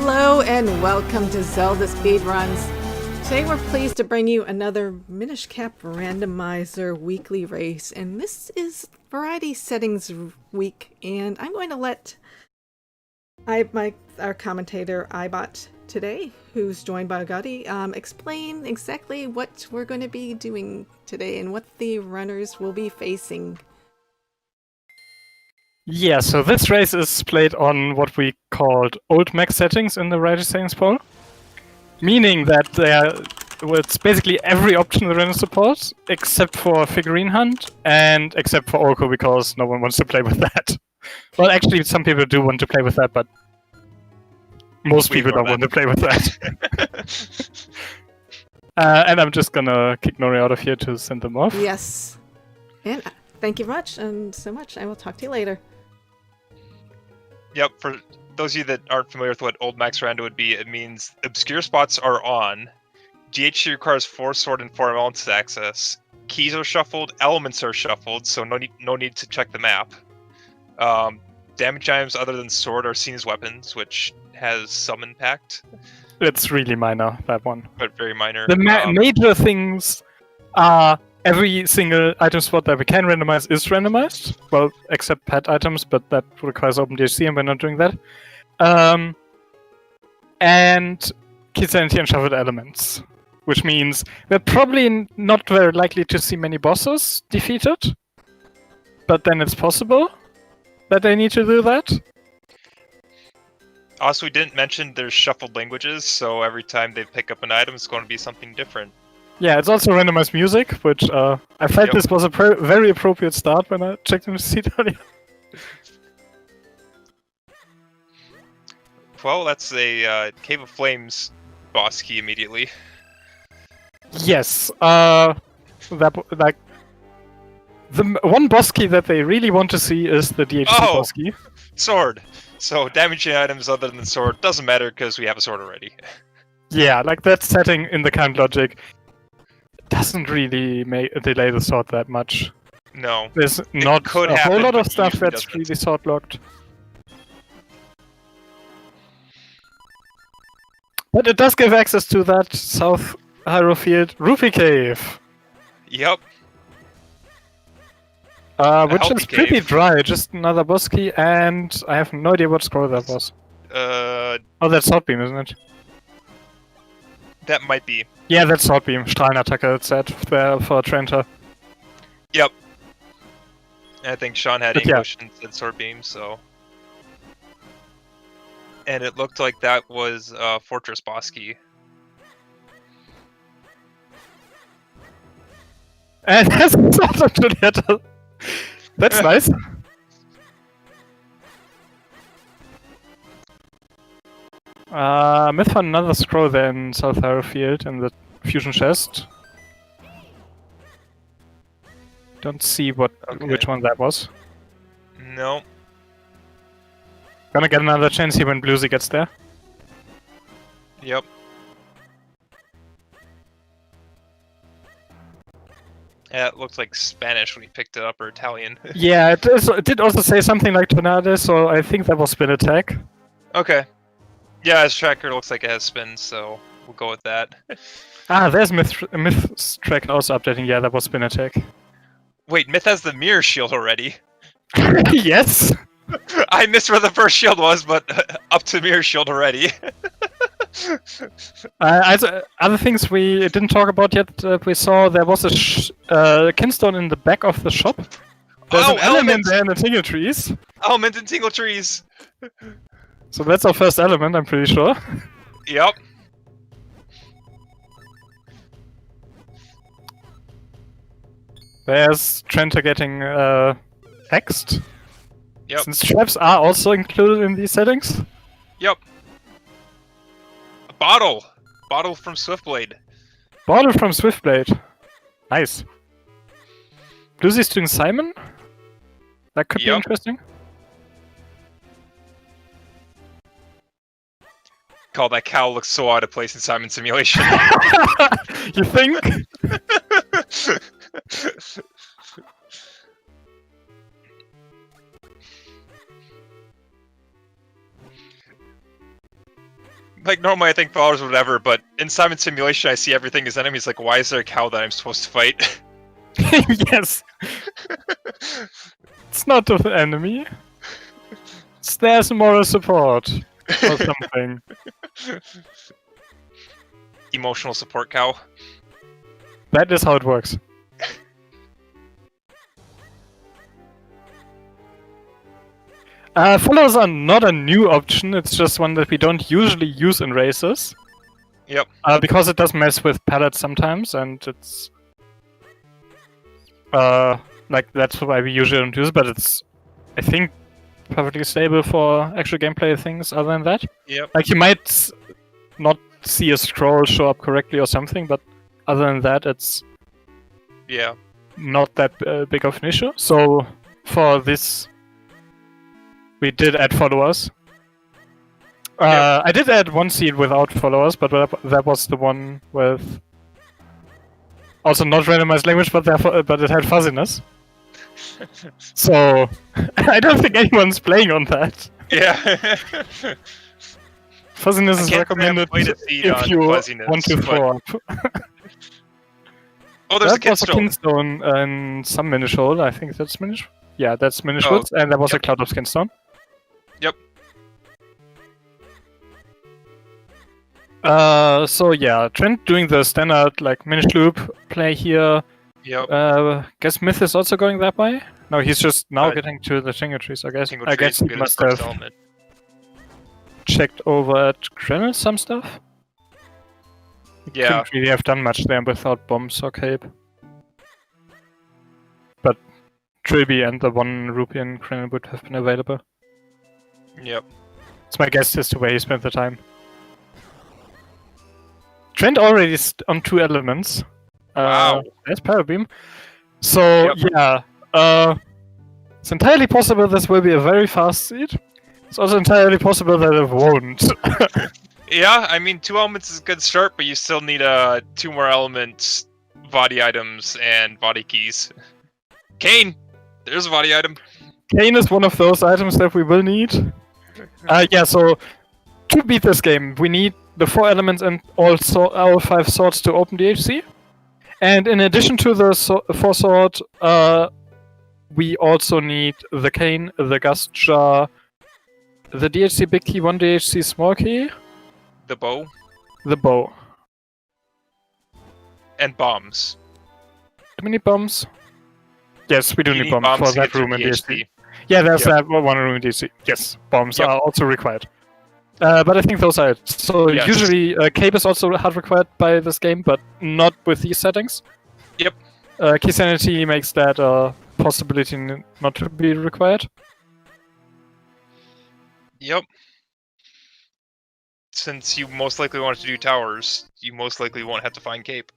Hello and welcome to Zelda Speedruns. Today we're pleased to bring you another Minish Cap Randomizer weekly race, and this is Variety Settings week, and I'm going to let our commentator iBot today, who's joined by Gotti, explain exactly what we're going to be doing today and what the runners will be facing. Yeah, so this race is played on what we called old max settings in the Variety Settings poll. Meaning that it's basically every option the runner supports, except for Figurine Hunt, and except for Orko, because no one wants to play with that. Well, actually, some people do want to play with that, but most people don't want to play with that. And I'm just gonna kick Nori out of here to send them off. Yes. And thank you so much. I will talk to you later. Yep, for those of you that aren't familiar with what old max rando would be, it means obscure spots are on, DHC requires 4 sword and 4 elements access, keys are shuffled, elements are shuffled, so no need to check the map. Damage items other than sword are seen as weapons, which has some impact. It's really minor, that one. But very minor. The major things are every single item spot that we can randomize is randomized. Well, except pet items, but that requires OpenDHC and we're not doing that. And key sanity and shuffled elements. Which means we're probably not very likely to see many bosses defeated. But then it's possible that they need to do that. Also, we didn't mention there's shuffled languages, so every time they pick up an item, it's going to be something different. Yeah, it's also randomized music, which I felt this was a very appropriate start when I checked in the seat earlier. Well, that's a Cave of Flames boss key immediately. Yes, the one boss key that they really want to see is the DHC boss key. Sword! So damaging items other than sword doesn't matter because we have a sword already. Yeah, like that setting in the current logic doesn't really delay the sword that much. No. There's not a whole lot of stuff that's really sword locked. But it does give access to that South Hyrule Field Rupee Cave. Yep. Which is pretty dry, just another boss key, and I have no idea what scroll that was. Oh, that's Sword Beam, isn't it? That might be. Yeah, that's Sword Beam. Strahlenattacke, it said there for Trenta. Yep. I think Sean had English and said Sword Beam, so... And it looked like that was Fortress boss key. And that's not That's nice. Myth found another scroll there in South Hyrule Field in the fusion chest. Don't see which one that was. No. Gonna get another chance here when Bluesy gets there. Yep. Yeah, it looked like Spanish when he picked it up, or Italian. Yeah, it did also say something like Tornado, so I think that was spin attack. Okay. Yeah, his tracker looks like it has spin, so we'll go with that. There's Myth's tracker also updating. Yeah, that was spin attack. Wait, Myth has the mirror shield already. Yes. I missed where the first shield was, but up to mirror shield already. Other things we didn't talk about yet, we saw there was a kinstone in the back of the shop. There's an element there in the tingle trees. Element in tingle trees! So that's our first element, I'm pretty sure. Yep. There's Trenta getting axed. Yep. Since traps are also included in these settings. Yep. A bottle! Bottle from Swiftblade. Bottle from Swiftblade. Nice. Lucy's doing Simon? That could be interesting. God, that cow looks so out of place in Simon Simulation. You think? Like, normally I think followers would whatever, but in Simon Simulation I see everything as enemies, like, why is there a cow that I'm supposed to fight? Yes. It's not the enemy. It's there's moral support or something. Emotional support cow. That is how it works. Followers are not a new option, it's just one that we don't usually use in races. Yep. Because it does mess with pallets sometimes, and it's... like, that's why we usually don't use it, but it's, I think, perfectly stable for actual gameplay things other than that. Yep. Like, you might not see a scroll show up correctly or something, but other than that, it's... Yeah. not that big of an issue. So, for this... we did add followers. I did add one seed without followers, but that was the one with also not randomized language, but it had fuzziness. So I don't think anyone's playing on that. Yeah. Fuzziness is recommended if you want to throw up. Oh, there's a that was a kinstone. kinstone and some Minish hole. I think that's Minish. Yeah, that's Minish Woods, and there was a cloud of kinstone. Yep. So yeah, Trent doing the standard like Minish loop play here. Yep. Guess Myth is also going that way. No, he's just now getting to the Tingle Trees. I guess. I guess he must have checked over at Krenel some stuff. Yeah. Couldn't really have done much there without bombs or cape. But Trilby and the one rupee in Krenel would have been available. Yep. It's my guess as to where he spent the time. Trent already on 2 elements. Wow. That's Power Beam. So, yeah. It's entirely possible this will be a very fast seed. It's also entirely possible that it won't. Yeah, I mean, 2 elements is a good start, but you still need 2 more elements, body items, and body keys. Kane! There's a body item. Kane is one of those items that we will need. Yeah, so to beat this game, we need the 4 elements and also all 5 swords to open DHC. And in addition to the 4 sword, we also need the cane, the gust jar, the DHC big key, 1 DHC small key. The bow. The bow. And bombs. Do we need bombs? Yes, we do need bombs for that room in DHC. Yeah, there's that one room in DHC. Yes, bombs are also required. But I think those are it. So usually cape is also hard required by this game, but not with these settings. Yep. Key sanity makes that a possibility not to be required. Yep. Since you most likely want to do towers, you most likely won't have to find cape.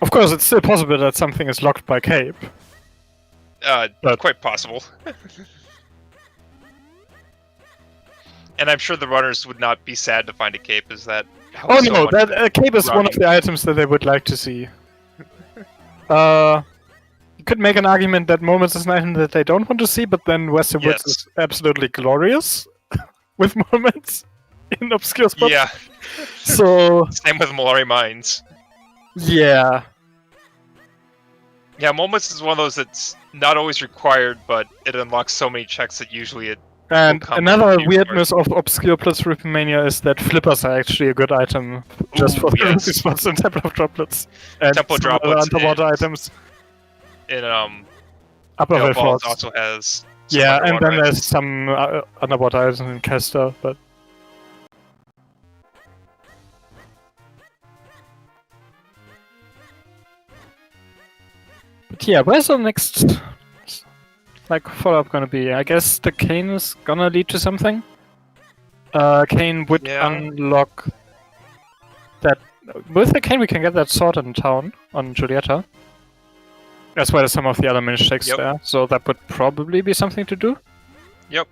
Of course, it's still possible that something is locked by cape. Quite possible. And I'm sure the runners would not be sad to find a cape, is that... Oh no, that cape is one of the items that they would like to see. You could make an argument that Moments is an item that they don't want to see, but then Western Woods is absolutely glorious with Moments in obscure spots. Yeah. So... Same with Malari Mines. Yeah. Yeah, Moments is one of those that's not always required, but it unlocks so many checks that usually it... And another weirdness of Obscure plus Rupee Mania is that flippers are actually a good item just for the rupee spots and Temple of Droplets. And Temple of Droplets underwater items. In Upper Veil Forts also has and then there's some underwater items in Caster, but... But yeah, where's the next... follow-up gonna be? I guess the cane is gonna lead to something. Cane would unlock that. With the cane, we can get that sword in town on Julieta, as well as some of the other Minish checks there. So that would probably be something to do. Yep.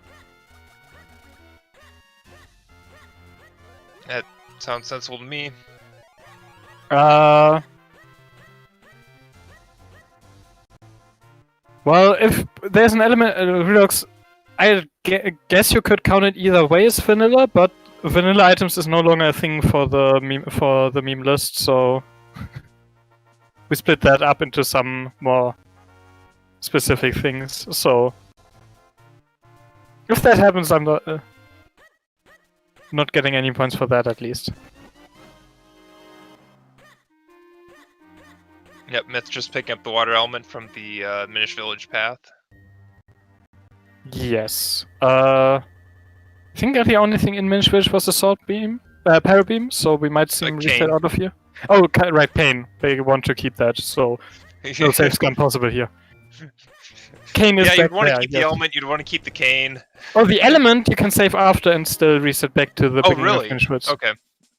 That sounds sensible to me. Well, if there's an element Redox, I guess you could count it either way as vanilla, but vanilla items is no longer a thing for the meme list, so we split that up into some more specific things. So if that happens, I'm not getting any points for that, at least. Yep, Myth just picking up the water element from the Minish Village path. Yes. I think the only thing in Minish Village was the sword beam, parabeam, so we might see him reset out of here. Oh, right, Pain. They want to keep that, so no save scum possible here. Cane is yeah, back you'd want to there, keep the element, you'd want to keep the cane. Oh, the element you can save after and still reset back to the beginning of Minish Village. Okay.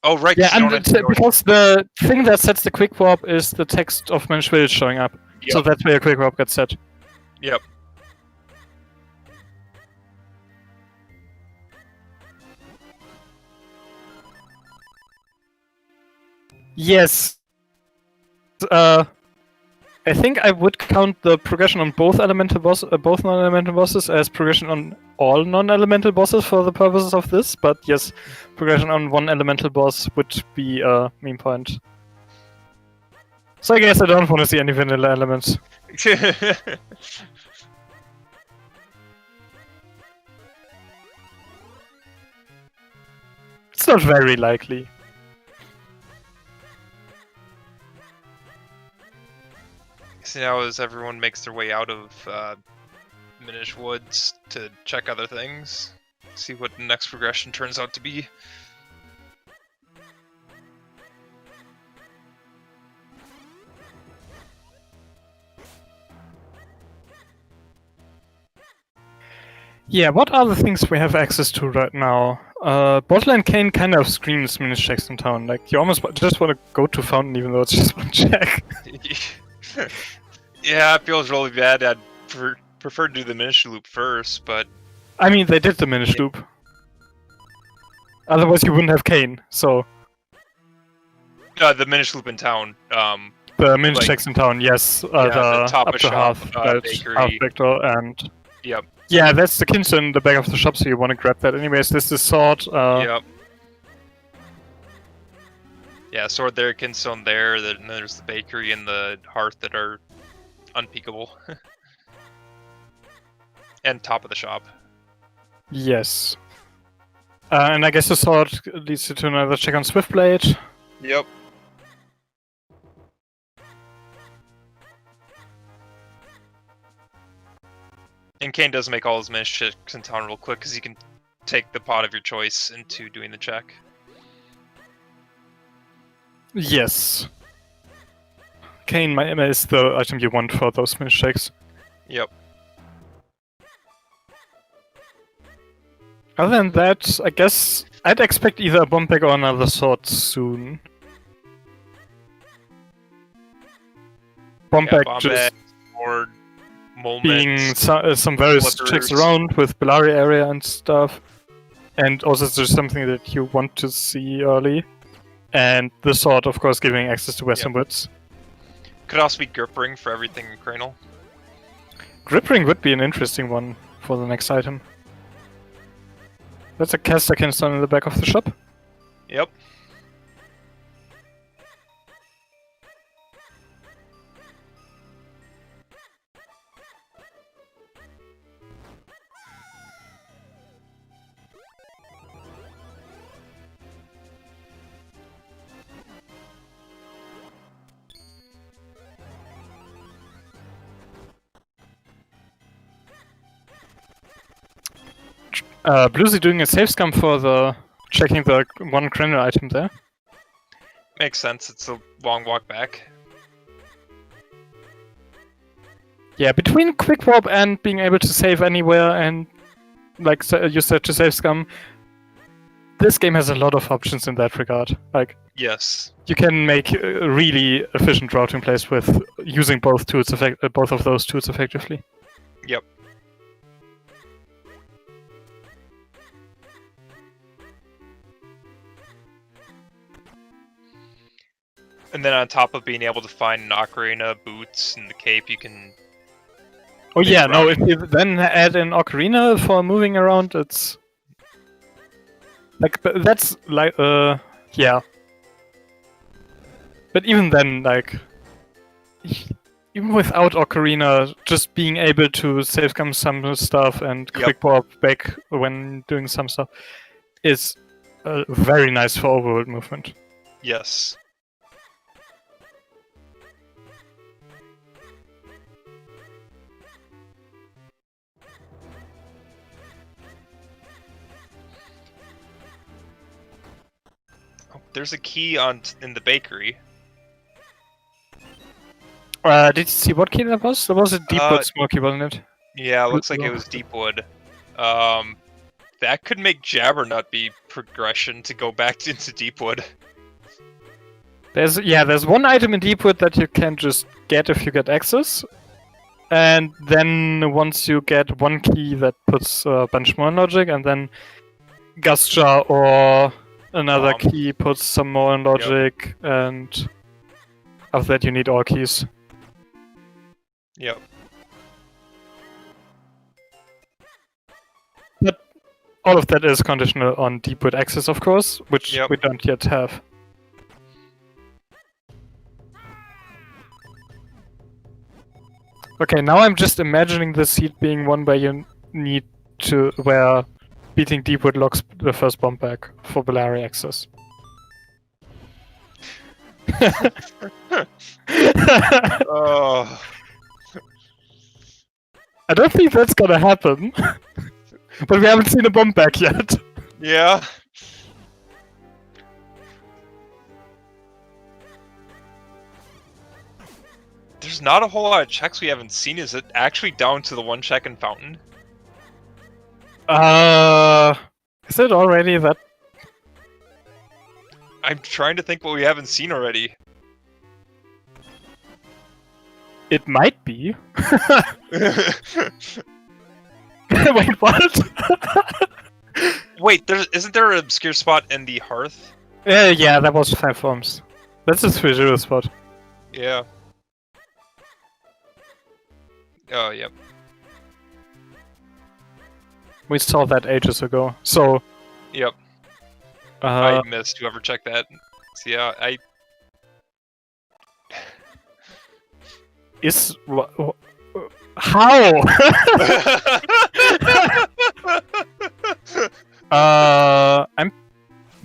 Oh, right. Yeah, and because the thing that sets the quick warp is the text of Minish Village showing up. Yep. So that's where your quick warp gets set. Yep. Yes. I think I would count the progression on both elemental both non-elemental bosses as progression on all non-elemental bosses for the purposes of this. But yes, progression on one elemental boss would be a meme point. So I guess I don't want to see any vanilla elements. It's not very likely. So now as everyone makes their way out of Minish Woods to check other things, see what the next progression turns out to be. Yeah, what are the things we have access to right now? Bottle and Cane kind of screams Minish checks in town. Like, you almost just want to go to Fountain even though it's just one check. Yeah, it feels really bad. I'd prefer to do the Minish loop first, but... I mean, they did the Minish loop. Otherwise you wouldn't have Cane, so... the Minish loop in town. The Minish checks in town, yes. The top up of to shop, bakery. Half vector and... Yep. Yeah, that's the Kinso in the back of the shop, so you want to grab that anyways. This is sword. Yep. Yeah, sword there, Kinstone there, then there's the bakery and the hearth that are unpeakable. And top of the shop. Yes. And I guess the sword leads you to another check on Swiftblade. Yep. And Kane does make all his Minish checks in town real quick, because he can take the pot of your choice into doing the check. Yes. Cane is the item you want for those Minish checks. Yep. Other than that, I guess I'd expect either a bomb bag or another sword soon. Bomb bag just sword, being some various checks around with Bellari area and stuff. And also it's just something that you want to see early. And the sword, of course, giving access to Western Woods. Could also be grip ring for everything in Cranel. Grip ring would be an interesting one for the next item. That's a caster Kinstone in the back of the shop. Yep. Bluesy doing a save scum for the checking the one Cranel item there. Makes sense, it's a long walk back. Yeah, between quick warp and being able to save anywhere and like you said to save scum, this game has a lot of options in that regard. Like, yes, you can make really efficient routing plays with using both tools both of those tools effectively. Yep. And then on top of being able to find an ocarina, boots, and the cape, you can... Oh yeah, no, run. if you then add in Ocarina for moving around, it's... Like, but that's like, yeah. But even then, like... Even without Ocarina, just being able to save some stuff and quick pop back when doing some stuff is very nice for overworld movement. Yes. Oh, there's a key in the bakery. Did you see what key that was? That was a Deepwood Smoky, wasn't it? Yeah, it looks like it was Deepwood. That could make Jabbernut be progression to go back into Deepwood. There's one item in Deepwood that you can just get if you get access. And then once you get one key that puts a bunch more in logic, and then Gustra or another key puts some more in logic, and after that you need all keys. Yep. But all of that is conditional on Deepwood access, of course, which we don't yet have. Okay, now I'm just imagining the seed being one where you need to... where beating Deepwood locks the first bomb back for Bellari access. Oh. I don't think that's gonna happen. But we haven't seen a bomb back yet. Yeah. There's not a whole lot of checks we haven't seen. Is it actually down to the one check in Fountain? Is it already that? I'm trying to think what we haven't seen already. It might be. Wait, what? Wait, isn't there an obscure spot in the Hearth? Yeah, that was 5 forms. That's a visual spot. Yeah. Oh, yep. We saw that ages ago, so... Yep. I missed whoever checked that. So yeah, How? I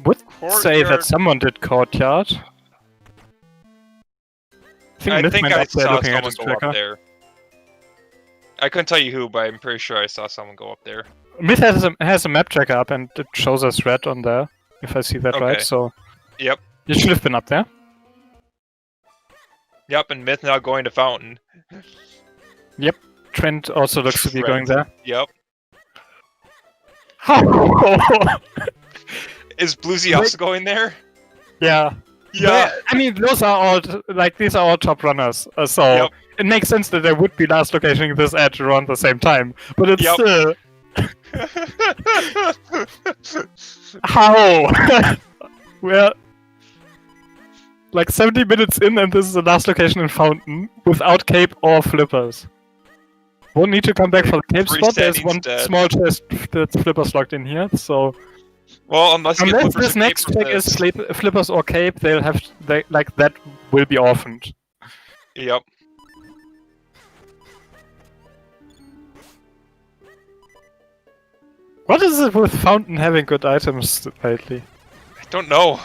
would say that someone did Courtyard. I think I saw someone go up there. I couldn't tell you who, but I'm pretty sure I saw someone go up there. Myth has a map tracker up and it shows us red on there, if I see that right, so... Yep. You should have been up there. Yep, and Myth now going to Fountain. Yep. Trent also looks to be going there. Yep. How? Is Bluesy also going there? Yeah. Yeah. I mean, those are all, these are all top runners, so it makes sense that there would be last locating this edge around the same time, but it's still... How? We're like 70 minutes in and this is the last location in Fountain without cape or flippers. Won't need to come back for the cape spot, there's one small chest that's flippers locked in here, so... Well, unless this next check is flippers or cape, that will be orphaned. Yep. What is it with Fountain having good items lately? I don't know.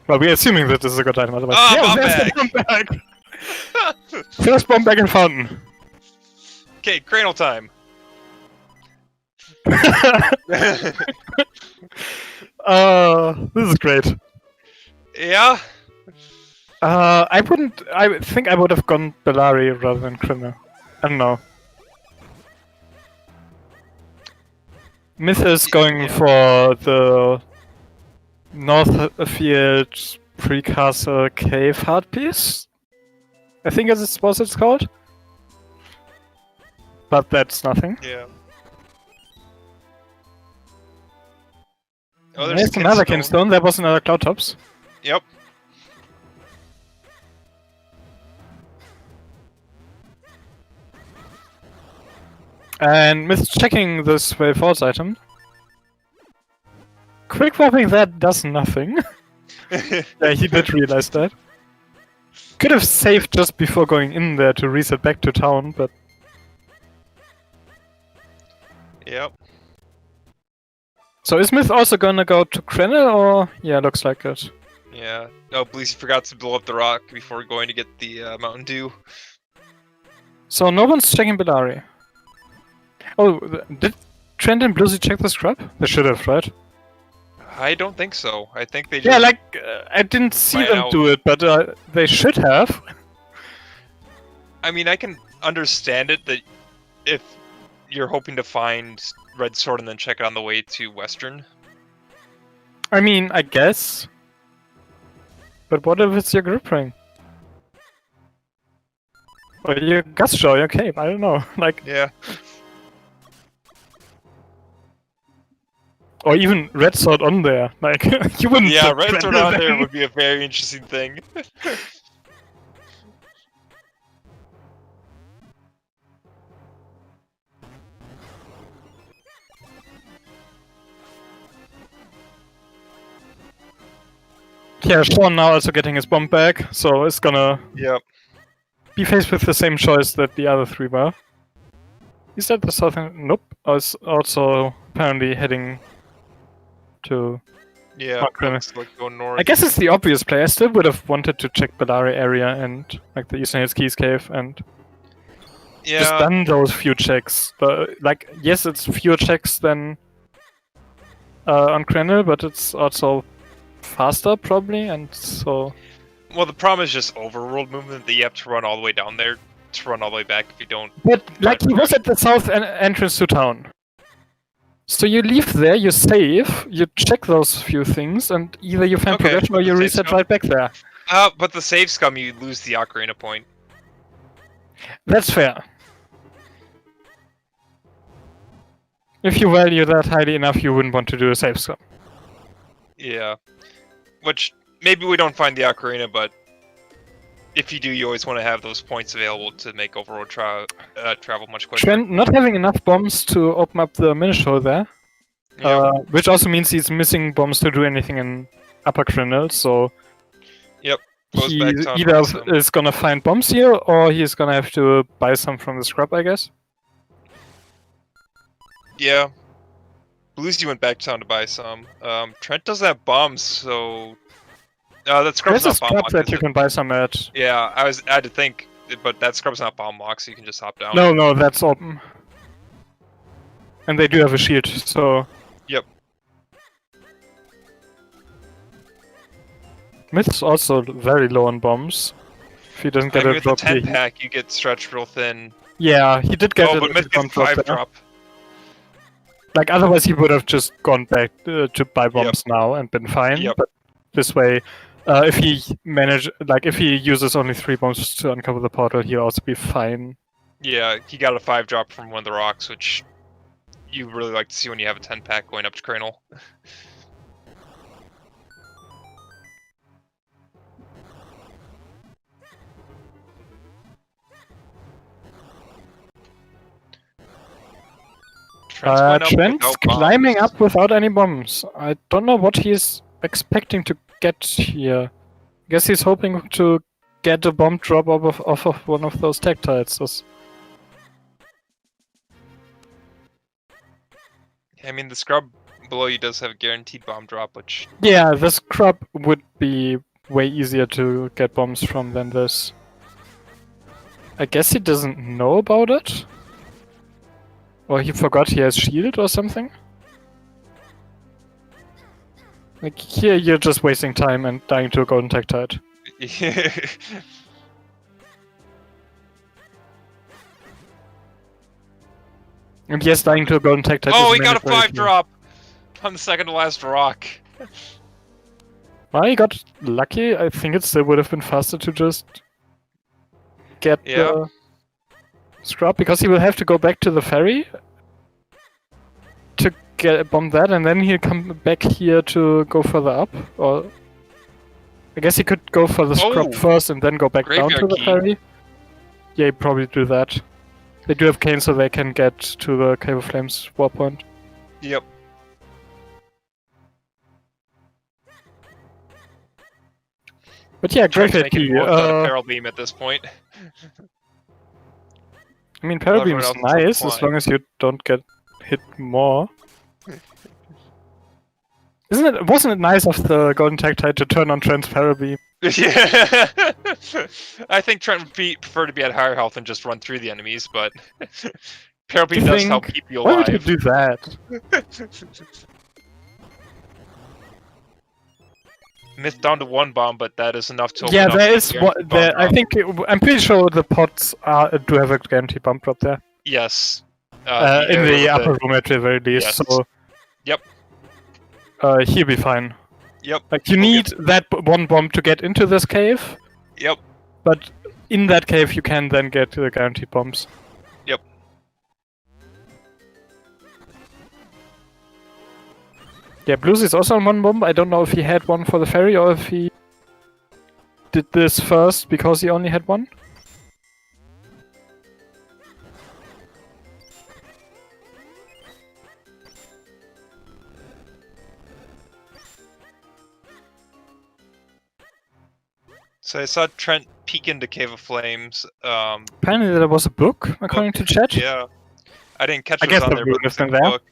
Well, we're assuming that this is a good item, otherwise... bomb bag! First bomb bag in Fountain! Okay, Cradle time! This is great. Yeah? I think I would have gone Bellari rather than Krina. I don't know. Myth is going for the Northfield Precastle Cave hard piece. I think it's what it's called. But that's nothing. Yeah. Oh, there's another Kinstone. There was another Cloud Tops. Yep. And Myth checking this way false item. Quick wrapping that does nothing. Yeah, he did realize that. Could have saved just before going in there to reset back to town, but... Yep. So is Myth also gonna go to Krenel, or... Yeah, looks like it. Yeah. Oh, Bleezy forgot to blow up the rock before going to get the Mountain Dew. So no one's checking Bellari. Oh, did Trent and Bluesy check the scrub? They should have, right? I don't think so. I think they just... Yeah, like, I didn't see ran them out. do it, but they should have. I mean, I can understand it that if you're hoping to find Red Sword and then check it on the way to Western. I mean, I guess. But what if it's your grip ring? Or your gust jaw, your cape, I don't know. Like, Yeah. or even red sword on there. Like, you wouldn't. Yeah, put Red Sword Krenel on there then. would be a very interesting thing. Yeah, Sean now also getting his bomb back, so it's gonna Yep. be faced with the same choice that the other three were. Is that the southern? Nope. I was also apparently heading to... Yeah, Not Krenel. looks like going north. I guess it's the obvious play. I still would have wanted to check Bellari area and like the Eastern Hills Keys Cave and just Yeah, done those few checks. But like, yes, it's fewer checks than on Krenel, but it's also faster probably, and so well, the problem is just overworld movement that you have to run all the way down there to run all the way back if you don't. but like he was at the south entrance to town. So you leave there, you save, you check those few things, and either you find Okay, progression or you save reset scum. right back there. But the save scum, you lose the Ocarina point. That's fair. If you value that highly enough, you wouldn't want to do a save scum. Yeah. Which, maybe we don't find the Ocarina, but if you do, you always want to have those points available to make overworld travel much quicker. Trent not having enough bombs to open up the Minish hole there, Yep. which also means he's missing bombs to do anything in Upper Krenel, so Yep. Goes he back down either for some. is gonna find bombs here, or he's gonna have to buy some from the scrub, I guess. Yeah. Bluesy went back town to buy some. Trent doesn't have bombs, so... that scrub's There's a not bomb scrub locked, that is you it? can buy some at. Yeah, I had to think, but that scrub's not bomb locked, so you can just hop down. No, that's open. And they do have a shield, so... Yep. Myth's also very low on bombs. If he doesn't I get mean, a with the drop 10 here. pack, you get stretched real thin. Yeah, he did get Oh, a but Myth bomb gets drop 5 there. drop. Like, otherwise he would have just gone back to buy bombs now and been fine. Yep. But this way, if he uses only 3 bombs to uncover the portal, he'll also be fine. Yeah, he got a 5 drop from one of the rocks, which you really like to see when you have a 10 pack going up to Kernel. Trent's Trent's climbing up without any bombs. I don't know what he's expecting to get here. Guess he's hoping to get a bomb drop off of one of those tactiles. I mean, the scrub below you does have a guaranteed bomb drop, which... Yeah, the scrub would be way easier to get bombs from than this. I guess he doesn't know about it? Or he forgot he has shield or something? Like, here you're just wasting time and dying to a golden tactile. And yes, dying to a golden tactile Oh, is he got a mandatory 5 drop! On the second to last rock. Well, he got lucky. I think it still would have been faster to just get the scrub, because he will have to go back to the ferry to get bomb that, and then he'll come back here to go further up. Or I guess he could go for the scrub Oh! first and then go back down to Graveyard the key. ferry. Yeah, he'd probably do that. They do have cane, so they can get to the Cave of Flames war point. Yep. But yeah, great Trying to make idea. it work on a Feral Beam at this point. I mean, Feral Beam everyone is else is nice fine. as long as you don't get hit more. Wasn't it nice of the Golden Tactile to turn on Trent's Feral Beam? Yeah. I think Trent would prefer to be at higher health and just run through the enemies, but Feral Beam does help keep you Why alive. would you do that? Myth down to 1 bomb, but that is enough to open Yeah, up there the is guaranteed one. bomb I drop. think I'm pretty sure the pots do have a guaranteed bump drop there. Yes. In area the with upper room at the very least. Yes. So. Yep. He'll be fine. Yep. Like you need that one bomb to get into this cave. Yep. But in that cave, you can then get the guaranteed bombs. Yep. Yeah, Blues is also on one bomb. I don't know if he had one for the ferry or if he did this first because he only had one. So I saw Trent peek into Cave of Flames. Apparently there was a book, according to chat. Yeah. I didn't catch I what was guess on the there, rune but is in the there. book.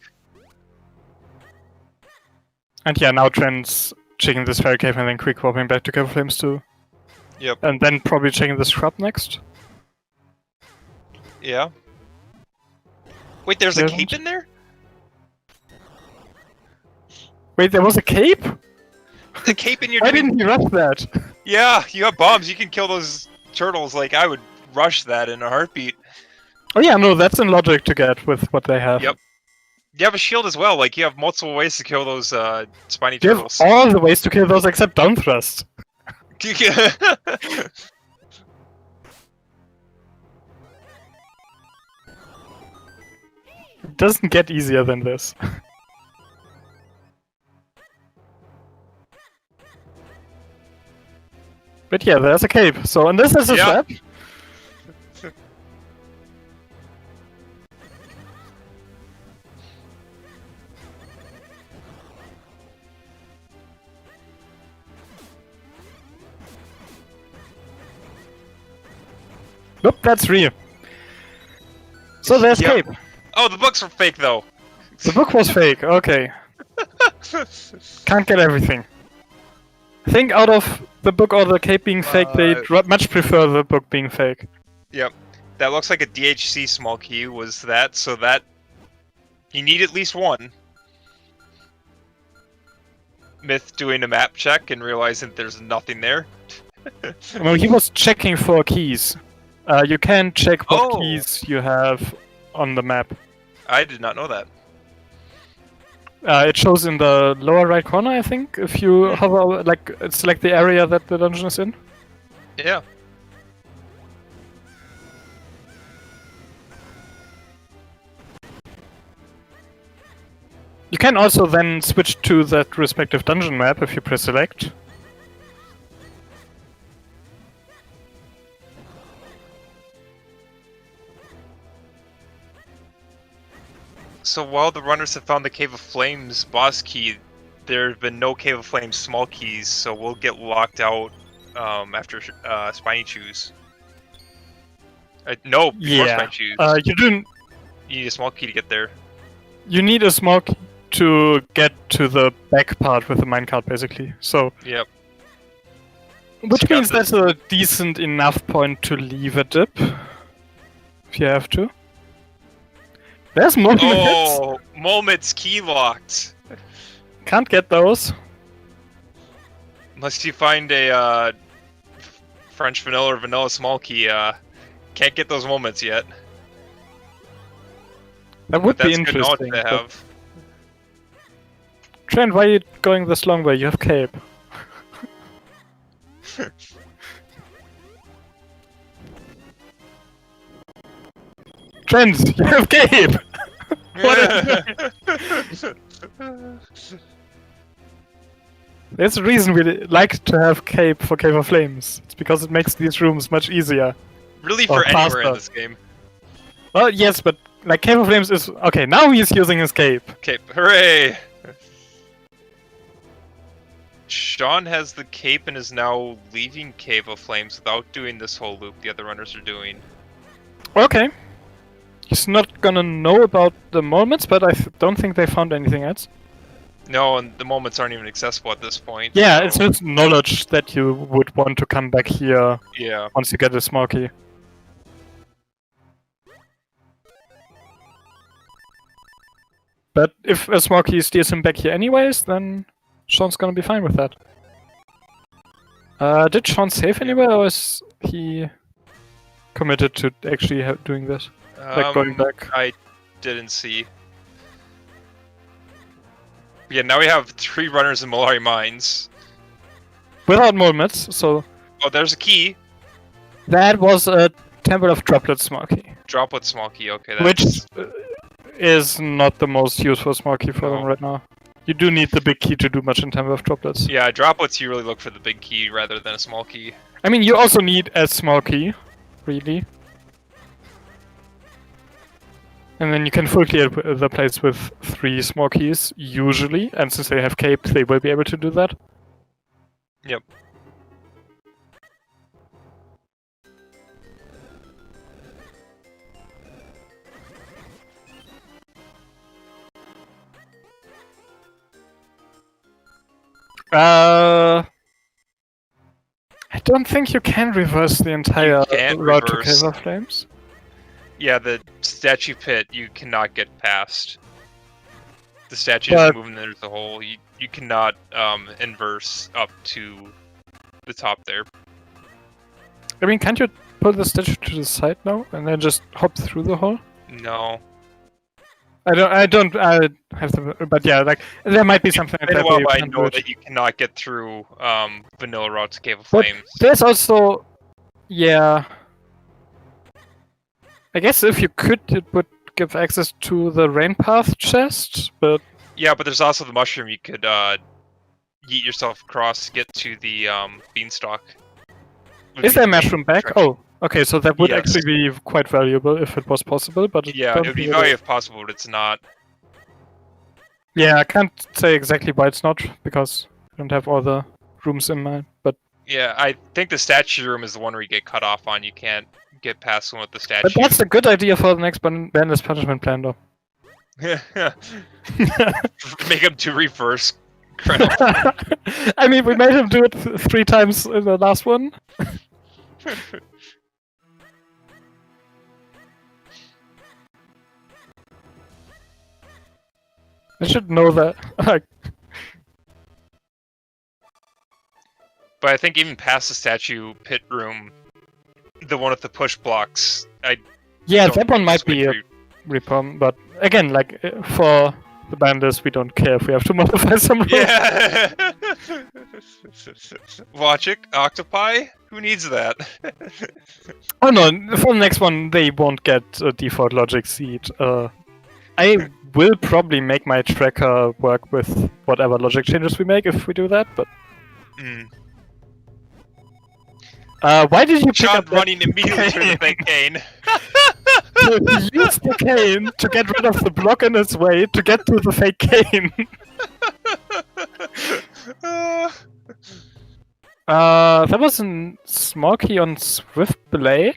And yeah, now Trent's checking this fairy cave and then quick warping back to Cave of Flames too. Yep. And then probably checking the scrub next. Yeah. Wait, there's a There cape isn't? in there? Wait, there was a cape? The cape in your Why dream? didn't you rush that? Yeah, you have bombs. You can kill those turtles. Like, I would rush that in a heartbeat. Oh yeah, no, that's in logic to get with what they have. Yep. You have a shield as well. Like, you have multiple ways to kill those spiny You have turtles. all the ways to kill those except down thrust. It doesn't get easier than this. But yeah, there's a cape. So, and this is a Yeah. trap. Nope, that's real. So there's Yep. cape. Oh, the books were fake, though. The book was fake, okay. Can't get everything. I think out of the book or the cape being fake, they'd much prefer the book being fake. Yep. That looks like a DHC small key was that, so that... You need at least one. Myth doing a map check and realizing there's nothing there. Well, he was checking for keys. You can check what Oh. keys you have on the map. I did not know that. It shows in the lower right corner, I think, if you hover, like, select the area that the dungeon is in. Yeah. You can also then switch to that respective dungeon map if you press select. So while the runners have found the Cave of Flames boss key, there have been no Cave of Flames small keys, so we'll get locked out after Spiny Chews. No, before Spiny Chews. You didn't. You need a small key to get there. You need a small key to get to the back part with the minecart, basically. So, Yep. which Check out means this- that's a decent enough point to leave a dip, if you have to. There's moments. Oh, moments key locked. Can't get those. Unless you find a French vanilla or vanilla small key, can't get those moments yet. That would But be that's good knowledge interesting. to but- have. Trent, why are you going this long way? You have cape. Trent, you have cape! What is There's a reason we like to have cape for Cave of Flames. It's because it makes these rooms much easier. Really Or for anywhere in faster. this game. Well, yes, but like Cave of Flames is okay. Now he's using his cape. Cape, hooray! Sean has the cape and is now leaving Cave of Flames without doing this whole loop the other runners are doing. Okay. He's not gonna know about the moments, but I don't think they found anything else. No, and the moments aren't even accessible at this point. Yeah, so... it's just knowledge that you would want to come back here Yeah. once you get a small key. But if a small key steers him back here anyways, then Sean's gonna be fine with that. Did Sean save anywhere, or is he committed to actually doing this? Like going back? I didn't see. Yeah, now we have 3 runners in Molari Mines. Without moments, so... Oh, there's a key. That was a Temple of Droplets small key. Droplet small key, okay. That's... Which is not the most useful small key for them right now. You do need the big key to do much in Temple of Droplets. Yeah, droplets you really look for the big key rather than a small key. I mean, you also need a small key, really. And then you can full clear the place with 3 small keys, usually. And since they have cape, they will be able to do that. Yep. I don't think you can reverse the entire route to reverse. Cave of Flames. Yeah, the statue pit you cannot get past. The statue is moving there as a whole. You cannot inverse up to the top there. I mean, can't you pull the statue to the side now and then just hop through the hole? No. I have to, but yeah, like there might be something like that. Well, where I you know that you cannot get through vanilla route to Cave of But Flames. there's also, yeah. I guess if you could, it would give access to the Rain Path chest, but Yeah, but there's also the mushroom you could yeet yourself across to get to the beanstalk. is there a mushroom back? attraction. Oh, okay, so that would Yes. actually be quite valuable if it was possible, but Yeah, don't it would be think valuable is. if possible, but it's not. Yeah, I can't say exactly why it's not, because I don't have all the rooms in mind, but Yeah, I think the statue room is the one where you get cut off on. You can't get past one with the statue. but that's a good idea for the next Bandless Punishment plan, though. Make him to reverse credit. I mean, we made him do it 3 times in the last one. I should know that. But I think even past the statue pit room, the one with the push blocks, Yeah, don't that one might switch be a repom, but again, like for the banders, we don't care if we have to modify some rules. Yeah. Logic, octopi. Who needs that? Oh no, for the next one, they won't get a default logic seed. I will probably make my tracker work with whatever logic changes we make if we do that, but why did you pick Sean up running immediately through the big cane. He used the cane to get rid of the block in his way to get to the fake cane. That was a small key on Swift Blade.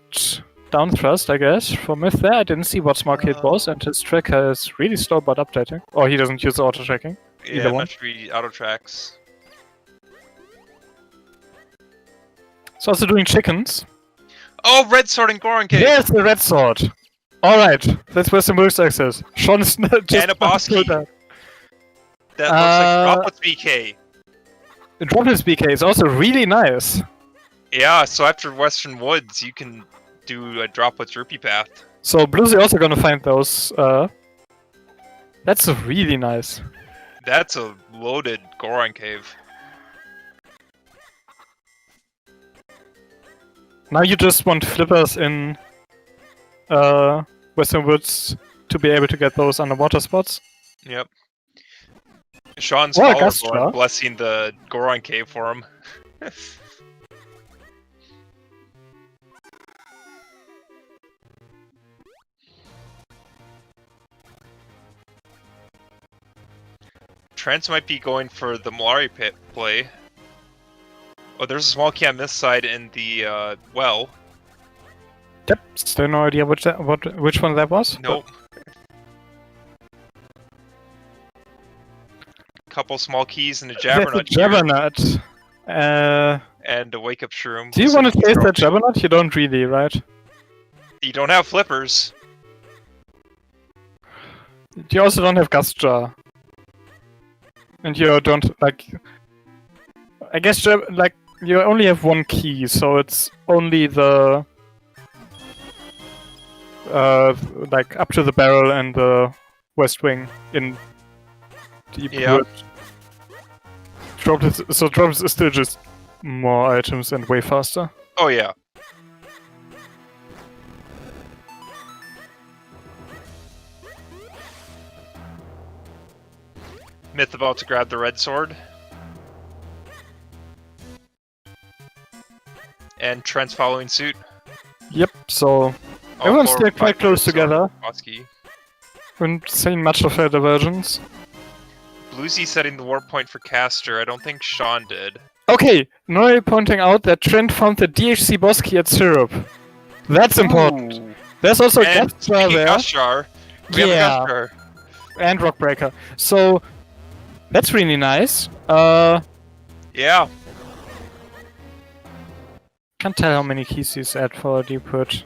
Down thrust, I guess. For Myth there, I didn't see what small key it was, and his tracker is really slow about updating. Or he doesn't use auto tracking. Yeah, Either one. that should be auto tracks. It's also doing chickens. Oh, red sword and Goron cave. There's the red sword. Alright, that's where the most access. Sean's just And a boss key. that. That looks like Droplets BK. The Droplets BK is also really nice. Yeah, so after Western Woods, you can do a Droplets Rupee path. So Bluesy also gonna find those. That's really nice. That's a loaded Goron cave. Now you just want flippers in Western Woods to be able to get those underwater spots. Yep. Sean's What a followers Gastra. are blessing the Goron cave for him. Trent might be going for the Malari pit play. Oh, there's a small key on this side in the well. Yep, still no idea which one that was. Nope. Couple small keys and a Jabbernut. Jabbernut. And a wake up shroom. Do you want to taste that Jabbernut? You don't really, right? You don't have flippers. You also don't have Gust Jar. And you don't, like... I guess, like, you only have one key, so it's only the... like, up to the barrel and the west wing in Deep Wood. Droplets is still just more items and way faster. Oh yeah. Myth about to grab the red sword. And Trent's following suit. Yep, so everyone's still quite close together. Otsky. Haven't seen much of a divergence. Bluesy setting the warp point for Caster. I don't think Sean did. Okay, Nori pointing out that Trent found the DHC boss key at Syrup. That's important. Ooh. There's also a And Gust Jar there. Gust Jar. We have a Gust Jar. And Rockbreaker. So, that's really nice. Yeah. Can't tell how many keys he's at for Deep Wood.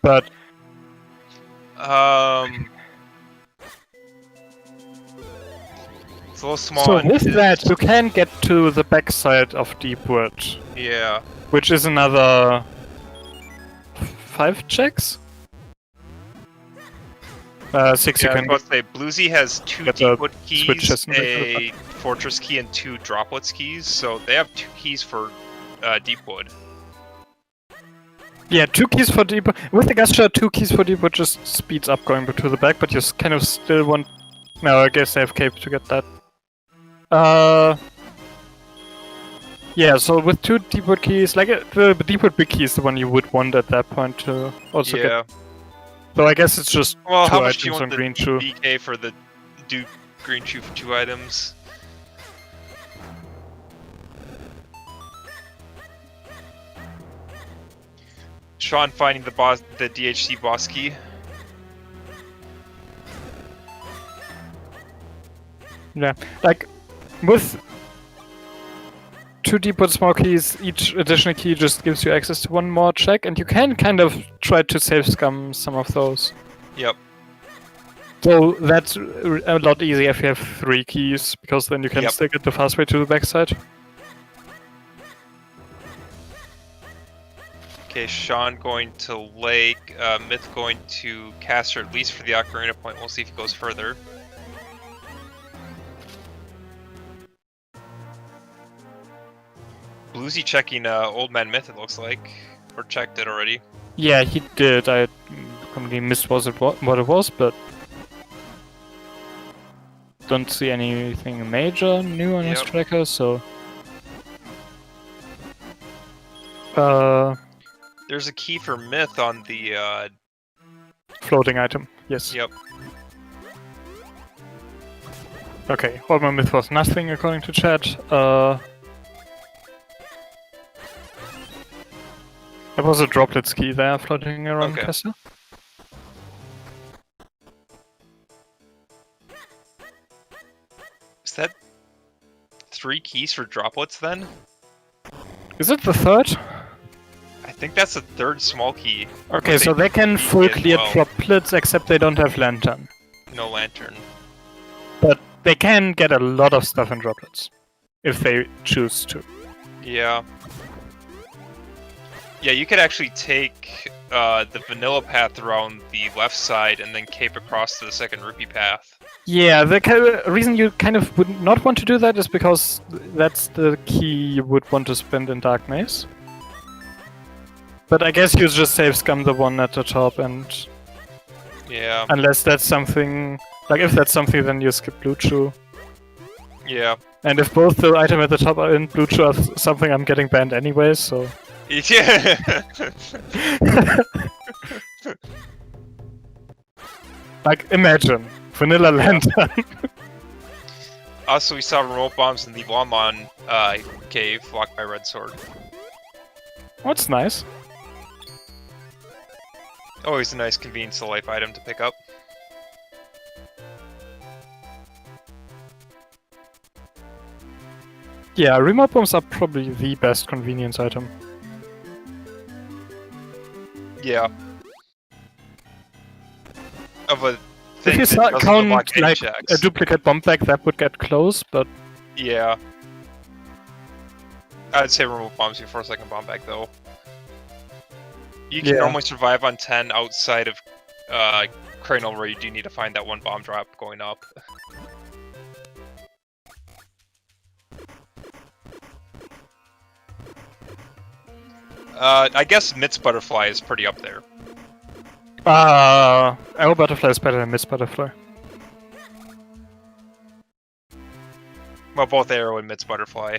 But it's a little small. so with that, you can get to the backside of Deep Wood. Yeah. Which is another 5 checks? 6 Yeah, you I can was about to say, Bluesy has 2 get the Deepwood keys, chest and a Fortress key, and 2 Droplets keys, so they have 2 keys for Deepwood. Yeah, 2 keys for Deep Wood. With the Gust Jar, 2 keys for Deep Wood just speeds up going to the back, but you kind of still want... No, I guess I have cape to get that. Yeah, so with 2 Deep Wood keys, like the Deep Wood big key is the one you would want at that point to also get. So I guess it's just Well, 2 how much do you items want on the green shoe. BK for the green shoe for 2 items? Sean finding the DHC boss key. Yeah, like with 2 Deep Wood small keys, each additional key just gives you access to 1 more check, and you can kind of try to save scum some of those. Yep. So that's a lot easier if you have 3 keys, because then you can still get the fast way to the backside. Okay, Sean going to Lake, Myth going to Caster at least for the Ocarina point. We'll see if he goes further. Bluesy checking Old Man Myth, it looks like. Or checked it already. Yeah, he did. I completely missed what it was, but don't see anything major new on his tracker, so... There's a key for Myth on the floating item, yes. Yep. Okay, Old Man Myth was nothing according to chat. There was a Droplets key there floating around Castle. Is that 3 keys for Droplets then? Is it the 3rd? I think that's the 3rd small key. Okay, so they can full clear Droplets, except they don't have Lantern. No Lantern. But they can get a lot of stuff in Droplets, if they choose to. Yeah. Yeah, you could actually take the vanilla path around the left side and then cape across to the second rupee path. Yeah, the reason you kind of would not want to do that is because that's the key you would want to spend in Dark Maze. But I guess you just save scum the one at the top and... Yeah. Unless that's something... Like, if that's something, then you skip Blue Chew. Yeah. And if both the item at the top are in Blue Chew are something I'm getting banned anyways, so... Yeah. Like, imagine. Vanilla Lantern. Also, we saw remote bombs in the Wonlon cave, blocked by red sword. What's nice. Always a nice convenience to life item to pick up. Yeah, remote bombs are probably the best convenience item. Yeah. Of a If thing you that doesn't count block any like checks. a duplicate bomb pack, that would get close, but Yeah. I'd say remote bombs before second bomb back though. You can Yeah. normally survive on 10 outside of Cranal where you do need to find that one bomb drop going up. I guess Mit's Butterfly is pretty up there. Arrow Butterfly is better than Miss Butterfly. Well, both Arrow and Mit's Butterfly.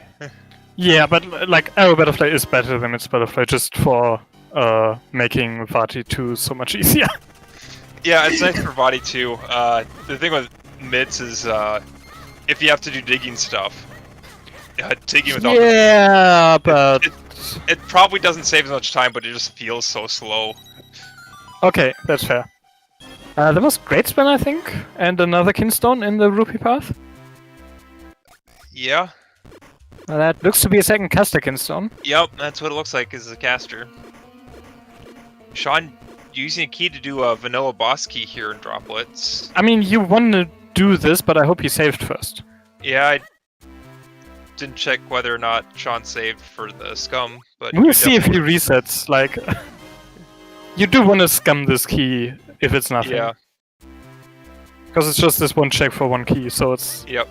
Yeah, but like Arrow Butterfly is better than Miss Butterfly just for making Vati 2 so much easier. Yeah, it's nice for body too. The thing with Mitts is if you have to do digging stuff, digging without Yeah, but it probably doesn't save as much time, but it just feels so slow. okay, that's fair. There was Great Spin, I think, and another Kinstone in the Rupee path. Yeah. That looks to be a second caster Kinstone. Yep, that's what it looks like is a caster. Sean, using a key to do a vanilla boss key here in droplets. I mean, you want to do this, but I hope he saved first. Yeah, I didn't check whether or not Sean saved for the scum, but We'll you see if he definitely- resets. Like, you do want to scum this key if it's nothing. Yeah, Because it's just this one check for one key, so it's... yep.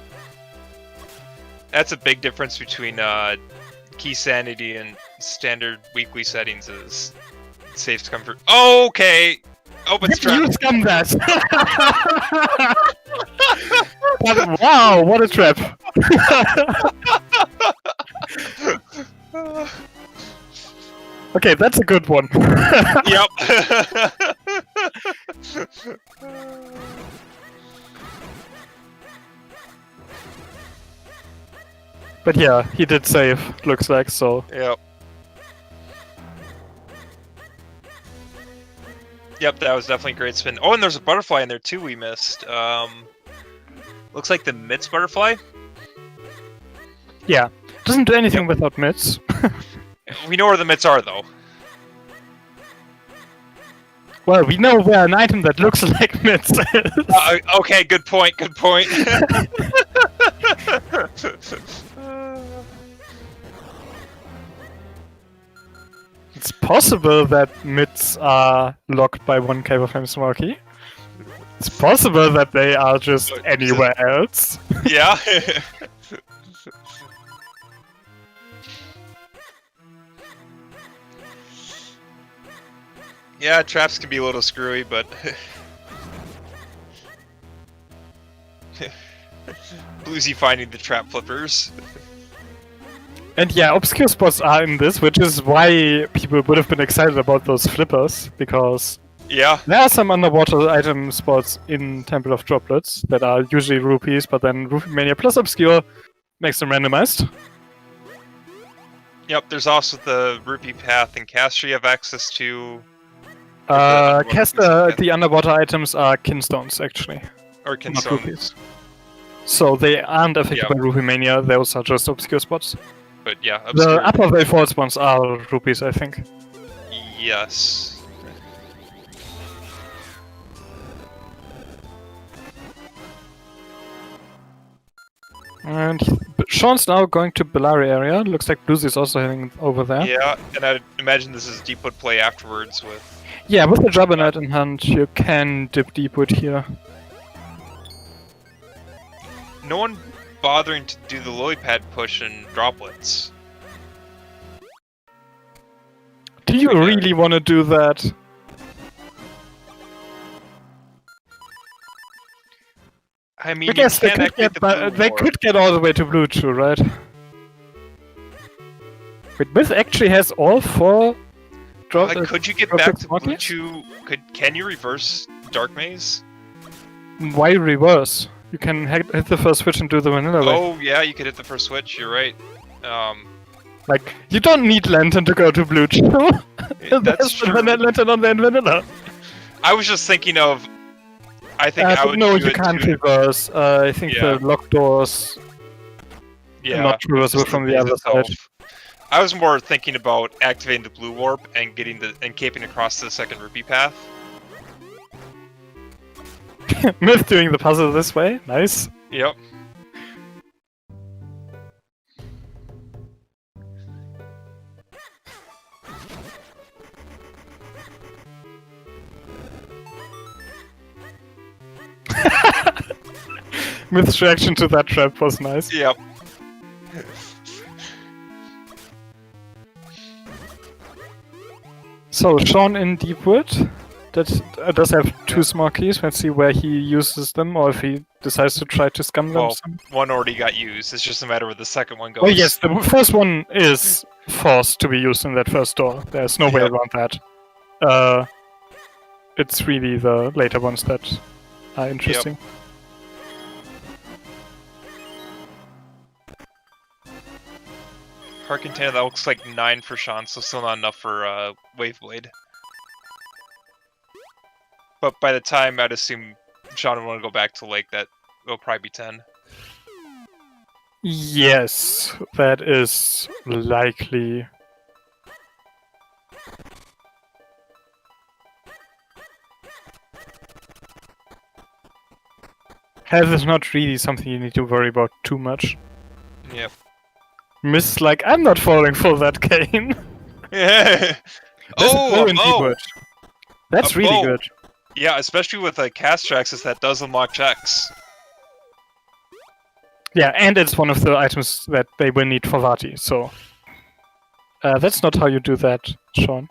That's a big difference between key sanity and standard weekly settings is safe scum for. Oh, okay! Oh, but You scum that! But wow, what a trap! Okay, that's a good one. Yep. But yeah, he did save, looks like, so... Yep. Yep, that was definitely a great spin. Oh, and there's a butterfly in there too we missed. Looks like the Mitts Butterfly. Yeah, doesn't do anything without mitts. We know where the Mitts are though. Well, we know where an item that looks like mitts is. Okay, good point, good point. It's possible that mitts are locked by one Cave of Flame Small Key. It's possible that they are just anywhere else. Yeah. Yeah, traps can be a little screwy, but Bluesy finding the trap flippers. And yeah, obscure spots are in this, which is why people would have been excited about those flippers, because Yeah. there are some underwater item spots in Temple of Droplets that are usually rupees, but then Rupee Mania plus obscure makes them randomized. Yep, there's also the Rupee Path and Caster you have access to. Caster, the underwater items are kinstones, actually, Or not Kinstone. rupees. So they aren't affected Yeah. by Rupee Mania, those are just obscure spots. But yeah, The obscure. upper way false ones are rupees, I think. Yes. And Sean's now going to Bellari area. Looks like Bluesy's also heading over there. Yeah, and I'd imagine this is deep wood play afterwards with. Yeah, with the Juggernaut in hand, you can dip Deepwood here. No one bothering to do the lily pad push in droplets. Do you really want to do that? I mean, I guess you they can't could, activate get, the blue they orb. could get all the way to blue too, right? Wait, Myth actually has all four drop. Could you get drop back six to blue monkeys? two? Can you reverse Dark Maze? Why reverse? You can hit the first switch and do the vanilla way. Oh yeah, you could hit the first switch. You're right. Like, you don't need Lantern to go to blue. That's true. Lantern on the vanilla. I was just thinking of. I think I would. No, do you it can't too. reverse. I think the lock doors Yeah, not reversible just from the maze other itself. side. I was more thinking about activating the blue warp and getting and caping across the second rupee path. Myth doing the puzzle this way. Nice. Yep. Myth's reaction to that trap was nice. Yep. So, Sean in Deepwood that does have two small keys. Let's see where he uses them, or if he decides to try to scum them. Well, one already got used. It's just a matter where the second one goes. Oh yes, the first one is forced to be used in that first door. There's no way around that. It's really the later ones that are interesting. Heart container, that looks like 9 for Sean, so still not enough for Waveblade. But by the time I'd assume Sean would want to go back to Lake, that will probably be 10. Yes, that is likely. Health is not really something you need to worry about too much. Yep. Miss, like, I'm not falling for that cane. Yeah. Oh! That's really good. Yeah, especially with cast access that does unlock checks. Yeah, and it's one of the items that they will need for Vati, so... that's not how you do that, Sean.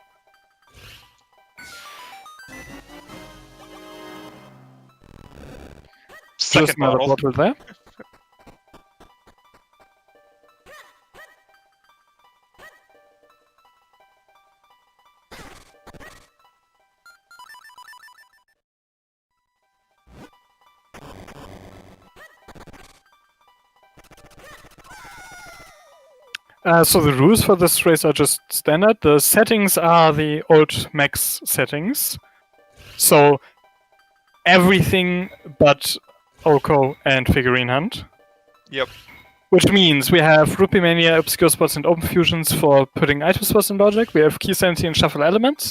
Second another bottle. bottle there. So the rules for this race are just standard. The settings are the old max settings. So everything but Oko and Figurine Hunt. Yep. Which means we have Rupee Mania, Obscure Spots, and Open Fusions for putting item spots in logic. We have Key Sanity and Shuffle Elements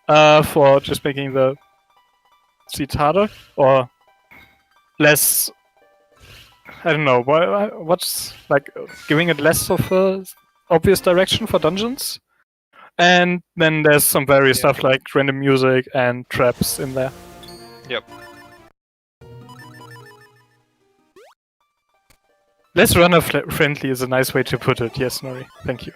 for just making the seats harder or less. I don't know, what's like giving it less of a obvious direction for dungeons? And then there's some various stuff like random music and traps in there. Yep. Less runner friendly is a nice way to put it. Yes, Nori. Thank you.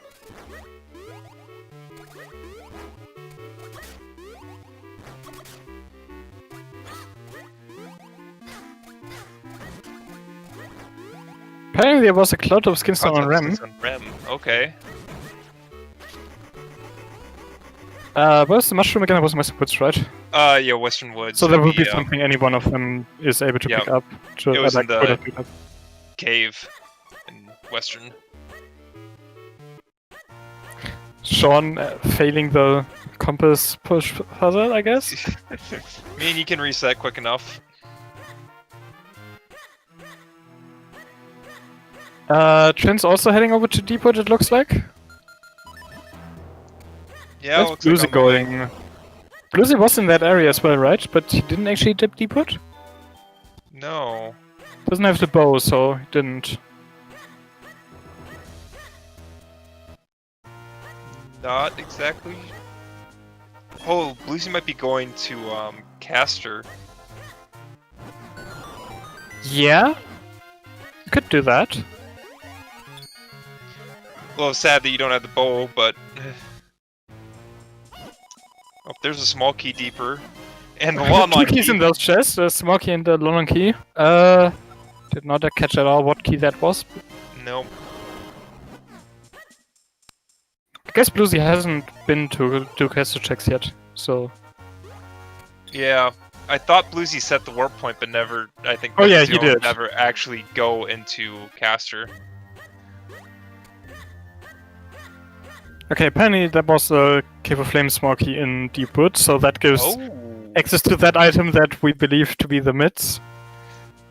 Apparently there was a cloud of skins on Rem. Okay. Where's the mushroom again? It was Western Woods, right? Yeah, Western Woods. So there will be something any one of them is able to pick up. It was in the cave in Western. Sean failing the compass push puzzle, I guess? I mean, you can reset quick enough. Trent's also heading over to Deepwood, it looks like. Yeah, Where's Bluesy going? Bluesy was in that area as well, right? But he didn't actually dip Deepwood? No. Doesn't have the bow, so he didn't. Not exactly. Oh, Bluesy might be going to Caster. Yeah? You could do that. Well, sad that you don't have the bow, but... Oh, there's a small key deeper. And the long Two keys in those chests, the small key and the long key. Did not catch at all what key that was. Nope. I guess Bluesy hasn't been to do caster checks yet, so... Yeah, I thought Bluesy set the warp point, but never. I think. Oh, yeah, Mecha he Zero did. Never actually go into caster. Okay, apparently there was a Cave of Flame Smoky in Deepwood, so that gives access to that item that we believe to be the mids.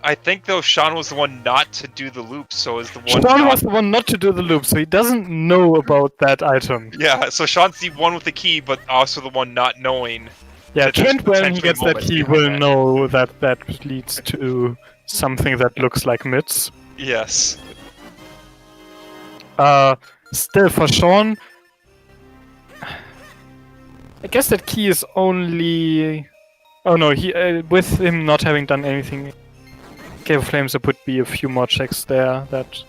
I think though Sean was the one not to do the loop, so is the one. Sean was the one not to do the loop, so he doesn't know about that item. Yeah, so Sean's the one with the key, but also the one not knowing. Yeah, that there's Trent, when he potentially gets that moments key, behind will that. know that that leads to something that looks like mids. Yes. Still, for Sean, I guess that key is only... Oh no, he with him not having done anything, Cave of Flames, there would be a few more checks there that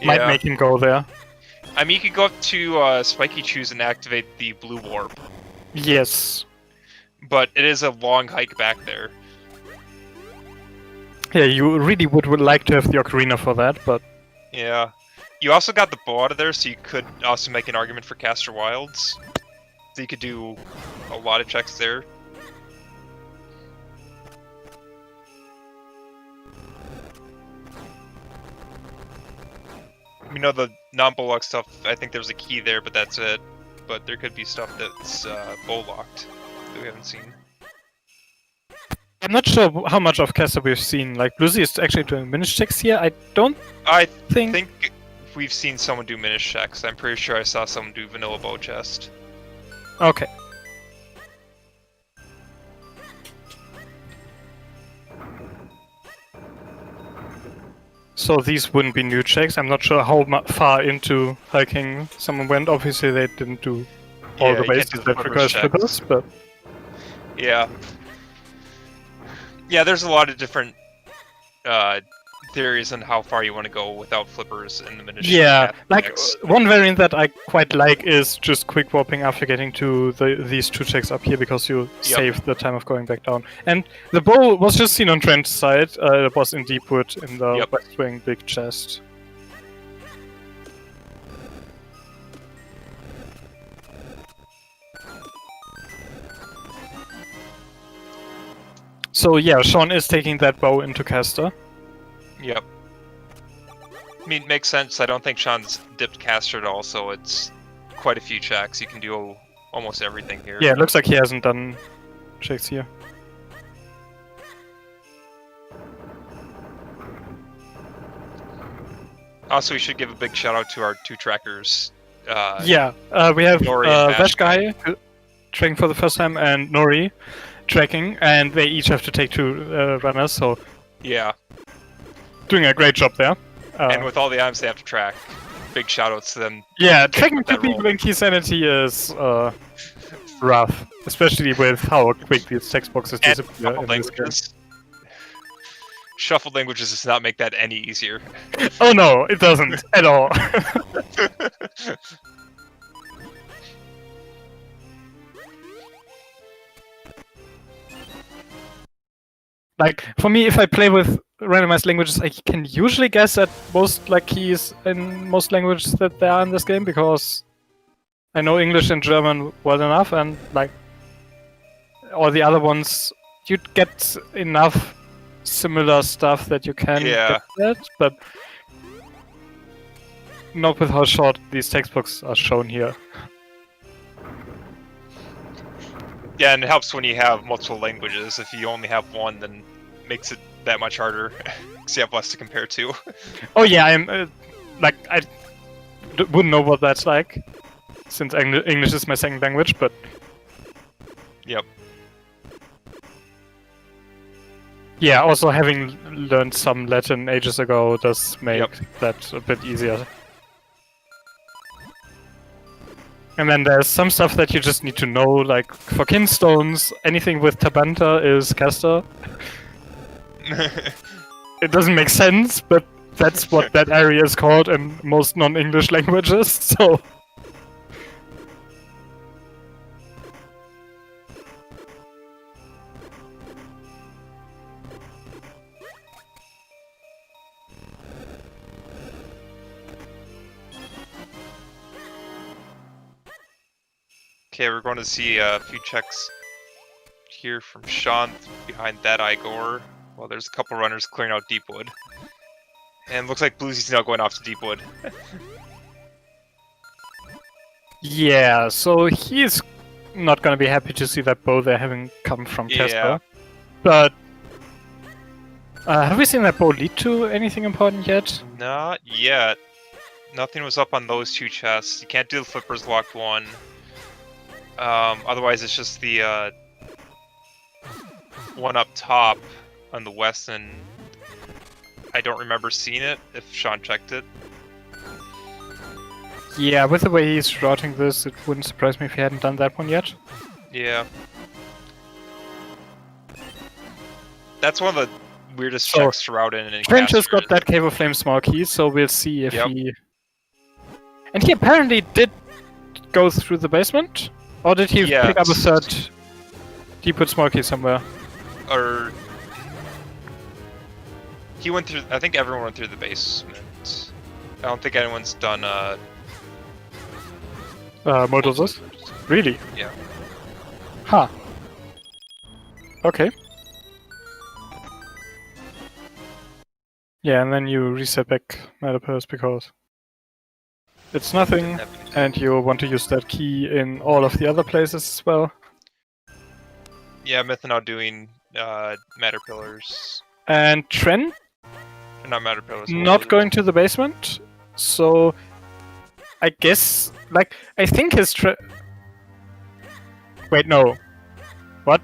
might make him go there. I mean, you could go up to Spiky Choose and activate the blue warp, Yes. but it is a long hike back there. Yeah, you really would like to have the Ocarina for that, but... Yeah. You also got the bow out of there, so you could also make an argument for Caster Wilds. So you could do a lot of checks there. We know the non-Bullock stuff, I think there's a key there, but that's it. But there could be stuff that's bow-locked that we haven't seen. I'm not sure how much of Caster we've seen. Like, Lucy is actually doing Minish checks here. I don't I think... think we've seen someone do Minish checks. I'm pretty sure I saw someone do Vanilla Bow Chest. Okay. So these wouldn't be new checks. I'm not sure how far into hiking someone went. Obviously, they didn't do all the you can't bases do the that flippers requires checks. flippers, but... Yeah. Yeah, there's a lot of different theories on how far you want to go without flippers in the Minish. Yeah, like checks. one variant that I quite like is just quick warping after getting to these two checks up here because you save the time of going back down. And the bow was just seen on Trent's side. It was in Deepwood in the West Wing big chest. So yeah, Sean is taking that bow into caster. Yep. I mean, it makes sense. I don't think Sean's dipped caster at all, so it's quite a few checks. You can do almost everything here. Yeah, it looks like he hasn't done checks here. Also, we should give a big shout out to our two trackers. We have Nori and Vash Guy tracking for the first time and Nori tracking, and they each have to take two runners, so yeah, doing a great job there. And with all the items they have to track, big shout outs to them. Yeah, tracking two people in Key Sanity is rough, especially with how quick these text boxes disappear in this game. Shuffled languages does not make that any easier. Oh no, it doesn't at all. Like, for me, if I play with randomized languages, I can usually guess at most keys in most languages that there are in this game, because I know English and German well enough, and like all the other ones, you'd get enough similar stuff that you can get that, but not with how short these textbooks are shown here. Yeah, and it helps when you have multiple languages. If you only have one, then it makes it that much harder, because you have less to compare to. Oh yeah, I'm I wouldn't know what that's like, since English is my second language, but... Yep. Yeah, also having learned some Latin ages ago does make that a bit easier. And then there's some stuff that you just need to know, like for kinstones, anything with Tabanta is caster. It doesn't make sense, but that's what that area is called in most non-English languages, so... Okay, we're going to see a few checks hear from Sean behind that Igor. Well, there's a couple runners clearing out Deepwood. And looks like Bluesy's now going off to Deepwood. Yeah, so he's not gonna be happy to see that bow there having come from Casper. Yeah. But have we seen that bow lead to anything important yet? Not yet. Nothing was up on those two chests. You can't do the flippers locked one. Otherwise, it's just the one up top on the west, and I don't remember seeing it. If Sean checked it. Yeah, with the way he's routing this, it wouldn't surprise me if he hadn't done that one yet. Yeah. That's one of the weirdest So, checks to route in. Trent just got that Cave of Flame small key, so we'll see if he... And he apparently did go through the basement? Or did he pick up a third Deepwood small key somewhere? Or... He went through... I think everyone went through the basement. I don't think anyone's done, Modulus? Really? Yeah. Huh. Okay. Yeah, and then you reset back Metapurse because it's nothing, and you want to use that key in all of the other places as well. Yeah, Myth now doing Matter Pillars. And Trent Not Matter Pillars. not going to the basement, so I guess, like, I think his Wait, no. What?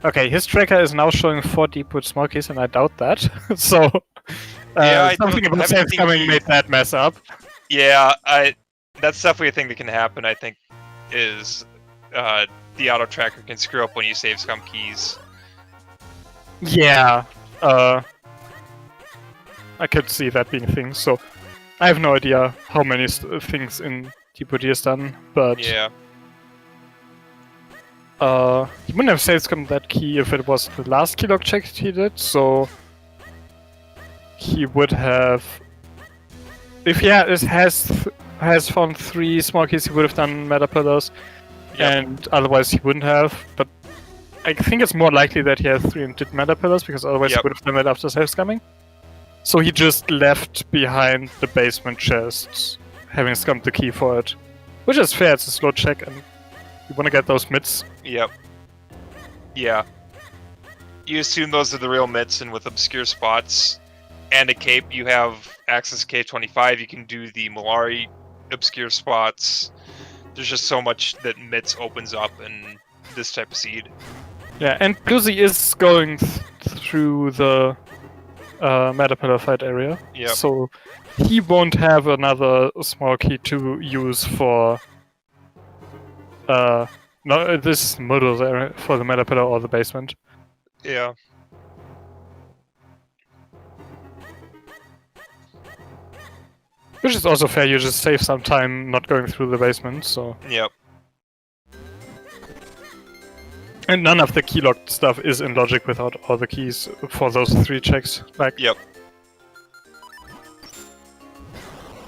Okay, his tracker is now showing 4 Deepwood small keys, and I doubt that. So, Yeah, something about safe coming made that mess up. Yeah, that's definitely a thing that can happen, I think, is the auto tracker can screw up when you save scum keys. Yeah, I could see that being a thing, so I have no idea how many things in Deepwood he has done, but Yeah. he wouldn't have saved scum that key if it was the last keylog check he did, so he would have... If he has found 3 small keys, he would have done Meta Pillars, and otherwise he wouldn't have, but I think it's more likely that he had 3 and did Meta Pillars, because otherwise he would have done it after safe scumming. So he just left behind the basement chests, having scummed the key for it. Which is fair, it's a slow check, and you want to get those mids. Yep. Yeah. You assume those are the real mitts, and with obscure spots and a cape, you have access to K25, you can do the Malari obscure spots. There's just so much that mitts opens up in this type of seed. Yeah, and Bluesy is going through the Meta Pillar fight area. Yep. So he won't have another small key to use for no, this models area for the Meta Pillar or the basement. Yeah. Which is also fair, you just save some time not going through the basement, so... Yep. And none of the key-locked stuff is in logic without all the keys for those 3 checks. Like, Yep.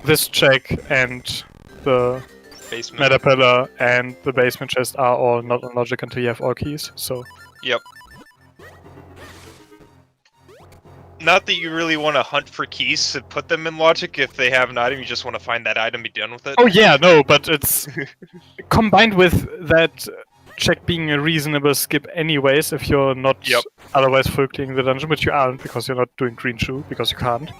this check and the Basement. Meta Pillar and the basement chest are all not on logic until you have all keys, so... Yep. Not that you really want to hunt for keys to put them in logic. If they have an item, you just want to find that item, be done with it. Oh yeah, no, but it's... combined with that check being a reasonable skip anyways, if you're not otherwise full clearing the dungeon, which you aren't because you're not doing green shoe, because you can't.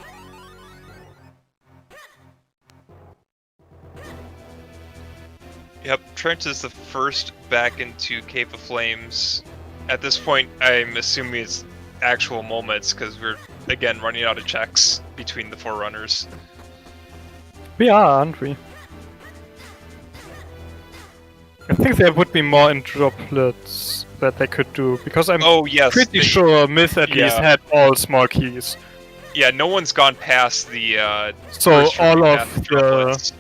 Yep, Trent is the first back into Cape of Flames. At this point, I'm assuming it's actual moments, because we're, again, running out of checks between the 4 runners. We are, aren't we? I think there would be more in droplets that they could do, because I'm pretty sure Myth at least had all small keys. Yeah, no one's gone past the so all of the droplets.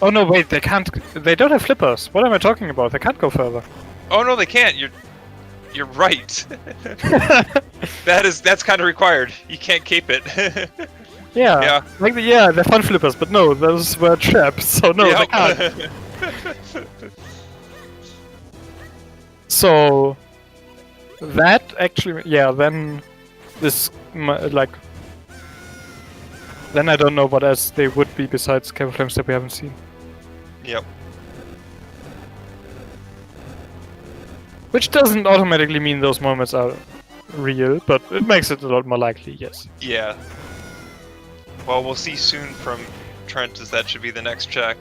Oh no, wait, they can't. They don't have flippers. What am I talking about? They can't go further. Oh no, they can't. You're right. That's kind of required. You can't cape it. Yeah. Like they're fun flippers, but no, those were traps. So no, they can't. So that actually, yeah, then this, like... Then I don't know what else they would be besides Cave of Flames that we haven't seen. Yep. Which doesn't automatically mean those moments are real, but it makes it a lot more likely, yes. Yeah. Well, we'll see soon from Trent, as that should be the next check.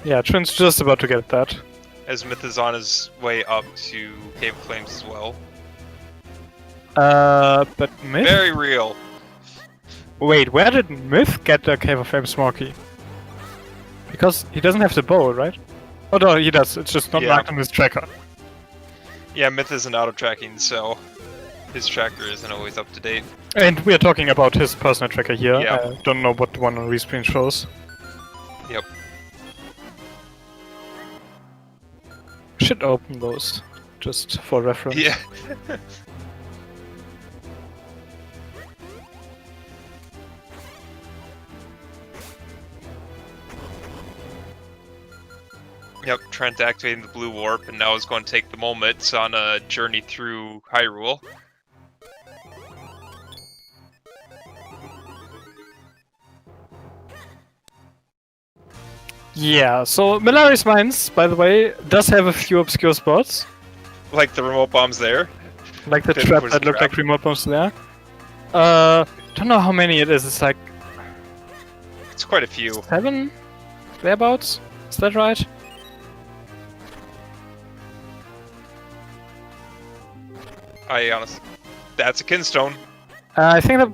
Yeah, Trent's just about to get that. As Myth is on his way up to Cave of Flames as well. But Myth? Very real. Wait, where did Myth get the Cave of Flames Smoky? Because he doesn't have the bow, right? Oh no, he does, it's just not marked on his tracker. Yeah, Myth isn't auto-tracking, so his tracker isn't always up to date. And we are talking about his personal tracker here. Yeah. I don't know what the one on Rescreen shows. Yep. Should open those, just for reference. Yeah. Yep, Trent activating the blue warp, and now is going to take the moments on a journey through Hyrule. Yeah, so Milari's Mines, by the way, does have a few obscure spots. Like the remote bombs there. Like the That trap was that a looked trap. like remote bombs there. Don't know how many it is, it's like It's quite a few. 7? Thereabouts? Is that right? I honestly... That's a kinstone. I think that...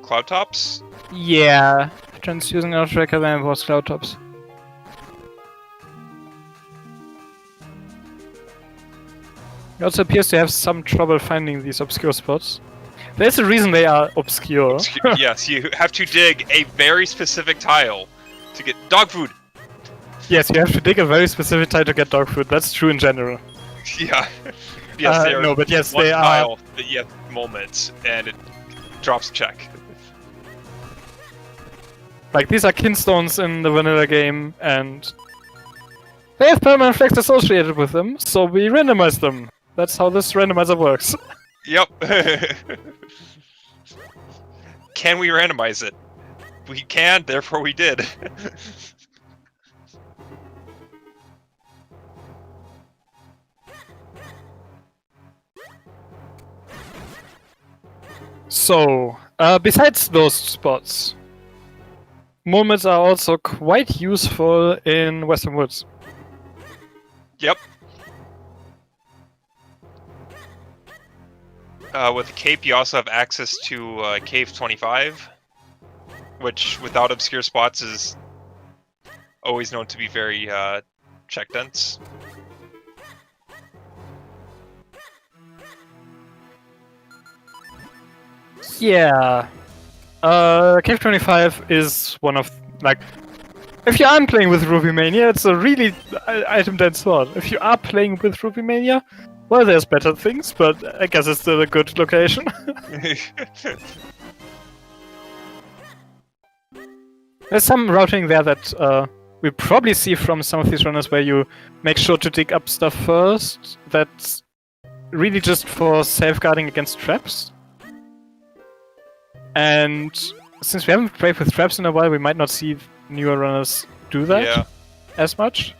Cloud tops? Yeah. Trent's using our tracker, then it was Cloud Tops. He also appears to have some trouble finding these obscure spots. There's a reason they are obscure. Yes, you have to dig a very specific tile to get dog food. Yes, you have to dig a very specific tile to get dog food. That's true in general. Yeah. Yes, they are. No, but yes, one they are. tile that you have moments, and it drops a check. Like, these are kinstones in the vanilla game, and they have permanent flags associated with them, so we randomize them. That's how this randomizer works. Yep. Can we randomize it? We can, therefore we did. So, besides those spots, moments are also quite useful in Western Woods. Yep. With the cape, you also have access to Cave 25, which, without obscure spots, is always known to be very check dense. Yeah. Cave 25 is one of, like, if you aren't playing with Ruby Mania, it's a really item-dense spot. If you are playing with Ruby Mania, well, there's better things, but I guess it's still a good location. There's some routing there that we probably see from some of these runners where you make sure to dig up stuff first. That's really just for safeguarding against traps. And since we haven't played with traps in a while, we might not see newer runners do that as much.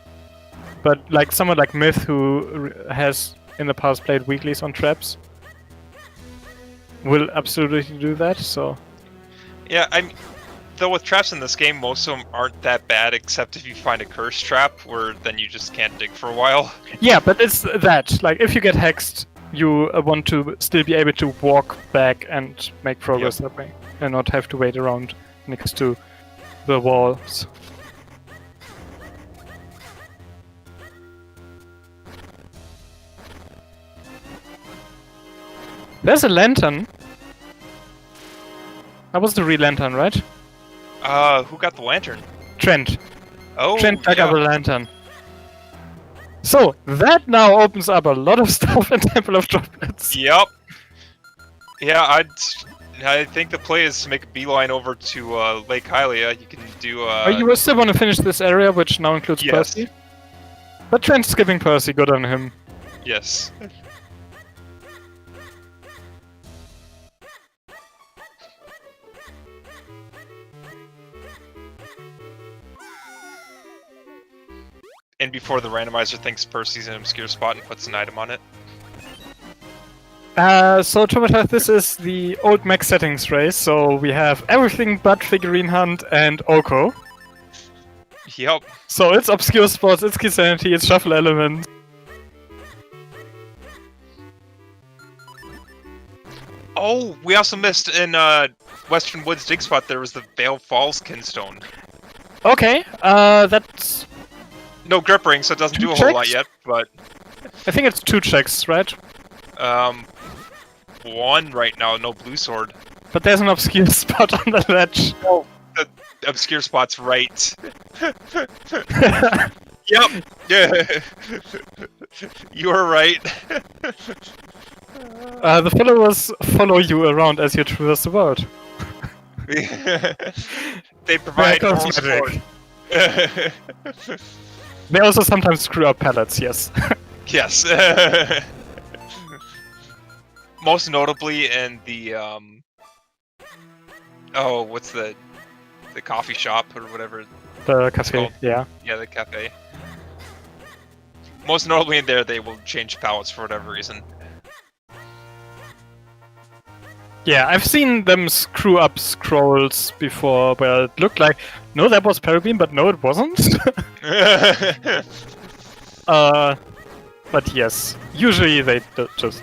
But like someone like Myth, who has in the past played weeklies on traps, will absolutely do that, so... Yeah, though with traps in this game, most of them aren't that bad, except if you find a curse trap, where then you just can't dig for a while. Yeah, but it's that. Like, if you get hexed, you want to still be able to walk back and make progress that way, and not have to wait around next to the walls. There's a lantern. That was the real lantern, right? Who got the lantern? Trent. Oh, Trent dug up a lantern. So, that now opens up a lot of stuff in Temple of Droplets. Yep. Yeah, I think the play is to make a beeline over to Lake Hylia. You can do. You will still want to finish this area, which now includes Percy. But Trent's skipping Percy, good on him. Yes. and before the randomizer thinks Percy's an obscure spot and puts an item on it. So Tomato, this is the old mech settings race, so we have everything but Figurine Hunt and Oko. Yep. So it's obscure spots, it's key sanity, it's shuffle element. Oh, we also missed in Western Woods dig spot. There was the Vale Falls kinstone. Okay, that's... No grip ring, so it doesn't do a whole lot yet. But I think it's 2 checks, right? 1 right now. No blue sword. But there's an obscure spot on the ledge. Oh, the obscure spot's right. Yep. Yeah. You are right. The followers follow you around as you traverse the world. They provide There moral goes support. magic. They also sometimes screw up pallets, yes. Yes. Most notably in the oh, what's the coffee shop or whatever. The cafe, called. yeah. Yeah, the cafe. Most notably in there, they will change pallets for whatever reason. Yeah, I've seen them screw up scrolls before where it looked like, no, that was Parabeam, but no, it wasn't. But yes, usually they just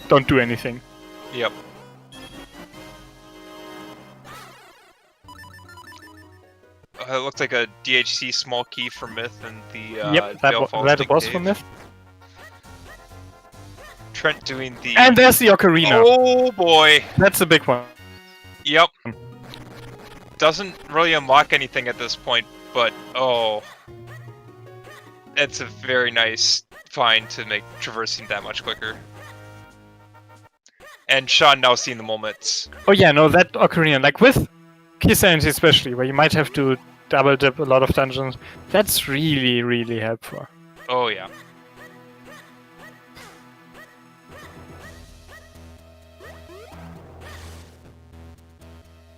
don't do anything. Yep. It looked like a DHC small key for Myth and the Yep, Vale Falls that dig was cave. for Myth. Trent doing the... And there's the Ocarina. Oh boy! That's a big one. Yep. Doesn't really unlock anything at this point, but oh... It's a very nice find to make traversing that much quicker. And Sean now seeing the moments. Oh yeah, no, that Ocarina, like with Key Sanity especially, where you might have to double dip a lot of dungeons, that's really, really helpful. Oh yeah.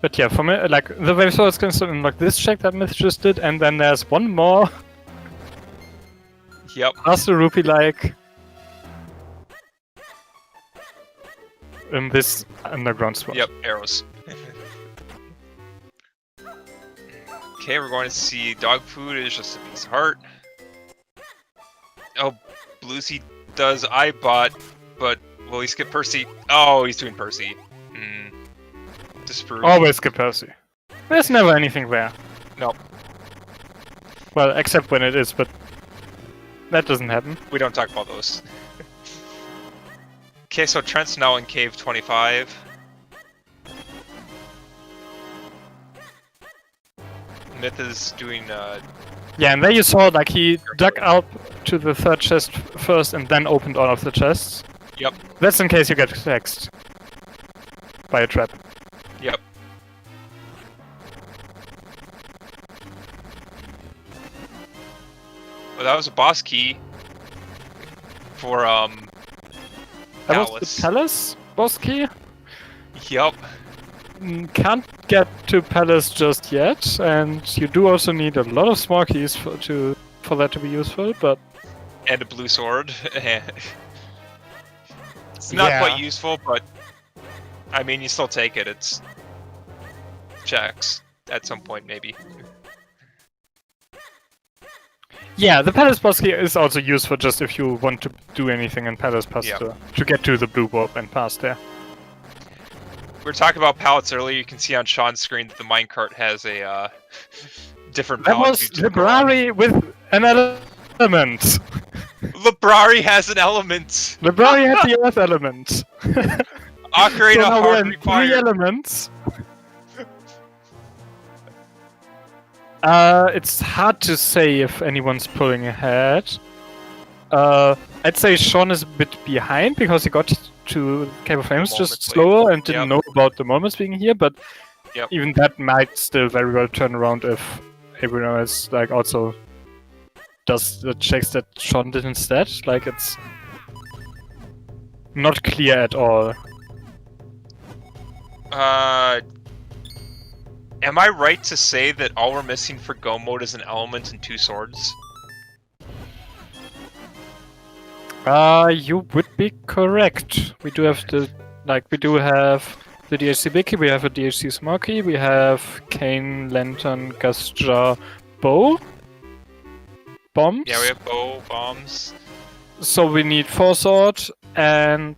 But yeah, for me, like, the way so it's going to unlock this check that Myth just did, and then there's one more. Yep. Master Rupee, like, in this underground spot. Yep, arrows. Okay, we're going to see dog food is just a piece of heart. Oh, Bluesy does iBot, but will he skip Percy? Oh, he's doing Percy. Disprove. Always skip Percy. There's never anything there. Nope. Well, except when it is, but that doesn't happen. We don't talk about those. Okay, so Trent's now in cave 25. Myth is doing Yeah, and there you saw, like, he dug out to the 3rd chest first and then opened all of the chests. Yep. That's in case you get hexed by a trap. Yep. Well, that was a boss key for That was Palace. the Palace boss key? Yep. Can't get to Palace just yet, and you do also need a lot of small keys for that to be useful, but... And a blue sword. It's not Yeah. quite useful, but I mean, you still take it. It's checks at some point, maybe. Yeah, the Palace boss key is also useful just if you want to do anything in Palace past Yeah. to get to the blue warp and past there. We were talking about pallets earlier. You can see on Sean's screen that the minecart has a different That pallet. was you took along. Library with an element! Library has an element! Library had the earth element! Ocarina So now we're hard in 3 required. elements. It's hard to say if anyone's pulling ahead. I'd say Sean is a bit behind because he got to Cave of Flames just Moments slower and didn't Yep. know about the moments being here, but Yep. even that might still very well turn around if everyone else like also does the checks that Sean did instead. Like, it's not clear at all. Am I right to say that all we're missing for go mode is an element and 2 swords? You would be correct. We do have the DHC Bicky, we have a DHC Smoky, we have Cane, Lantern, Gustra, Bow, Bombs. Yeah, we have bow, bombs. So we need 4 sword and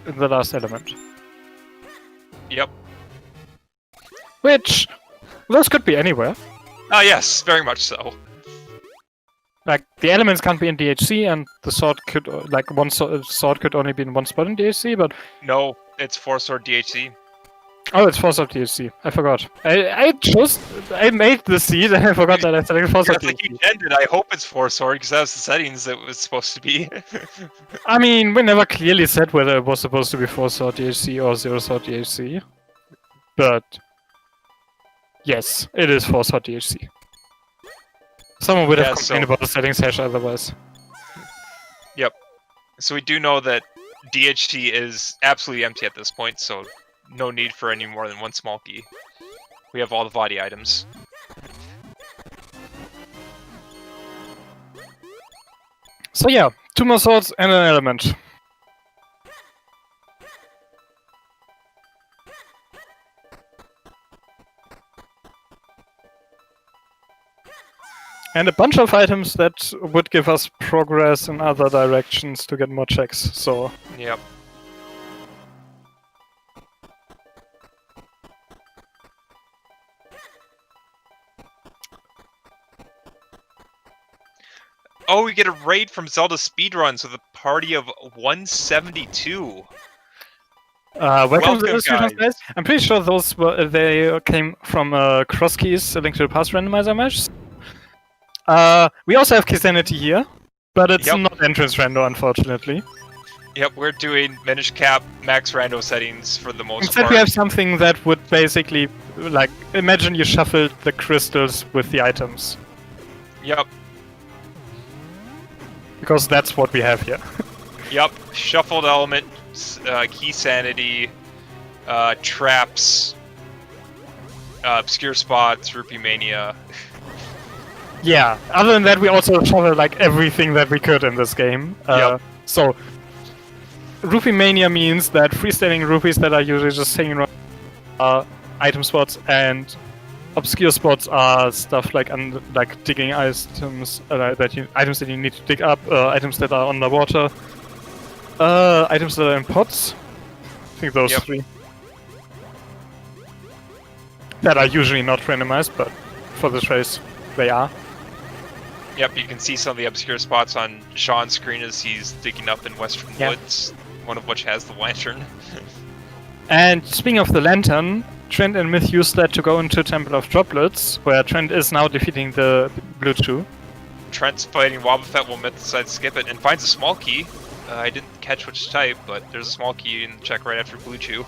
the last element. Yep. Which those could be anywhere. Oh yes, very much so. Like the elements can't be in DHC, and the sword could sword could only be in one spot in DHC. But No, it's 4-sword DHC. oh, it's 4-sword DHC. I forgot. I made the seed and I forgot that I said 4-sword That's like DHC. you ended. I hope it's 4-sword because that was the settings it was supposed to be. I mean, we never clearly said whether it was supposed to be 4-sword DHC or 0-sword DHC. But yes, it is 4-sword DHC. Someone would have complained about the settings hash otherwise. Yep. So we do know that DHT is absolutely empty at this point, so no need for any more than one small key. We have all the body items. So yeah, 2 more swords and an element. And a bunch of items that would give us progress in other directions to get more checks, so... Yep. Oh, we get a raid from ZeldaSpeedRuns with a party of 172. Welcome to Welcome, the guys. I'm pretty sure those they came from Cross Keys, A Link to the Past randomizer match. We also have Keysanity here, but it's not entrance rando, unfortunately. Yep, we're doing Minish cap max rando settings for the most Instead, part. we have something that would basically, like, imagine you shuffled the crystals with the items. Yep, Because that's what we have here. yep. Shuffled elements, key sanity, traps, obscure spots, rupee mania. Yeah, other than that, we also shuffled, like, everything that we could in this game. So, Rupee Mania means that freestanding rupees that are usually just hanging around are item spots, and obscure spots are stuff like digging items items that you need to dig up, items that are underwater, items that are in pots. I think those 3 that are usually not randomized, but for this race they are. Yep, you can see some of the obscure spots on Sean's screen as he's digging up in Western Woods, one of which has the lantern. And speaking of the lantern, Trent and Myth used that to go into Temple of Droplets, where Trent is now defeating the Blue Chew. Trent's fighting Wobbuffet while Myth decides to skip it and finds a small key. I didn't catch which type, but there's a small key in the check right after Blue Chew.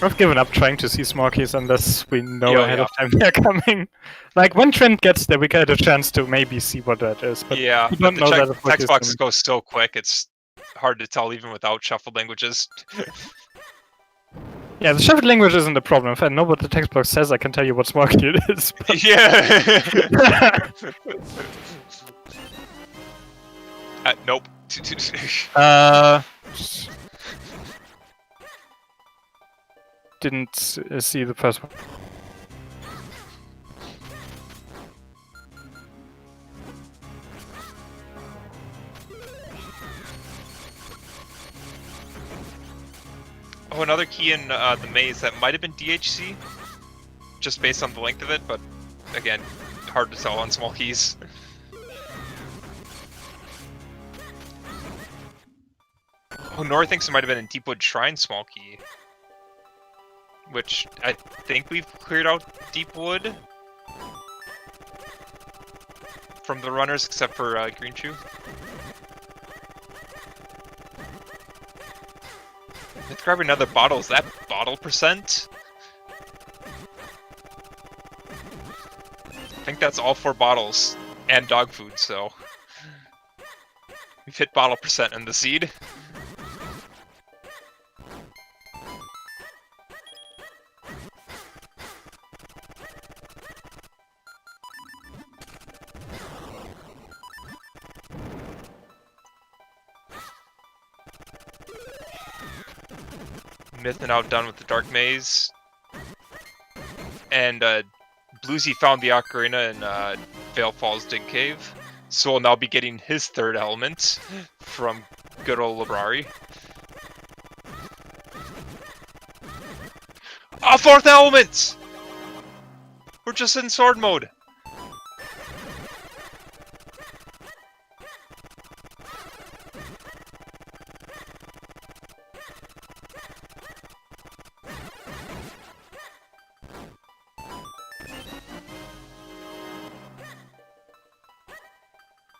I've given up trying to see small keys unless we know ahead of time they're coming. Like, when Trent gets there, we get a chance to maybe see what that is. But Yeah, we don't but know the that text boxes go so quick, it's hard to tell even without shuffled languages. Yeah, the shuffled language isn't a problem. If I know what the text box says, I can tell you what small key it is. Yeah! Nope. Didn't see the first one. Oh, another key in the maze that might have been DHC, just based on the length of it, but again, hard to tell on small keys. Oh, Nora thinks it might have been in Deepwood Shrine small key, which I think we've cleared out Deepwood from the runners, except for Green Chew. Let's grab another bottle. Is that bottle percent? I think that's all 4 bottles and dog food, so we've hit bottle percent in the seed. Myth now done with the Dark Maze. And Bluesy found the Ocarina in Vale Falls Dig Cave. So we'll now be getting his third element from good old Librari. A fourth element! We're just in sword mode.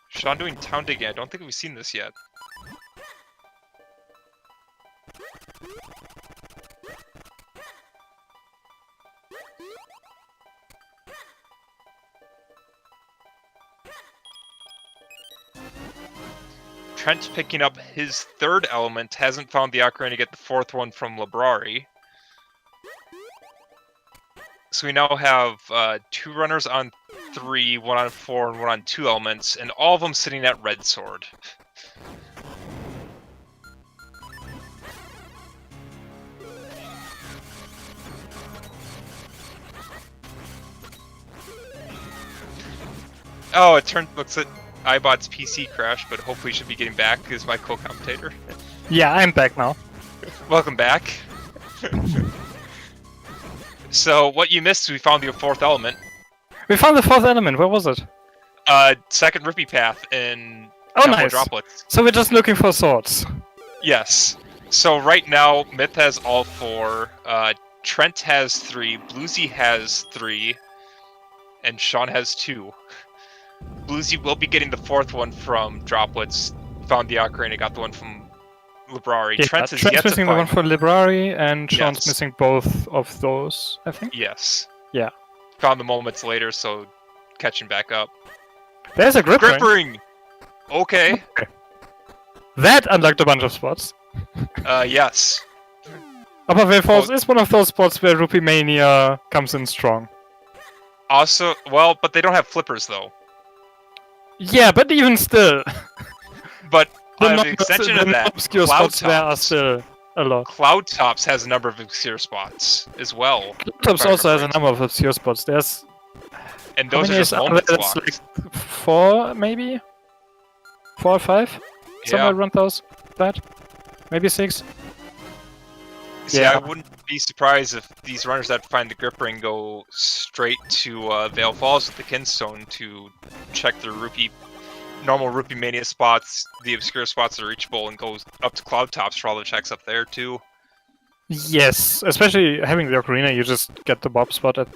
Sean doing town digging. I don't think we've seen this yet. Trent's picking up his third element, hasn't found the Ocarina to get the fourth one from Librari. So we now have 2 runners on 3, 1 on 4, and 1 on 2 elements, and all of them sitting at red sword. Oh, it looks at iBot's PC crashed, but hopefully should be getting back as my co-commentator. Yeah, I'm back now. Welcome back. So what you missed, we found the fourth element. We found the fourth element. Where was it? Second Rippy Path in Oh, nice. Droplets. So we're just looking for swords. Yes. So right now, Myth has all 4. Trent has 3. Bluesy has 3. And Sean has 2. Bluesy will be getting the fourth one from Droplets. Found the Ocarina, got the one from Librari. Yeah, Trent's is Trent's yet to missing the one find. for Librari, and Sean's Yes. missing both of those, I think. Yes. Yeah. Found them moments later, so catching back up. There's a grip ring. Grip ring! Okay. That unlocked a bunch of spots. Yes. Upper Vale Falls is one of those spots where Rupee Mania comes in strong. Also, well, but they don't have flippers, though. Yeah, but even still, But the the extension of that, obscure Cloud spots there are Tops. still a lot. Cloud Tops has a number of obscure spots as well. Tops I also has a remember number of obscure spots. There's And how those are many just are there? moment There's spots. like 4, maybe 4 or 5. Somewhere Yeah. around those. That maybe 6. See, Yeah. I wouldn't be surprised if these runners that find the grip ring go straight to Vale Falls with the Kinstone to check their normal Rupee Mania spots, the obscure spots that are reachable, and goes up to Cloud Tops for all the checks up there too. Yes, especially having the Ocarina, you just get the Bob spot at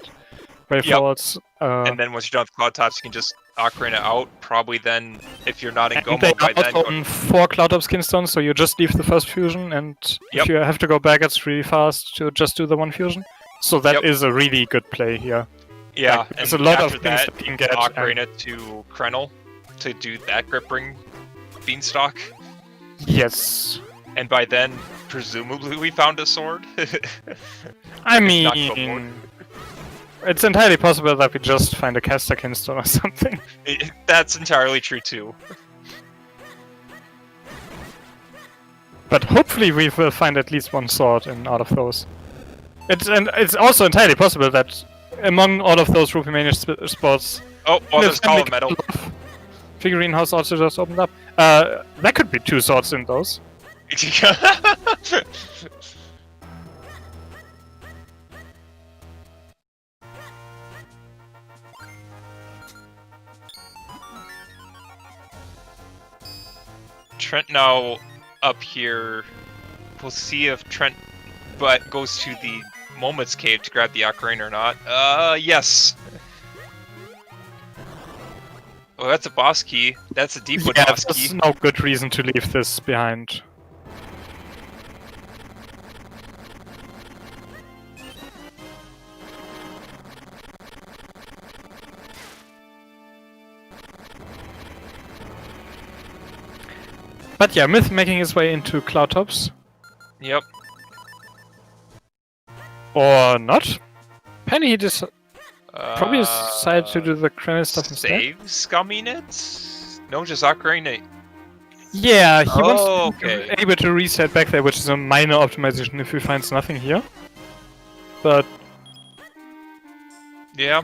Vale Yep. Falls. And then once you're done with Cloud Tops, you can just Ocarina out. Probably then, if you're not in Go and they mode by are then, out on 4 Cloud Tops Kinstones, so you just leave the first fusion, and Yep. if you have to go back, it's really fast to just do the 1 fusion. So that Yep. is a really good play here. yeah, Like, and there's a lot of after things that, that you can get. and- Ocarina to Krenel to do that grip ring beanstalk. Yes. And by then, presumably we found a sword. I It's not Go mean, it's entirely possible that we just find a caster Kinstone or something. That's entirely true too. But hopefully we will find at least 1 sword in out of those. It's also entirely possible that among all of those Rupee Mania spots, Oh, well, there's family Column Metal. Figurine house also just opened up. That could be 2 swords in those. Trent now up here. We'll see if Trent goes to the Moments Cave to grab the Ocarina or not. Yes. Oh, that's a boss key. That's a Deepwood Yeah, boss there's key. no good reason to leave this behind. But yeah, Myth making his way into Cloud Tops. Yep. Or not. Penny probably decided to do the Krennis stuff instead. Save scumming it? No, just Ocarina. Yeah, he wants Oh, to be okay. able to reset back there, which is a minor optimization if he finds nothing here. But Yeah.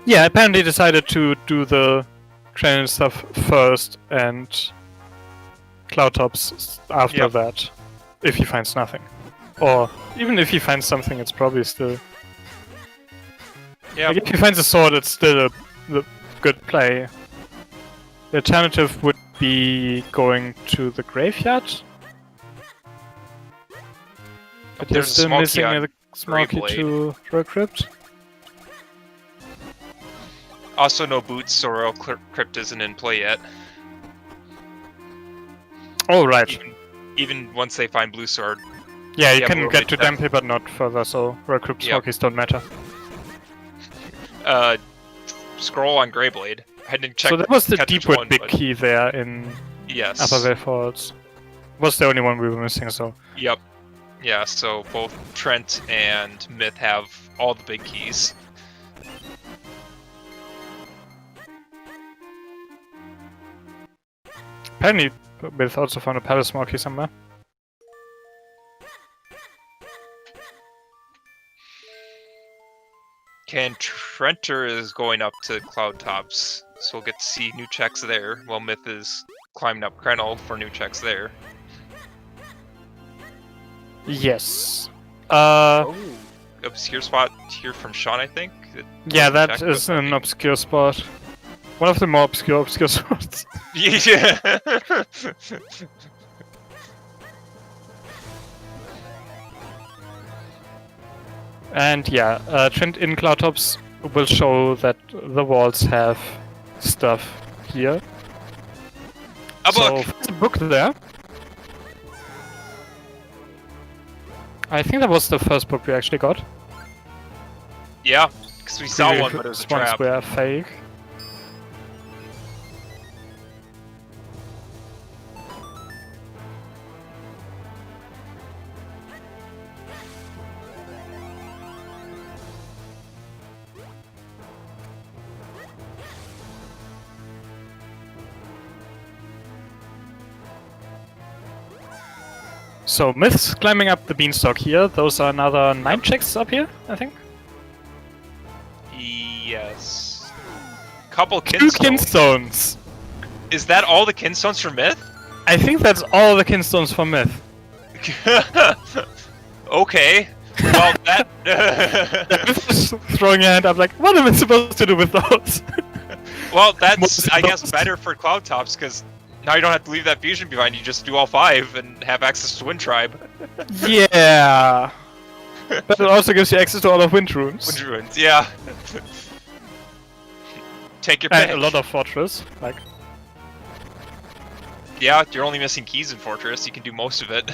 yeah, apparently decided to do the Crayon stuff first and Cloudtops after Yep. that, if he finds nothing. Or even if he finds something, it's probably still... Yeah. Like, if he finds a sword, it's still a good play. The alternative would be going to the graveyard. But you're There's a still small missing key on a small key Greyblade. to Royal Crypt. Also, no boots, so Royal Crypt isn't in play yet. Oh, right. Even once they find Blue Sword. Yeah, you Yeah, can we'll get make to that. Dempe, but not further, so Royal Crypt Yep. smokies don't matter. Scroll on Greyblade. I didn't check. So that was the catch which Deepwood one, big but key there in Yes. Upper Vale Falls. Was the only one we were missing, so... Yep. Yeah, so both Trent and Myth have all the big keys. Apparently, Myth also found a Palace smoky somewhere. Trenter is going up to Cloud Tops, so we'll get to see new checks there, while Myth is climbing up Krenel for new checks there. Yes. Obscure spot here from Sean, I think? Yeah, that Check, is but- an obscure spot. One of the more obscure spots. Yeah. And yeah, Trent in Cloudtops will show that the walls have stuff here. A So, book! there's a book there. I think that was the first book we actually got. Yeah, because we saw one, Previous but it was a ones trap. were fake. So, Myth's climbing up the beanstalk here. Those are another 9 checks up here, I think. Yes. Couple 2 kinstones. kinstones! Is that all the kinstones for Myth? I think that's all the kinstones for Myth. Okay. Well, that. Myth is throwing your hand up like, what am I supposed to do with those? Well, that's, Most I guess, most. better for Cloud Tops, because now you don't have to leave that fusion behind. You just do all 5 and have access to Wind Tribe. Yeah! But it also gives you access to all of Wind Runes. Wind Ruins, yeah. Take your pick. And a lot of Fortress. Like, Yeah, you're only missing keys in Fortress. You can do most of it.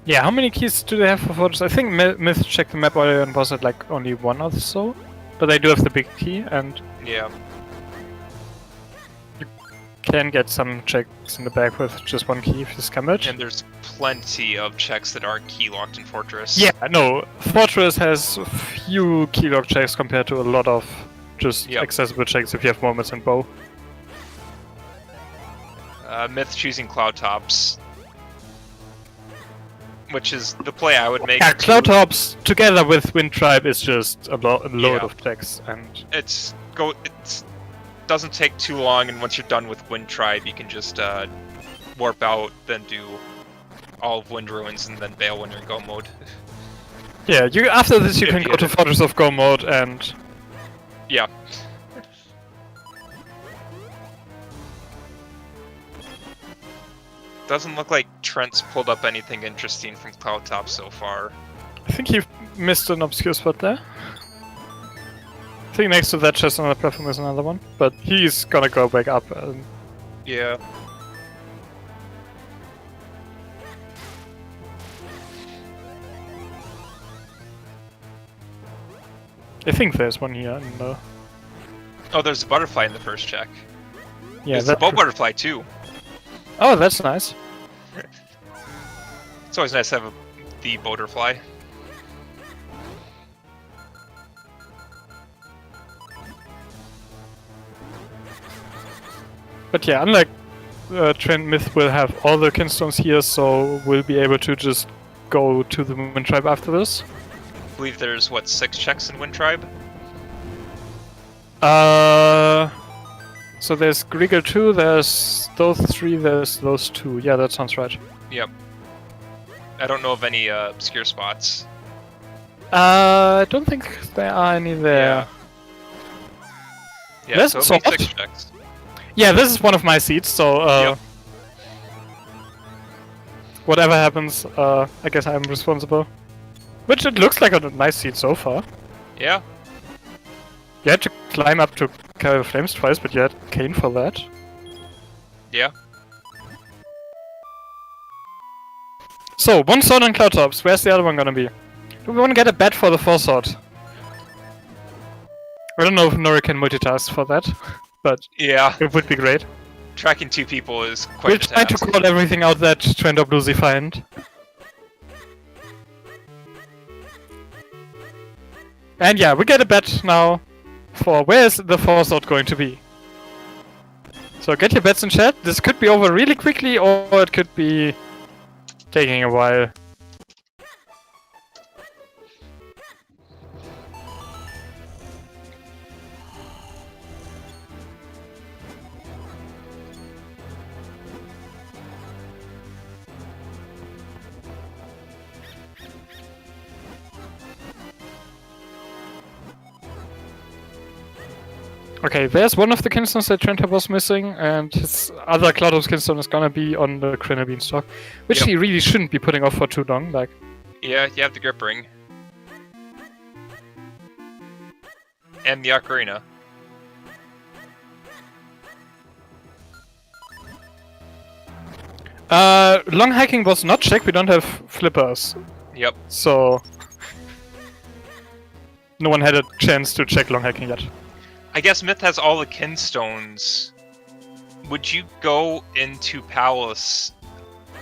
yeah, how many keys do they have for Fortress? I think Myth checked the map earlier and was at like only 1 or so. But they do have the big key and Yeah. can get some checks in the back with just 1 key if you scam it. And there's plenty of checks that aren't key locked in Fortress. Yeah, no, Fortress has few key lock checks compared to a lot of just Yep. accessible checks if you have moments in bow. Myth choosing Cloud Tops. Which is the play I would make. Yeah, to- Cloud Tops together with Wind Tribe is just a load Yeah. of checks, and It's doesn't take too long, and once you're done with Wind Tribe, you can just warp out, then do all of Wind Ruins, and then bail when you're in go mode. yeah, you after this you If can you go to hit it. Fortress of Go mode and Yeah. Doesn't look like Trent's pulled up anything interesting from Cloud Top so far. I think he missed an obscure spot there. I think next to that chest on the platform is another one, but he's gonna go back up. Yeah. I think there's one here. And, Oh, there's a butterfly in the first check. yeah, There's a that. bow butterfly too. Oh, that's nice. It's always nice to have the butterfly. But yeah, unlike Trent, Myth will have all the kinstones here, so we'll be able to just go to the Wind Tribe after this. I believe there's, what, 6 checks in Wind Tribe? So there's Griggle 2, there's those 3, there's those 2. Yeah, that sounds right. Yep. I don't know of any obscure spots. I don't think there are any there. Yeah, There's so it'll be Sword. 6 checks. Yeah, this is one of my seats, so Yep. whatever happens, I guess I'm responsible. Which it looks like a nice seat so far. Yeah. You had to climb up to carry flames twice, but you had Kane for that. Yeah. So, one sword on Cloudtops, where's the other one gonna be? Do we want to get a bat for the 4 sword? I don't know if Nori can multitask for that, but Yeah. it would be great. Tracking 2 people is quite We'll a try to task. call everything out that Trent or Bluesy find. And yeah, we get a bet now for where is the 4 sword going to be. So get your bets in chat. This could be over really quickly, or it could be taking a while. Okay, there's one of the kinstones that Trent was missing, and his other Cloudhouse kinstone is gonna be on the Krina Beanstalk, which Yep. he really shouldn't be putting off for too long. Like, Yeah, you have the grip ring. And the ocarina. long hiking was not checked. We don't have flippers, Yep. so no one had a chance to check long hiking yet. I guess Myth has all the kinstones. Would you go into Palace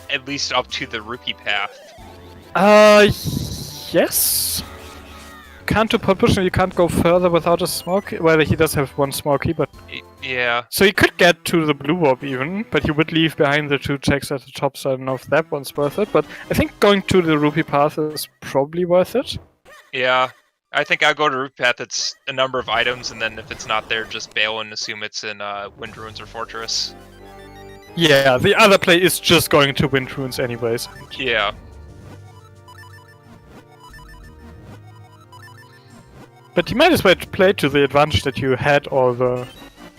at least up to the Rupee Path? Yes. Can't do pole push, and you can't go further without a smoke. Well, he does have one smoky, but Yeah. so he could get to the blue orb even, but he would leave behind the 2 checks at the top, so I don't know if that one's worth it. But I think going to the Rupee Path is probably worth it. Yeah. I think I'll go to Rupee Path. It's a number of items, and then if it's not there, just bail and assume it's in Wind Ruins or Fortress. Yeah, the other play is just going to Wind Ruins anyways. Yeah. But you might as well play to the advantage that you had all the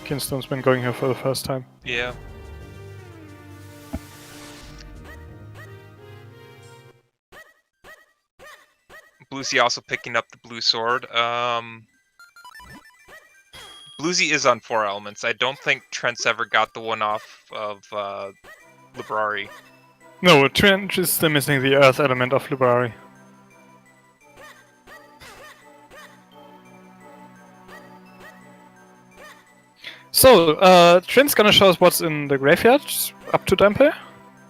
kinstones when going here for the first time. Yeah. Bluesy also picking up the blue sword. Bluesy is on 4 elements. I don't think Trent's ever got the one off of Librari. No, Trent is still missing the earth element of Librari. So, Trent's gonna show us what's in the graveyard, up to Dampe.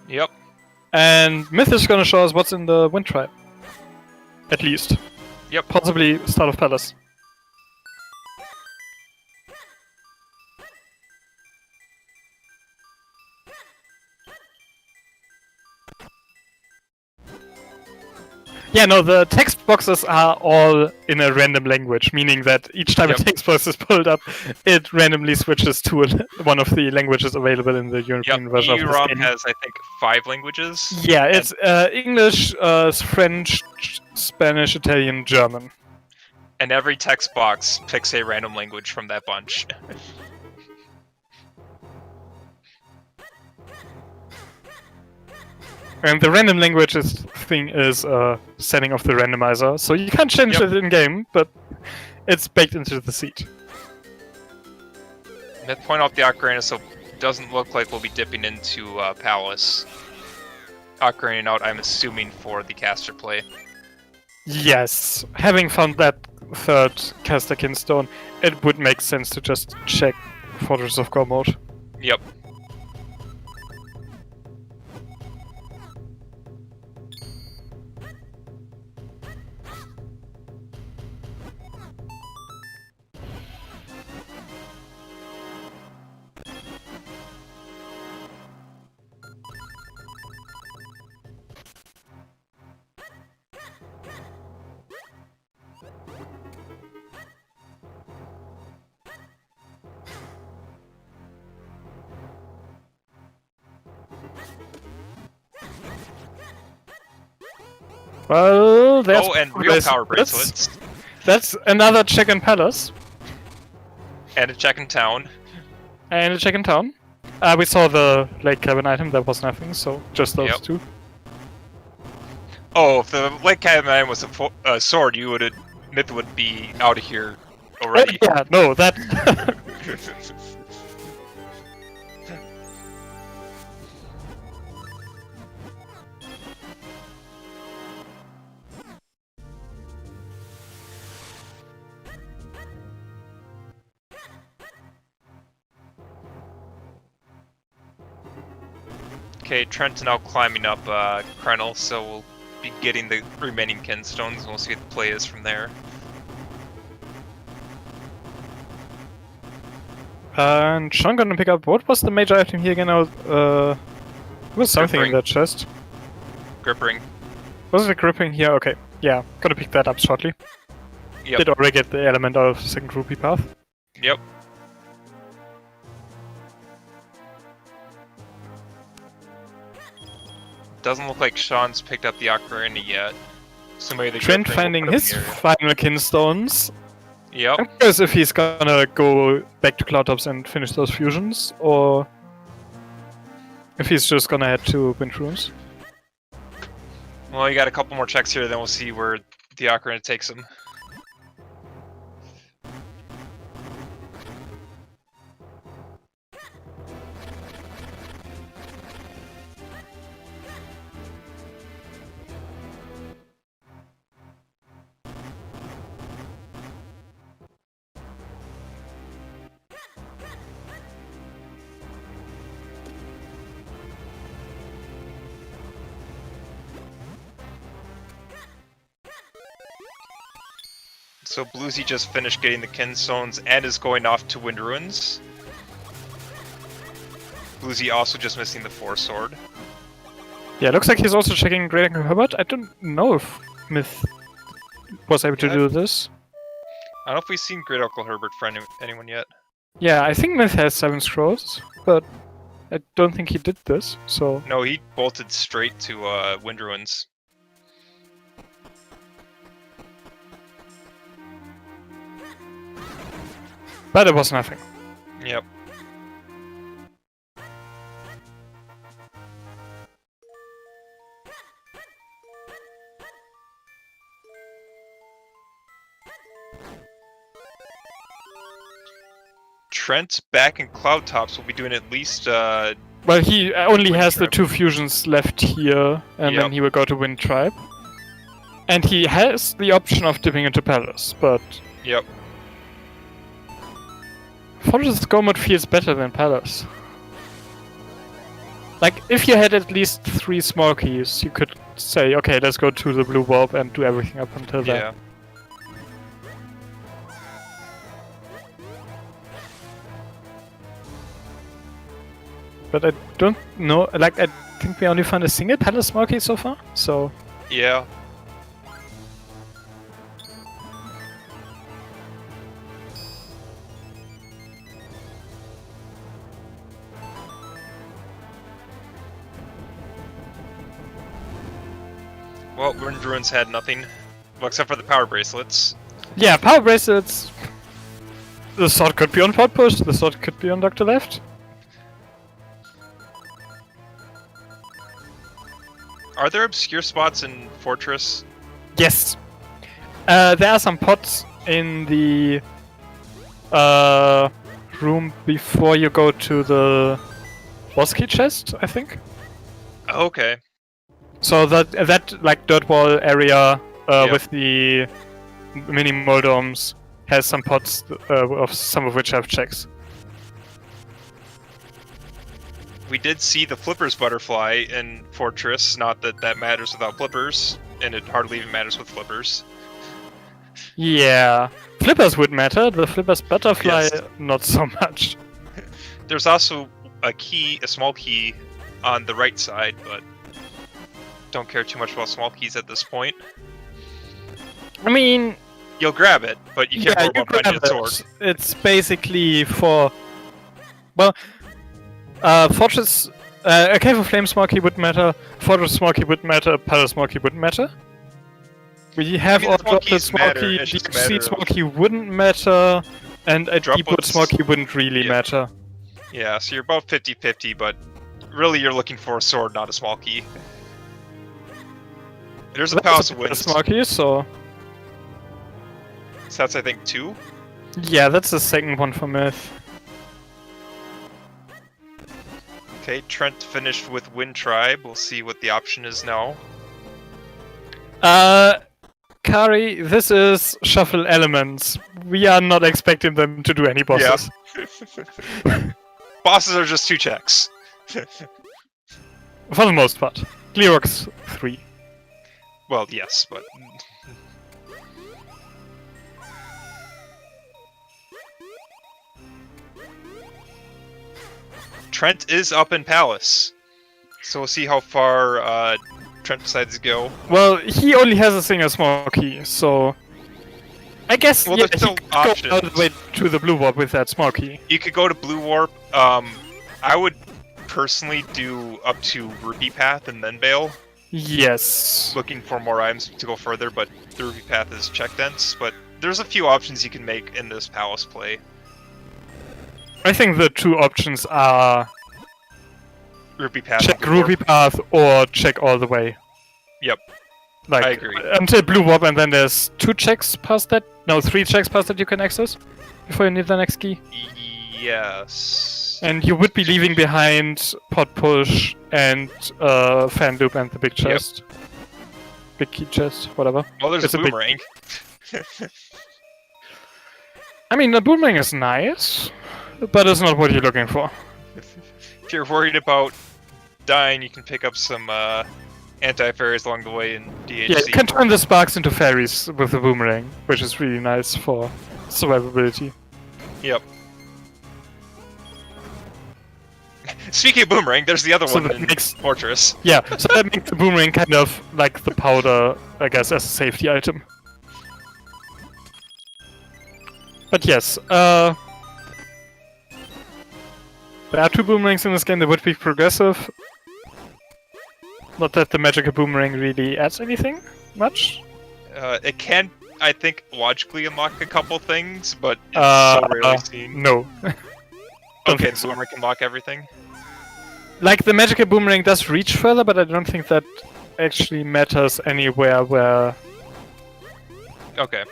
Yep. And Myth is gonna show us what's in the Wind Tribe. At least. Yep. Possibly Start of Palace. Yeah, no, the text boxes are all in a random language, meaning that each time Yep. a text box is pulled up, it randomly switches to one of the languages available in the European Yep. version of this EUROM game. has, I think, 5 languages. Yeah, it's English, French, Spanish, Italian, German. And every text box picks a random language from that bunch. And the random languages thing is setting of the randomizer, so you can't change Yep. it in game, but it's baked into the seat. Myth point off the ocarina, so it doesn't look like we'll be dipping into Palace. Ocarina out, I'm assuming, for the caster play. Yes, having found that third caster kinstone, it would make sense to just check Fortress of God mode. Yep. Well, there's Oh, and real power bracelets. That's another check in palace. And a check in town. And a check in town. We saw the lake cabin item, there was nothing, so just those two. Oh, if the lake cabin item was a sword, you would Myth would be out of here already. Yeah, no, that... Okay, Trent's now climbing up Krenel, so we'll be getting the remaining kinstones, and we'll see what the play is from there. And Sean gonna pick up, what was the major item here again? There was something in that chest. Grip ring. Was it a gripping here? Okay, yeah, gonna pick that up shortly. Yep. Did already get the element out of the second rupee path. Yep. Doesn't look like Sean's picked up the Ocarina yet. So maybe the Trent grip ring finding will put his him here. final kinstones. Yep. I'm curious if he's gonna go back to Cloudtops and finish those fusions, or if he's just gonna head to Wind Ruins. Well, you got a couple more checks here, then we'll see where the Ocarina takes him. So Bluesy just finished getting the kinstones and is going off to Wind Ruins. Bluesy also just missing the Force Sword. Yeah, looks like he's also checking Great Uncle Herbert. I don't know if Myth was able to do this. I don't know if we've seen Great Uncle Herbert for anyone yet. Yeah, I think Myth has 7 scrolls, but I don't think he did this, so... No, he bolted straight to Wind Ruins. But it was nothing. Yep. Trent's back in Cloudtops will be doing at least Well, he only Wind has the Tribe. 2 fusions left here, and Yep. then he will go to Wind Tribe. And he has the option of dipping into Palace, but... Yep. Fortress Go mode feels better than Palace. Like, if you had at least 3 small keys, you could say, okay, let's go to the blue warp and do everything up until then. Yeah. But I don't know, like, I think we only found a single Palace small key so far, so... Yeah. Well, Wind Ruins had nothing. Well, except for the power bracelets. Yeah, power bracelets... The sword could be on Port Push, the sword could be on Dr. Left. Are there obscure spots in Fortress? Yes. There are some pots in the room before you go to the boss key chest, I think. Okay. So that like dirt wall area Yep. with the mini moldomes has some pots, of some of which have checks. We did see the Flippers butterfly in Fortress, not that that matters without Flippers, and it hardly even matters with Flippers. Yeah, flippers would matter. The flippers butterfly, Yes. not so much. There's also a key, a small key, on the right side, but don't care too much about small keys at this point. I mean, You'll grab it, but you can't yeah, roll you one punch grab at sword. it. It's basically for... Well, Fortress... a Cave of Flame small key would matter, Fortress small key would matter, Palace small key would matter. We have I mean, the small droplet keys small matter, key, it's just a DHC matter small of- key wouldn't matter, and a deep wood Droplets- small key wouldn't really yeah. matter. Yeah, so you're about 50-50, but really you're looking for a sword, not a small key. There's a Palace of Winds. Small key, so So that's, I think, 2? yeah, that's the second one for Myth. Okay, Trent finished with Wind Tribe. We'll see what the option is now. Kari, this is shuffle elements. We are not expecting them to do any bosses. Bosses are just 2 checks. For the most part. Gleerox 3. Well, yes, but... Trent is up in Palace. So we'll see how far Trent decides to go. Well, he only has a single small key, so... I guess Well, yeah, there's he still could go all the options. way to the blue warp with that small key. You could go to Blue Warp. I would personally do up to Rupee Path and then Bail, Yes. looking for more items to go further, but the Rupee Path is check dense. But there's a few options you can make in this Palace play. I think the two options are Rupee Path. check and Blue Warp. Ruby Path or check all the way. Yep. Like, I agree. Until Blue Warp, and then there's 2 checks past that. No, 3 checks past that you can access before you need the next key. Yes. And you would be leaving behind Pot Push and Fan Loop and the big chest. Big key chest, whatever. Well, there's It's a a big- boomerang. I mean, the boomerang is nice, but it's not what you're looking for. If you're worried about dying, you can pick up some anti-fairies along the way in DHC. Yeah, you can turn the sparks into fairies with the boomerang, which is really nice for survivability. Yep. Speaking of boomerang, there's the other So one that in makes- Fortress. Yeah, so that makes the boomerang kind of like the powder, I guess, as a safety item. But yes, there are 2 boomerangs in this game that would be progressive. Not that the magical boomerang really adds anything much. It can, I think, logically unlock a couple things, but it's so rarely seen. No. Don't Okay, think the so. boomerang can lock everything. Like, the magical boomerang does reach further, but I don't think that actually matters anywhere where... Okay.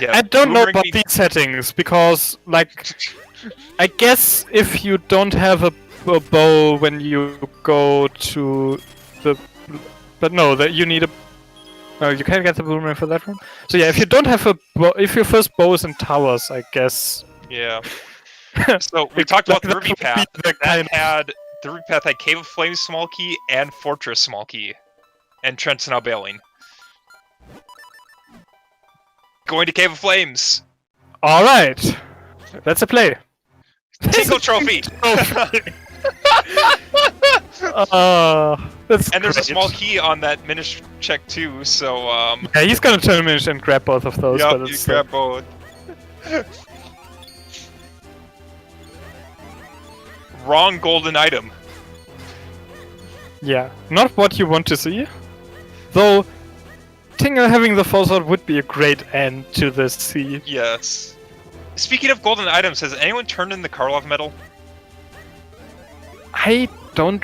Yeah, I don't know boomerang about being- these settings, because, like, I guess if you don't have a bow when you go to the... But no, that you need a... No, you can't get the boomerang for that one. So yeah, if you don't have a bow... If your first bow is in towers, I guess... Yeah. So we talked about the that Ruby would be Path. the That kind of- had the Ruby Path had Cave of Flames small key and Fortress small key, and Trent's now bailing. Going to Cave of Flames. Alright! That's a play. Tingle trophy. That's And there's a great. small key on that Minish check too, so Yeah, he's gonna turn Minish and grab both of those, yep, but you it's grab both. Wrong golden item. yeah, not what you want to see. Though, Tingle having the foresight would be a great end to this sea. Yes. Speaking of golden items, has anyone turned in the Karlov medal? I don't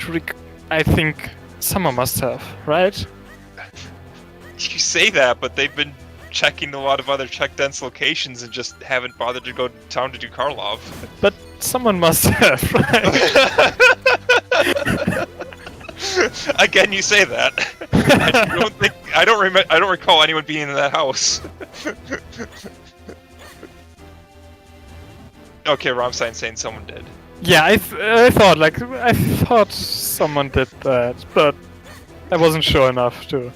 I think someone must have, right? You say that, but they've been checking a lot of other check dense locations and just haven't bothered to go to town to do Karlov. But someone must have, right? Again, you say that. I don't recall anyone being in that house. Okay, Rammstein's saying someone did. Yeah, I thought someone did that, but I wasn't sure enough to.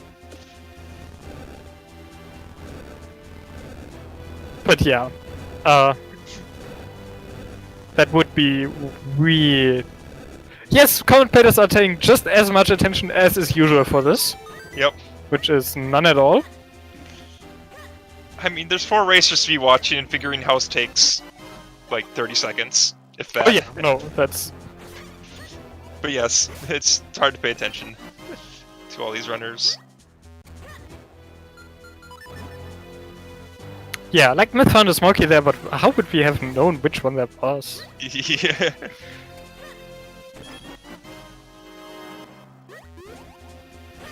But yeah, that would be weird. Yes, commentators are taking just as much attention as is usual for this, Yep. which is none at all. I mean, there's 4 racers to be watching, and figuring house takes like 30 seconds, if that. Oh yeah, no, that's But yes, it's hard to pay attention to all these runners. Yeah, like Myth found a Smoky there, but how would we have known which one that was? Yeah.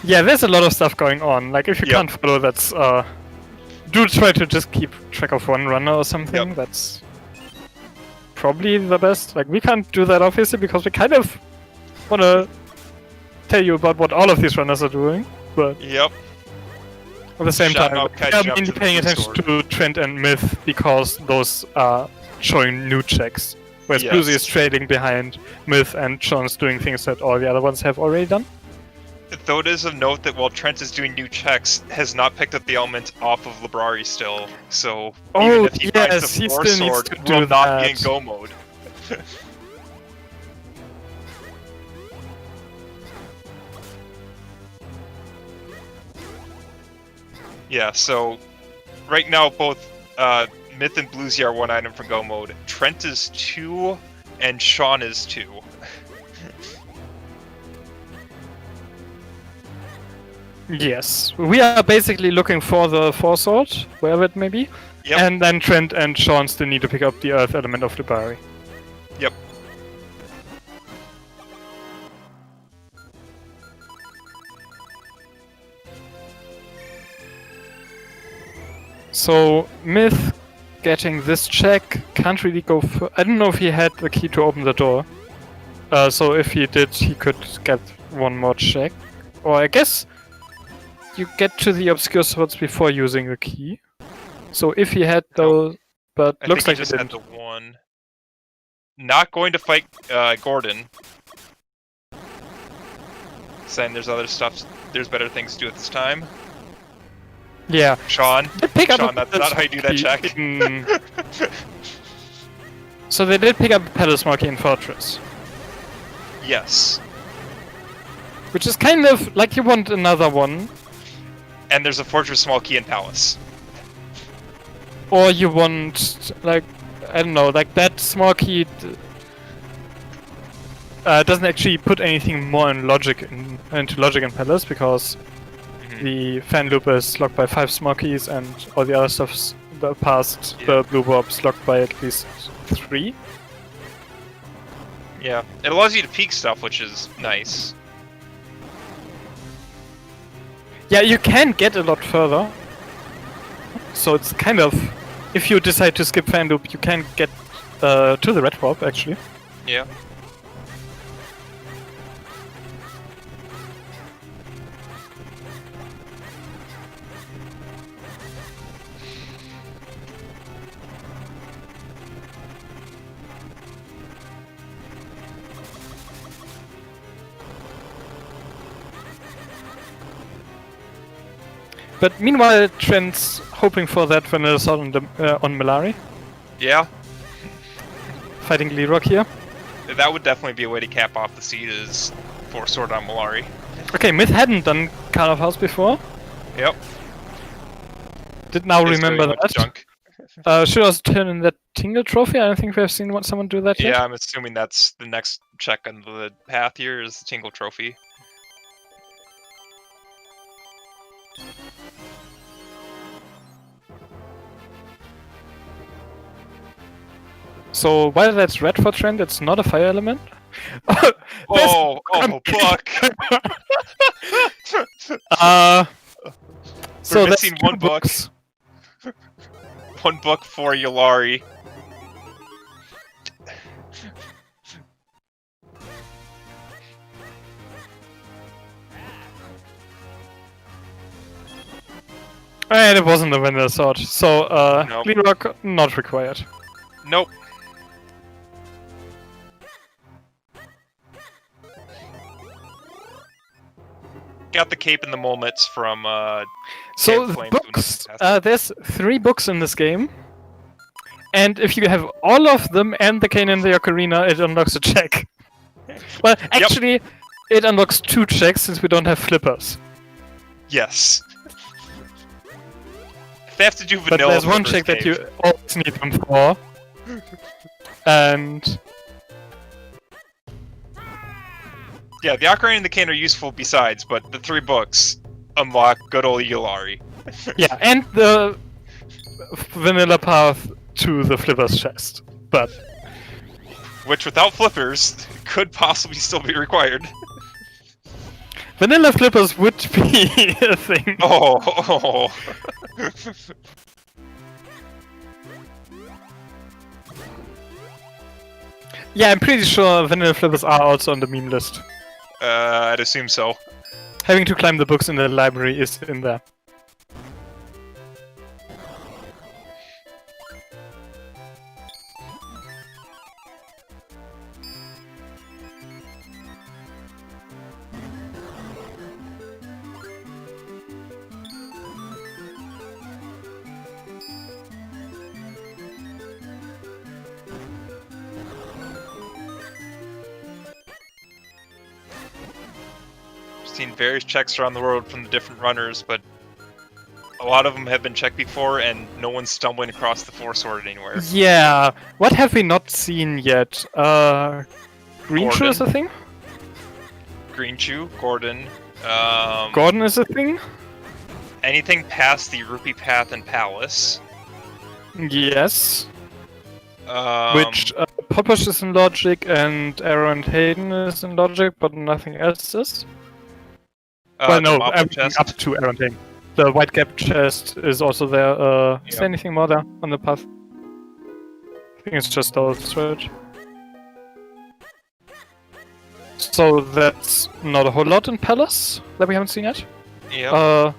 Yeah, there's a lot of stuff going on. Like, if you Yep. can't follow, that's do try to just keep track of one runner or something. Yep. That's probably the best. Like, we can't do that obviously because we kind of want to tell you about what all of these runners are doing, but Yep. at the same Shut time, up, we catch are up mainly to the paying blue attention sword. to Trent and Myth because those are showing new checks. Whereas Yes. Bluesy is trailing behind Myth and Sean's doing things that all the other ones have already done. Though it is of note that while Trent is doing new checks, has not picked up the element off of Librari still. So Oh, even if he finds yes, the he Floor still needs Sword, to it do will not be in that. go mode. Yeah, so right now both Myth and Bluesy are 1 item for go mode. Trent is 2, and Sean is 2. Yes, we are basically looking for the Four Sword, wherever it may be. Yep. And then Trent and Sean still need to pick up the Earth element of the Bari. Yep. So, Myth getting this check can't really go for. I don't know if he had the key to open the door. So if he did, he could get one more check. Or I guess you get to the obscure swords before using the key. So if he had those, but I looks think like he he just didn't. had the one. Not going to fight Gordon. Saying there's other stuff, there's better things to do at this time. Yeah. Sean, They pick up Sean, a that's not how you do that key check. in- So they did pick up a Pedal Smoky in Fortress. Yes. Which is kind of like you want another one. And there's a Fortress Small Key in Palace. Or you want, like, I don't know, like that small key doesn't actually put anything more in into logic in Palace because the fan loop is locked by 5 small keys and all the other stuff's past the blue orbs locked by at least 3. Yeah. It allows you to peek stuff, which is nice. Yeah, you can get a lot further. So it's kind of, if you decide to skip fan loop, you can get to the red warp actually. Yeah. But meanwhile, Trent's hoping for that vanilla sword on Malari, Yeah. fighting Lerock here. That would definitely be a way to cap off the seed is 4 sword on Malari. Okay, Myth hadn't done Card of House before. Yep. Did now Is remember doing with that. Junk. Should also turn in that Tingle Trophy. I don't think we have seen someone do that yet. Yeah, I'm assuming that's the next check on the path here is the Tingle Trophy. So while that's red for Trent, it's not a fire element. Oh, book! So that's missing 2 one book. books. 1 book for Yulari. And it wasn't a vanilla sword. So Nope. Lerock not required. Nope. Got the cape in the moments from So Camp the Flame doing books, fantastic. there's 3 books in this game. And if you have all of them and the cane in the ocarina, it unlocks a check. Well, actually, it unlocks 2 checks since we don't have flippers. Yes. If they have to do But vanilla there's one flippers check that cave. you always need them for. And Yeah, the ocarina and the cane are useful besides, but the 3 books unlock good old Yulari. yeah, and the vanilla path to the flipper's chest, but Which, without flippers, could possibly still be required. vanilla flippers would be a thing. Oh. Yeah, I'm pretty sure vanilla flippers are also on the meme list. I'd assume so. Having to climb the books in the library is in there. Seen various checks around the world from the different runners, but a lot of them have been checked before, and no one's stumbling across the four sword anywhere. Yeah, what have we not seen yet? Green Shoe is a thing? Green Chew, Gordon. Gordon is a thing? Anything past the Rupee Path and Palace. Yes. Um, Which Poposh is in logic and Arrow and Hayden is in logic, but nothing else is. Well, no, the Mopper everything chest. up to Arrow and Hayden. The white gap chest is also there. Is Yep. there anything more there on the path? I think it's just those, right? So that's not a whole lot in Palace that we haven't seen yet. Yep.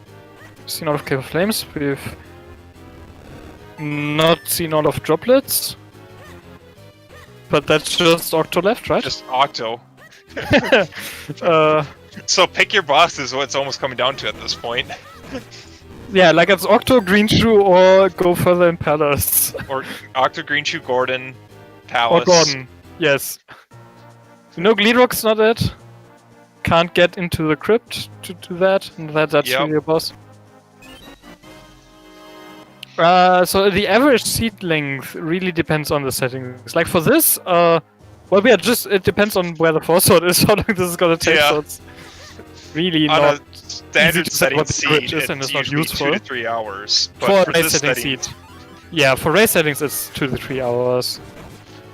Seen all of Cave of Flames. We've not seen all of Droplets. But that's just Octo left, right? Just Octo. uh, So pick your boss is what it's almost coming down to at this point. yeah, like it's Octo, Green Shoe, or go further in Palace. Or Octo, Green Chew, Gordon, Or Palace. Gordon, yes. You know Gleedrock's not it. Can't get into the crypt to do that, and that's Yep. really a boss. So the average seed length really depends on the settings. Like for this, well, we are just, it depends on where the force sword is, how long this is gonna take, Yeah. so it's really On not a standard to say setting what the seed, crypt is, it's and it's not usually useful. 2 to 3 hours. But for for race this setting setting, seed. Yeah, for race settings it's 2 to 3 hours.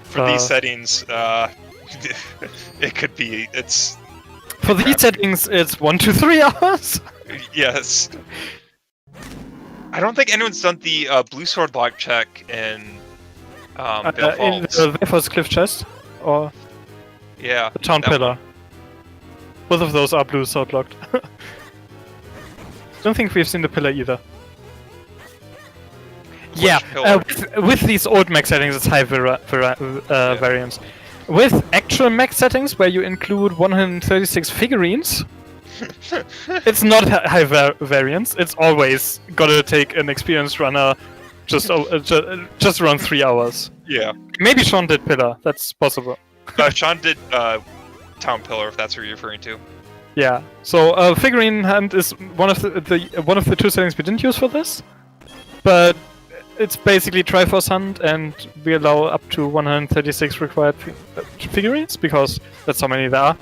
for these settings, it could be, it's, For these settings it's 1 to 3 hours? yes. I don't think anyone's done the blue sword lock check in Vale In Falls. the Vephos Cliff Chest, or Yeah. the Town that Pillar. Both of those are blue sword locked. Don't think we've seen the pillar either. Yeah, pillar? with these old mech settings, it's high variance. With actual mech settings, where you include 136 figurines, it's not high variance. It's always gotta take an experienced runner just around 3 hours. Yeah. Maybe Sean did pillar. That's possible. Sean did Town Pillar, if that's what you're referring to. Yeah. So figurine hunt is one of the two settings we didn't use for this, but it's basically Triforce hunt, and we allow up to 136 required figurines because that's how many there are.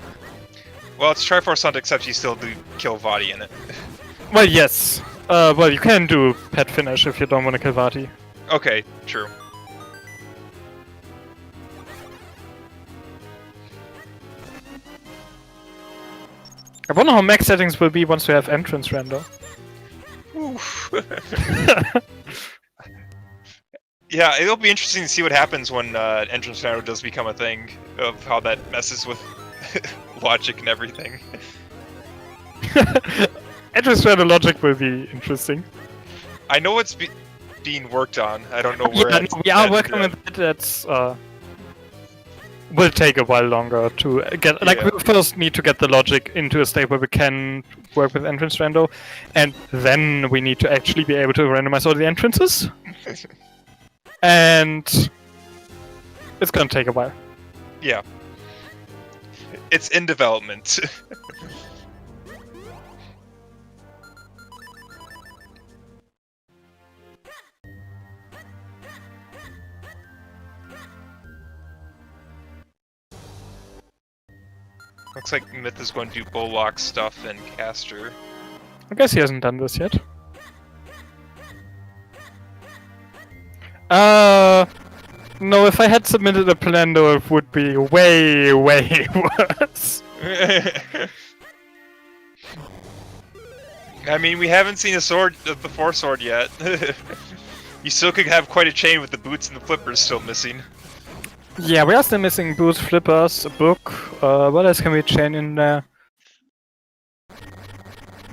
Well, it's Triforce Hunt, except you still do kill Vadi in it. Well, yes. Well, you can do pet finish if you don't want to kill Vati. Okay, true. I wonder how mech settings will be once we have entrance render. Oof. Yeah, it'll be interesting to see what happens when entrance render does become a thing, of how that messes with logic and everything. Entrance render logic will be interesting. I know it's being worked on. I don't know where Yeah, we are working on it. That's will take a while longer to get. Like Yeah. we first need to get the logic into a state where we can work with entrance rando, and then we need to actually be able to randomize all the entrances. And it's gonna take a while. Yeah. It's in development. Looks like Myth is going to do Bullock stuff and Caster. I guess he hasn't done this yet. No, if I had submitted a plan though, it would be way, way worse. I mean, we haven't seen a sword, the 4-sword yet. You still could have quite a chain with the boots and the flippers still missing. Yeah, we are still missing boots, flippers, a book. What else can we chain in there?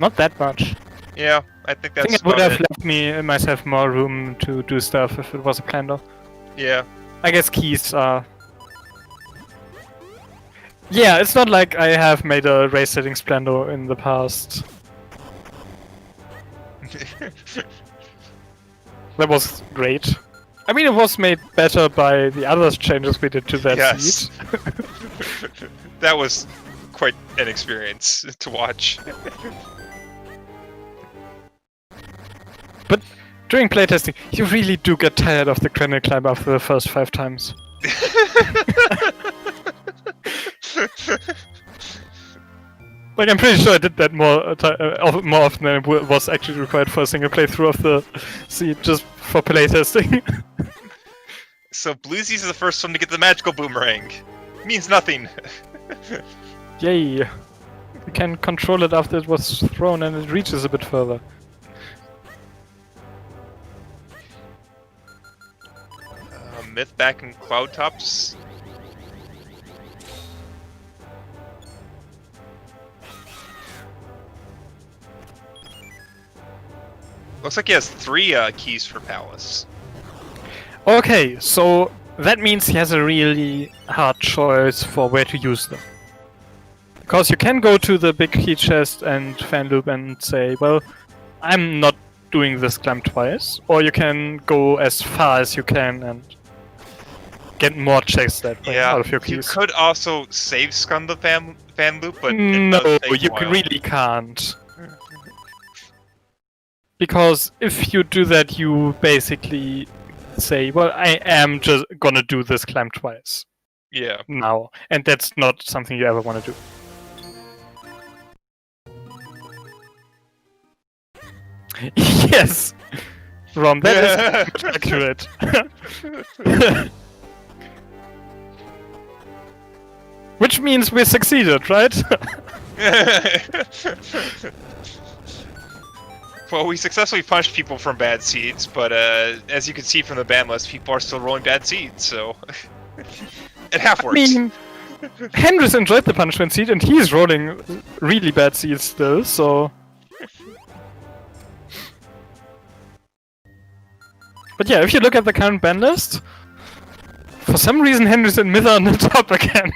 Not that much. Yeah, I think I that's think it would about have it. left myself more room to do stuff if it was a plan though. Yeah. I guess keys are... Yeah, it's not like I have made a race settings plan though in the past. That was great. I mean, it was made better by the other changes we did to that Yes. seat. That was quite an experience to watch. But during playtesting, you really do get tired of the granite climb after the first 5 times. Like, I'm pretty sure I did that more often than it was actually required for a single playthrough of the seat, just for playtesting. So Bluesies is the first one to get the magical boomerang. Means nothing. Yay! You can control it after it was thrown and it reaches a bit further. Myth back in Cloud Tops. Looks like he has 3 keys for Palace. Okay, so that means he has a really hard choice for where to use them. Because you can go to the big key chest and fan loop and say, well, I'm not doing this climb twice. Or you can go as far as you can and get more checks that way out of your you keys. could also save scum the fan loop, but it No, does take a you while. really can't. Because if you do that, you basically say, well, I am just gonna do this climb twice Yeah. now. And that's not something you ever want to do. Yes! Rom, that is accurate. Which means we succeeded, right? Well, we successfully punished people from bad seeds, but as you can see from the ban list, people are still rolling bad seeds, so it half works. I mean, Hendris enjoyed the punishment seed, and he's rolling really bad seeds still, so... But yeah, if you look at the current ban list, for some reason Hendris and Myth are on the top again.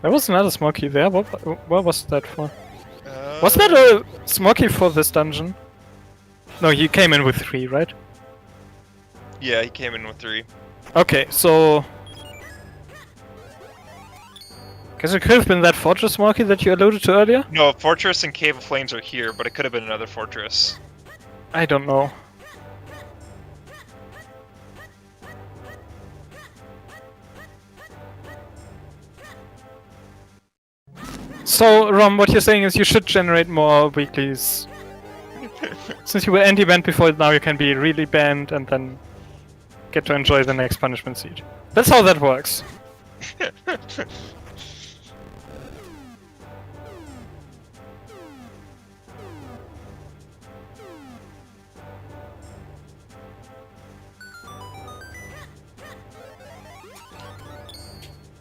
There was another Smoky there. What was that for? Was that a Smoky for this dungeon? No, he came in with 3, right? Yeah, he came in with 3. Okay, so... Guess it could have been that Fortress Smoky that you alluded to earlier? No, Fortress and Cave of Flames are here, but it could have been another fortress. I don't know. So, Rom, what you're saying is you should generate more weeklies. Since you were anti-banned before, now you can be really banned and then get to enjoy the next punishment seed. That's how that works.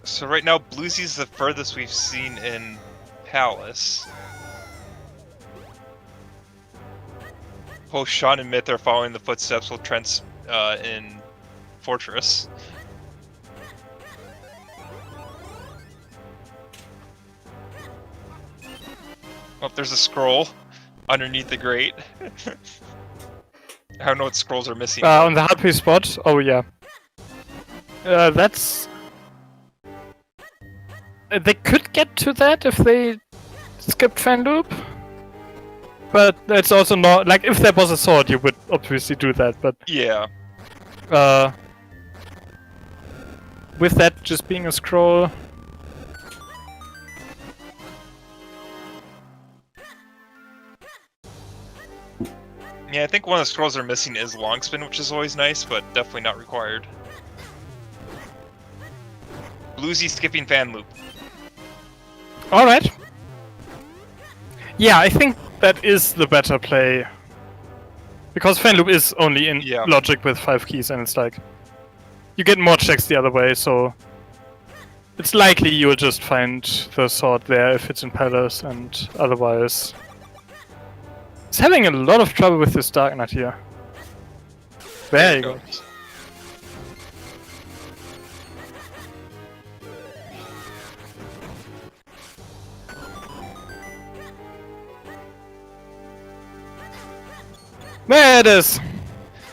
So right now, Bluesy's the furthest we've seen in Palace. Both Sean and Myth are following the footsteps with Trent's in Fortress. Oh, there's a scroll underneath the grate. I don't know what scrolls are missing. On the happy spot? Oh yeah. That's... They could get to that if they skip fan loop. But it's also not like if there was a sword, you would obviously do that. But Yeah. with that just being a scroll. Yeah, I think one of the scrolls they're missing is long spin, which is always nice, but definitely not required. Bluesy skipping fan loop. Alright. Yeah, I think that is the better play. Because fan loop is only in logic with 5 keys, and it's like you get more checks the other way, so it's likely you'll just find the sword there if it's in palace, and otherwise it's having a lot of trouble with this Dark Knight here. There you go. There it is!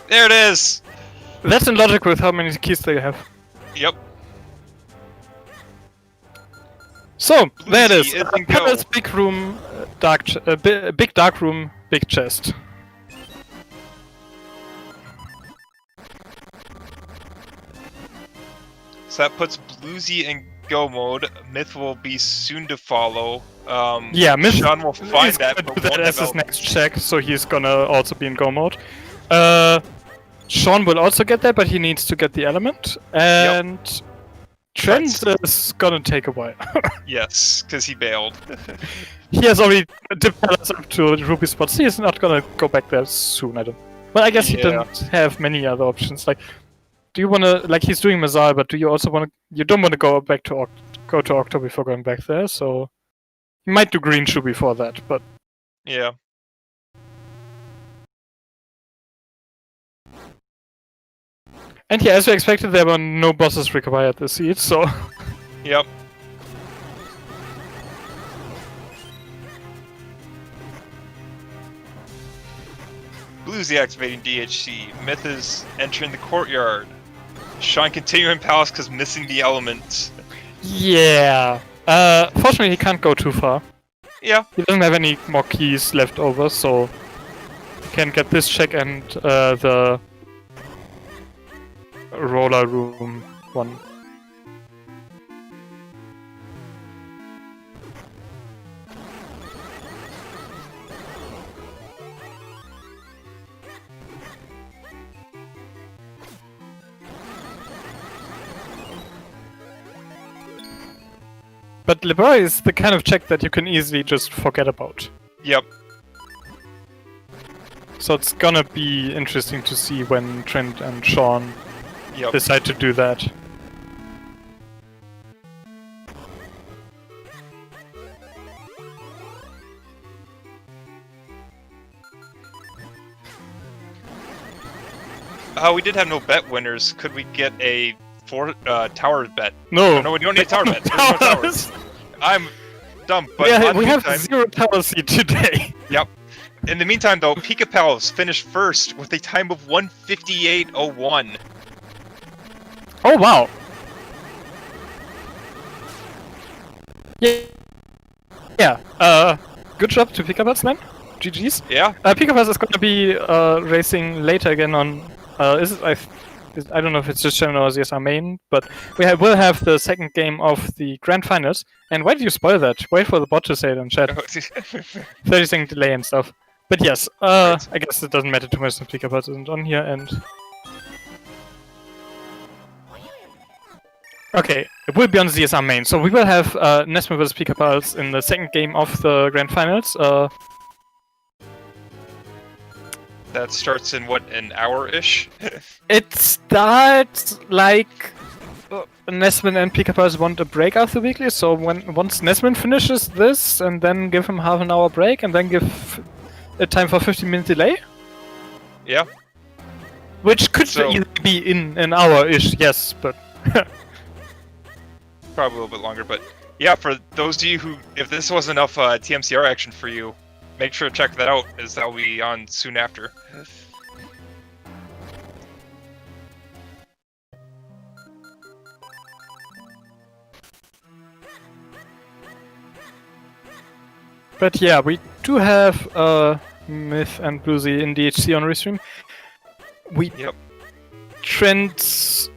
There it is! That's in logic with how many keys they have. Yep. So, there it is. Isn't Palace, big room, big dark room, big chest. So that puts Bluesy in go mode. Myth will be soon to follow. Yeah, Myth Sean will find that, gonna but do that won't as his develop. next check, so he's gonna also be in go mode. Sean will also get that, but he needs to get the element. And Trent is gonna take a while. Yes, because he bailed. He has already dipped Palace up to Ruby spots. He is not gonna go back there soon, I don't. Well, I guess he didn't have many other options. Like, do you wanna, like, he's doing Mazal, but do you also wanna? You don't wanna go back to go to Octo before going back there, so he might do Green Shoe before that, but Yeah. And yeah, as we expected, there were no bosses required this seed, so Yep. Bluesy activating DHC. Myth is entering the courtyard. Sean continuing Palace because missing the elements. yeah. Fortunately, he can't go too far. Yeah. He doesn't have any more keys left over, so he can get this check and the roller room one. But Libra is the kind of check that you can easily just forget about. Yep. So it's gonna be interesting to see when Trent and Sean decide to do that. We did have no bet winners. Could we get a tower bet? No. No, we don't need a tower bet. There's no towers. I'm dumb, but yeah, we have meantime, 0 tower seed today. Yep. In the meantime, though, Pika Palace finished first with a time of 1:58.01. Oh wow. Yeah. Yeah. Good job to Pika Palace, man. GG's. Yeah. Pika Palace is going to be racing later again on. I don't know if it's just Channel or ZSR main, but we will have the second game of the grand finals. And why did you spoil that? Wait for the bot to say it in chat. 30-second delay and stuff. But yes, I guess it doesn't matter too much if Pika Palace isn't on here. And okay, it will be on ZSR main. So we will have Nesma vs Pika Palace in the second game of the grand finals. That starts in what, an hour-ish? It starts like Nesman and Pika Palace want a break after weekly, so once Nesman finishes this and then give him half an hour break and then give it time for 15-minute delay. Yeah. Which could easily be in an hour-ish, yes, but probably a little bit longer, but yeah, for those of you who, if this was enough TMCR action for you, make sure to check that out, as that'll be on soon after. But yeah, we do have Myth and Bluesy in DHC on Restream. Yep. Trent's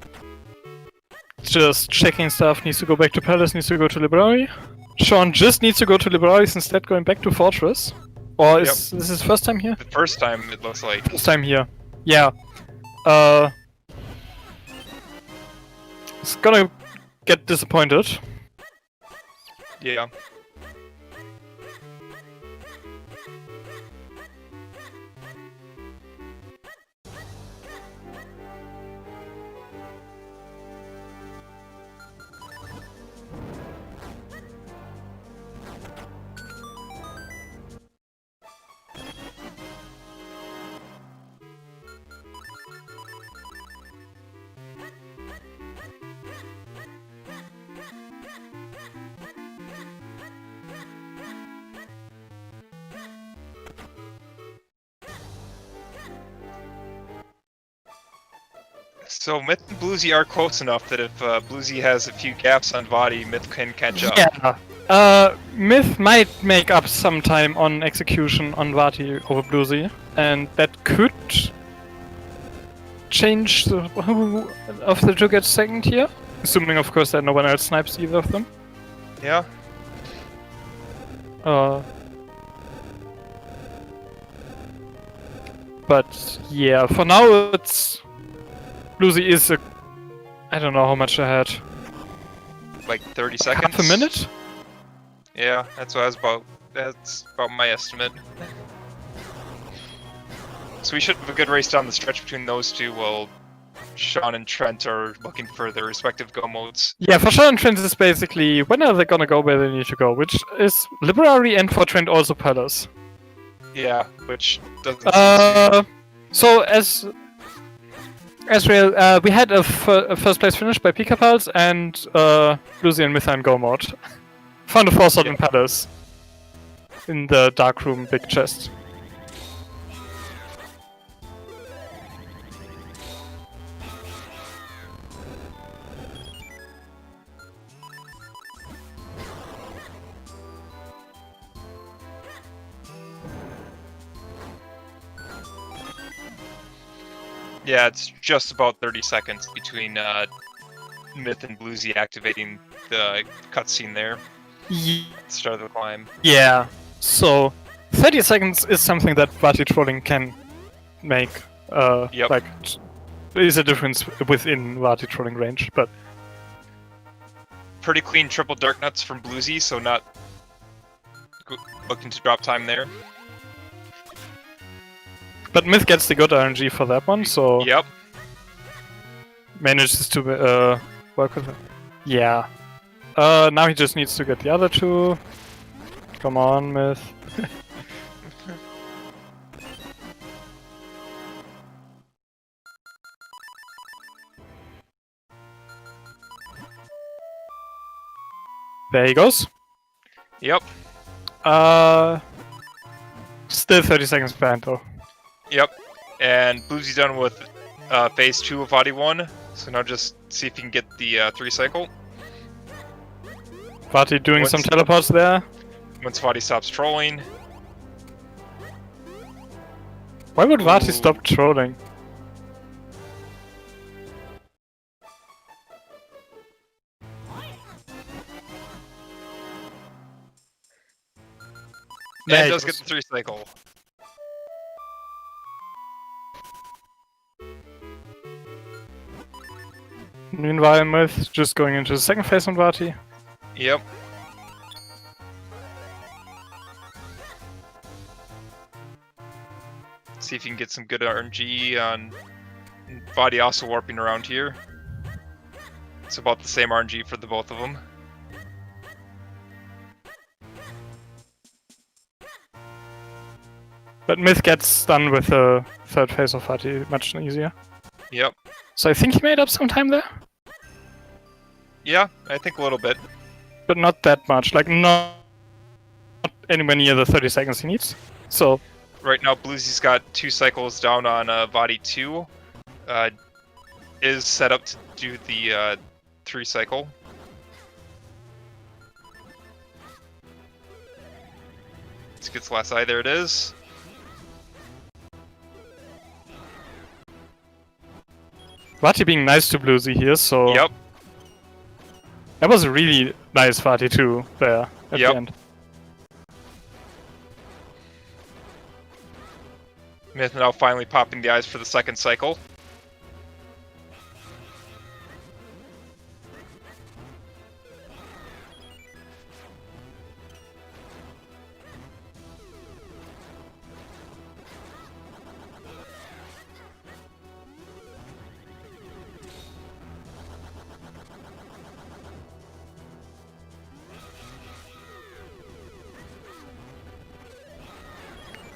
just checking stuff, needs to go back to Palace, needs to go to Library. Sean just needs to go to Library instead going back to Fortress. Or is this his first time here? The first time, it looks like. First time here. Yeah. It's gonna get disappointed. Yeah. So Myth and Bluesy are close enough that if Bluesy has a few gaps on Vadi, Myth can catch up. Yeah. Myth might make up some time on execution on Vati over Bluesy, and that could change who of the two gets second here. Assuming, of course, that no one else snipes either of them. Yeah. But yeah, for now it's Bluesy is I don't know how much ahead. Like 30 seconds? Half a minute? Yeah, that's about my estimate. So we should have a good race down the stretch between those two while Sean and Trent are looking for their respective go modes. Yeah, for Sean and Trent is basically when are they gonna go where they need to go, which is Library and for Trent also Palace. Yeah, which doesn't seem to... So as real, we had a first place finish by Pika Pals and Bluesy and Myth and go mode. Found a 4-slot in Palace. In the dark room big chest. Yeah, it's just about 30 seconds between Myth and Bluesy activating the cutscene there. Start of the climb. Yeah, so 30 seconds is something that Vati trolling can make. Like, there is a difference within Vati trolling range, but pretty clean triple dark nuts from Bluesy, so not looking to drop time there. But Myth gets the good RNG for that one, so yep, manages to work with it. Yeah. Now he just needs to get the other two. Come on, Myth. There he goes. Yep. Still 30 seconds behind though. Yep. And Bluesy's done with phase 2 of Vadi 1, so now just see if you can get the 3 cycle. Vati doing some teleports there. Once Vadi stops trolling. Why would Vati stop trolling? And does get the 3 cycle. Meanwhile, Myth just going into the second phase on Vati. Yep. See if you can get some good RNG on Vadi also warping around here. It's about the same RNG for the both of them. But Myth gets done with the third phase of Vati much easier. Yep. So I think he made up some time there. Yeah, I think a little bit. But not that much, like not anywhere near the 30 seconds he needs. So right now Bluesy's got 2 cycles down on Vadi 2. Is set up to do the 3 cycle. Gets the last eye. There it is. Vati being nice to Bluesy here, so... Yep. That was a really nice Vati too, there, at the end. Myth now finally popping the eyes for the second cycle.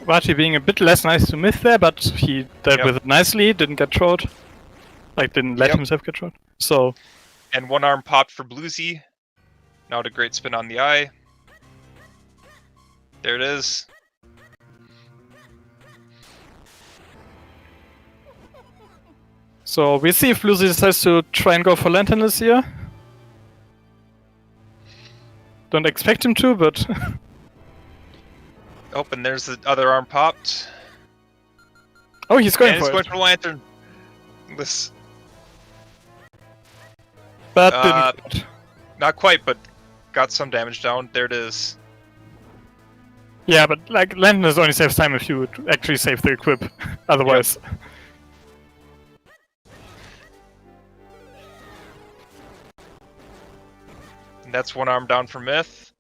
Vati being a bit less nice to Myth there, but he dealt with it nicely, didn't get trolled. Like, didn't let himself get trolled. So... And one arm popped for Bluesy. Now a great spin on the eye. There it is. So, we'll see if Bluesy decides to try and go for Lanternless here. Don't expect him to, but... Oh, and there's the other arm popped. Oh, he's going and for he's it. going for Lantern. This, But didn't. not quite, but got some damage down. There it is. Yeah, but like Lanternless only saves time if you would actually save the equip. Otherwise. And that's one arm down for Myth.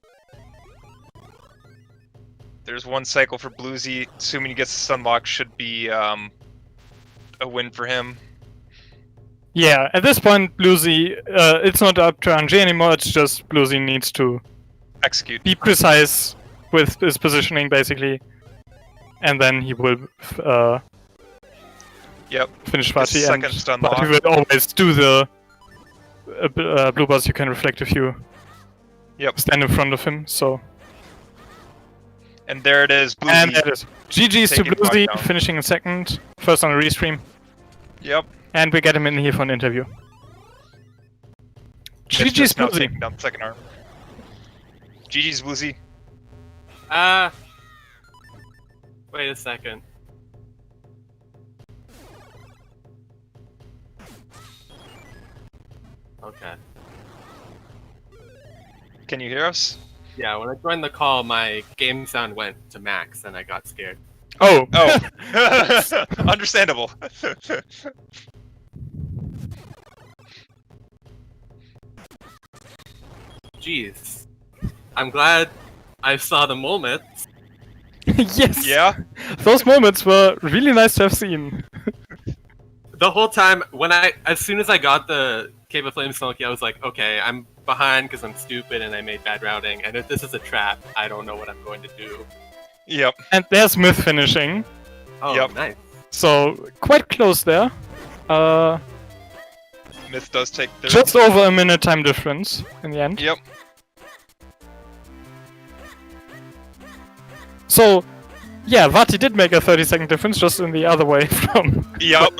There's one cycle for Bluesy. Assuming he gets the Stunlock, should be a win for him. Yeah, at this point, Bluesy, it's not up to RNG anymore, it's just Bluesy needs to Execute. be precise with his positioning, basically. And then he will finish Vati. Second stun lock. Vati will always do the blue bars you can reflect if you stand in front of him, so... And there it is, Bluesy. And there it is. GG's to taking Bluesy, lockdown. finishing in second, first on the restream. Yep. And we get him in here for an interview. GG's now Bluesy. taking down the second arm. GG's Bluesy. Wait a second. Okay. Can you hear us? Yeah, when I joined the call, my game sound went to max, and I got scared. Oh. Oh. Understandable. Jeez. I'm glad I saw the moment. Yes! Yeah? Those moments were really nice to have seen. The whole time, as soon as I got the Cave of Flames Smoky, I was like, okay, I'm behind because I'm stupid and I made bad routing, and if this is a trap, I don't know what I'm going to do. Yep. And there's Myth finishing. Oh, Yep. nice. So, quite close there. Myth does take third. Just over a minute time difference in the end. Yep. So, yeah, Vati did make a 30-second difference, just in the other way from... Yep.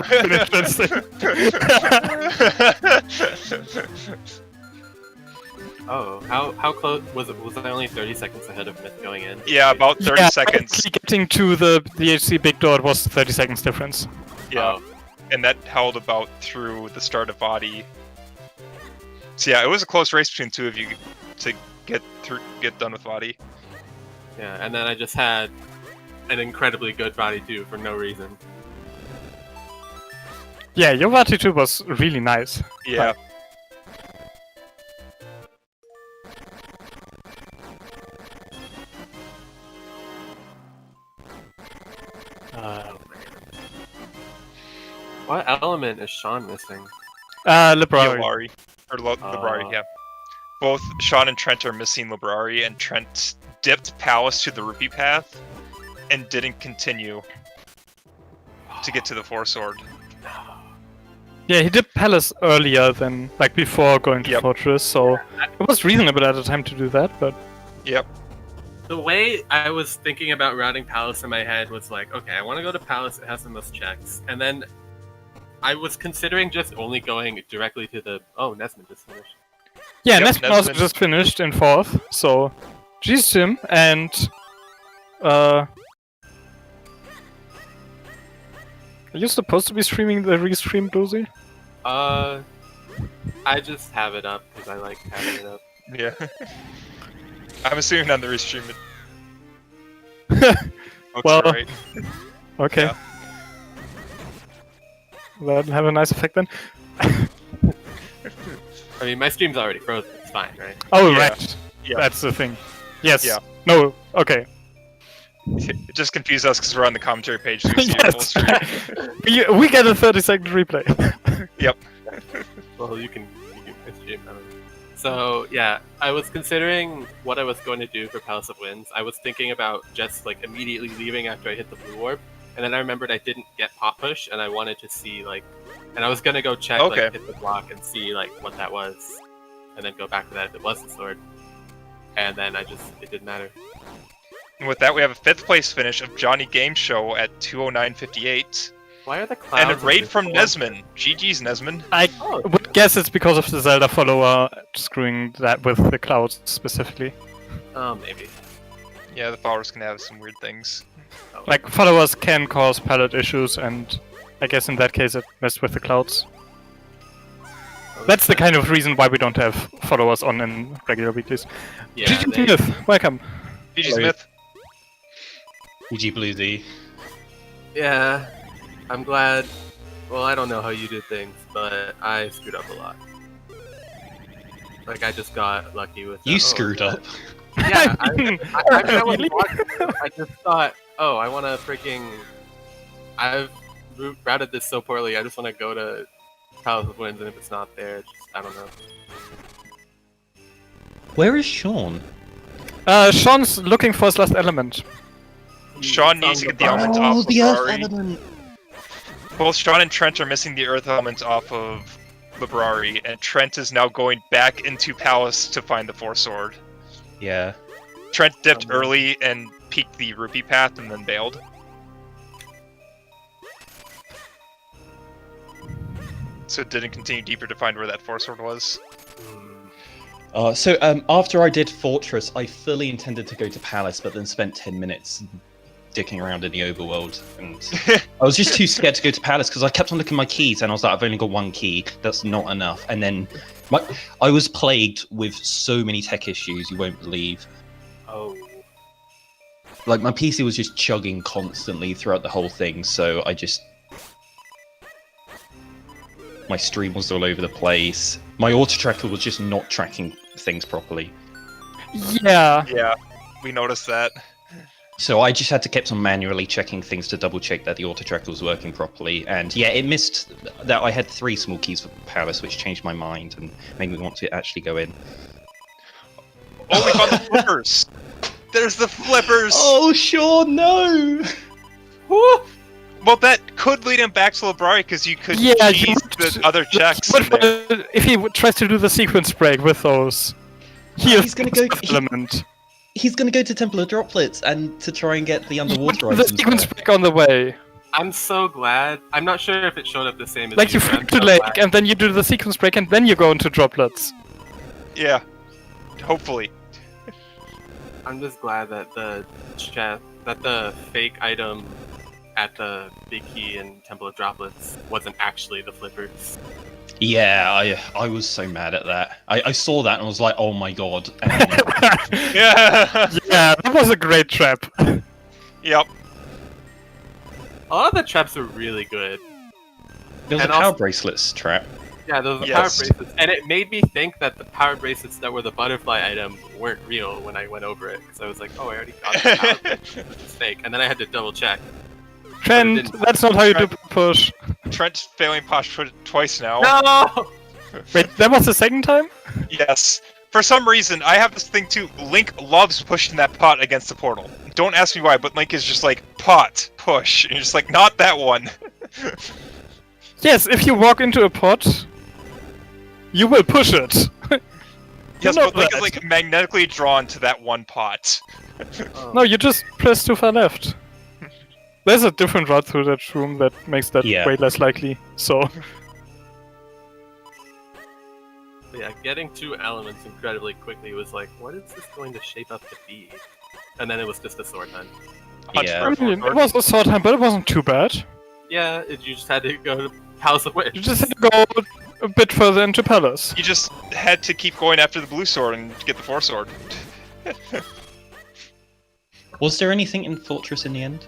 Oh, how close was it? Was I only 30 seconds ahead of Myth going in? Yeah, about 30 yeah, seconds. actually getting to the HC big door, it was 30 seconds difference. Yeah. Oh. And that held about through the start of Vati. So yeah, it was a close race between two of you to get done with Vati. Yeah, and then I just had an incredibly good body too for no reason. Yeah, your Vati 2 was really nice. Yeah. What element is Sean missing? Librari. Librari. Or Librari, yeah. Both Sean and Trent are missing Librari, and Trent dipped Palace to the Rupee path and didn't continue to get to the Four Sword. Yeah, he did Palace earlier than, like, before going to Fortress, so it was reasonable at the time to do that, but... Yep. The way I was thinking about routing Palace in my head was like, okay, I want to go to Palace, it has the most checks, and then I was considering just only going directly to the... Oh, Nesmond just finished. Yeah, Yep, Nesmond also just finished in 4th, so... G's to him, and... Are you supposed to be streaming the restream, Bluesy? I just have it up because I like having it up. Yeah. I'm assuming on the restream it looks Well, right. Okay. Yeah. That'll have a nice effect then. I mean, my stream's already frozen. It's fine, right? Oh, Yeah. right. Yeah. That's the thing. Yes. Yeah. No. Okay. It just confused us because we're on the commentary page. So we see a full Yes. stream. we get a 30-second replay. Yep. Well, you can stream. I don't know. So yeah, I was considering what I was going to do for Palace of Winds. I was thinking about just like immediately leaving after I hit the blue orb, and then I remembered I didn't get pop push, and I wanted to see like, and I was gonna go check Okay. like hit the block and see like what that was, and then go back to that if it was the sword, and then it didn't matter. And with that, we have a 5th place finish of Johnny Game Show at 209.58. Why are the clouds? And a raid from invisible? Nesman. GG's, Nesman. I Oh, would guess it's because of the Zelda follower screwing that with the clouds specifically. oh, maybe. Yeah, the followers can have some weird things. Oh. Like, followers can cause palette issues, and I guess in that case it messed with the clouds. That's the kind of reason why we don't have followers on in regular weeklies. Yeah, GG they- Smith, welcome. GG Hello. Smith. GG Bluesy. Yeah, I'm glad. Well, I don't know how you did things, but I screwed up a lot. Like, I just got lucky with. You the- screwed up. Yeah, I mean, wasn't really? watching it. I just thought, oh, I want to freaking. I've routed this so poorly. I just want to go to Palace of Winds, and if it's not there, it's just, I don't know. Where is Sean? Sean's looking for his last element. Sean needs to get the element off of the Earth Ferrari. element. Both Sean and Trent are missing the Earth element off of Librari, and Trent is now going back into Palace to find the Force Sword. Yeah. Trent dipped early and peeked the Rupee path and then bailed. So it didn't continue deeper to find where that Force Sword was. So after I did Fortress, I fully intended to go to Palace, but then spent 10 minutes dicking around in the overworld, and I was just too scared to go to Palace because I kept on looking at my keys, and I was like, I've only got one key. That's not enough. And then I was plagued with so many tech issues you won't believe. Oh. Like my PC was just chugging constantly throughout the whole thing, so my stream was all over the place. My auto tracker was just not tracking things properly. Yeah. Yeah, we noticed that. So I just had to keep on manually checking things to double check that the auto tracker was working properly. And yeah, it missed that I had 3 small keys for Palace, which changed my mind and made me want to actually go in. Oh, we found the flippers! There's the flippers! Oh, sure, no! Woo! Well, that could lead him back to Librari because you could Yeah, you cheese would- the other checks. But in there. if he tries to do the sequence break with those, He's gonna go- element. He's gonna go to Temple of Droplets and to try and get the underwater The items. sequence there. break on the way. I'm so glad. I'm not sure if it showed up the same as Like you but flip I'm to so lake, glad. and then you do the sequence break, and then you go into droplets. Yeah. Hopefully. I'm just glad that the fake item at the Big Key and Temple of Droplets wasn't actually the flippers. Yeah, I was so mad at that. I saw that and I was like, oh my god. And Yeah. Yeah, that was a great trap. Yep. A lot of the traps were really good. there was And a power also- bracelets trap. Yeah, those were Yes. power bracelets, and it made me think that the power bracelets that were the butterfly item weren't real when I went over it. Because I was like, oh, I already got the power bracelet. It's fake, and then I had to double check. Trent, didn't- that's not how you do push. Trent's failing posh twice now. No! Wait, that was the second time? Yes. For some reason, I have this thing too. Link loves pushing that pot against the portal. Don't ask me why, but Link is just like, pot, push. And you're just like, not that one. Yes, if you walk into a pot, you will push it. Yes, know but Link that. is like magnetically drawn to that one pot. Oh. No, you just press too far left. There's a different route through that room that makes that Yeah. way less likely, so... Yeah, getting 2 elements incredibly quickly was like, what is this going to shape up to be? and then it was just a sword hunt. Hunt Yeah. for a I fourth mean, it sword. was a sword hunt, but it wasn't too bad. Yeah, you just had to go to Palace of You Winds. just had to go a bit further into Palace. You just had to keep going after the blue sword and get the fourth sword. Was there anything in Fortress in the end?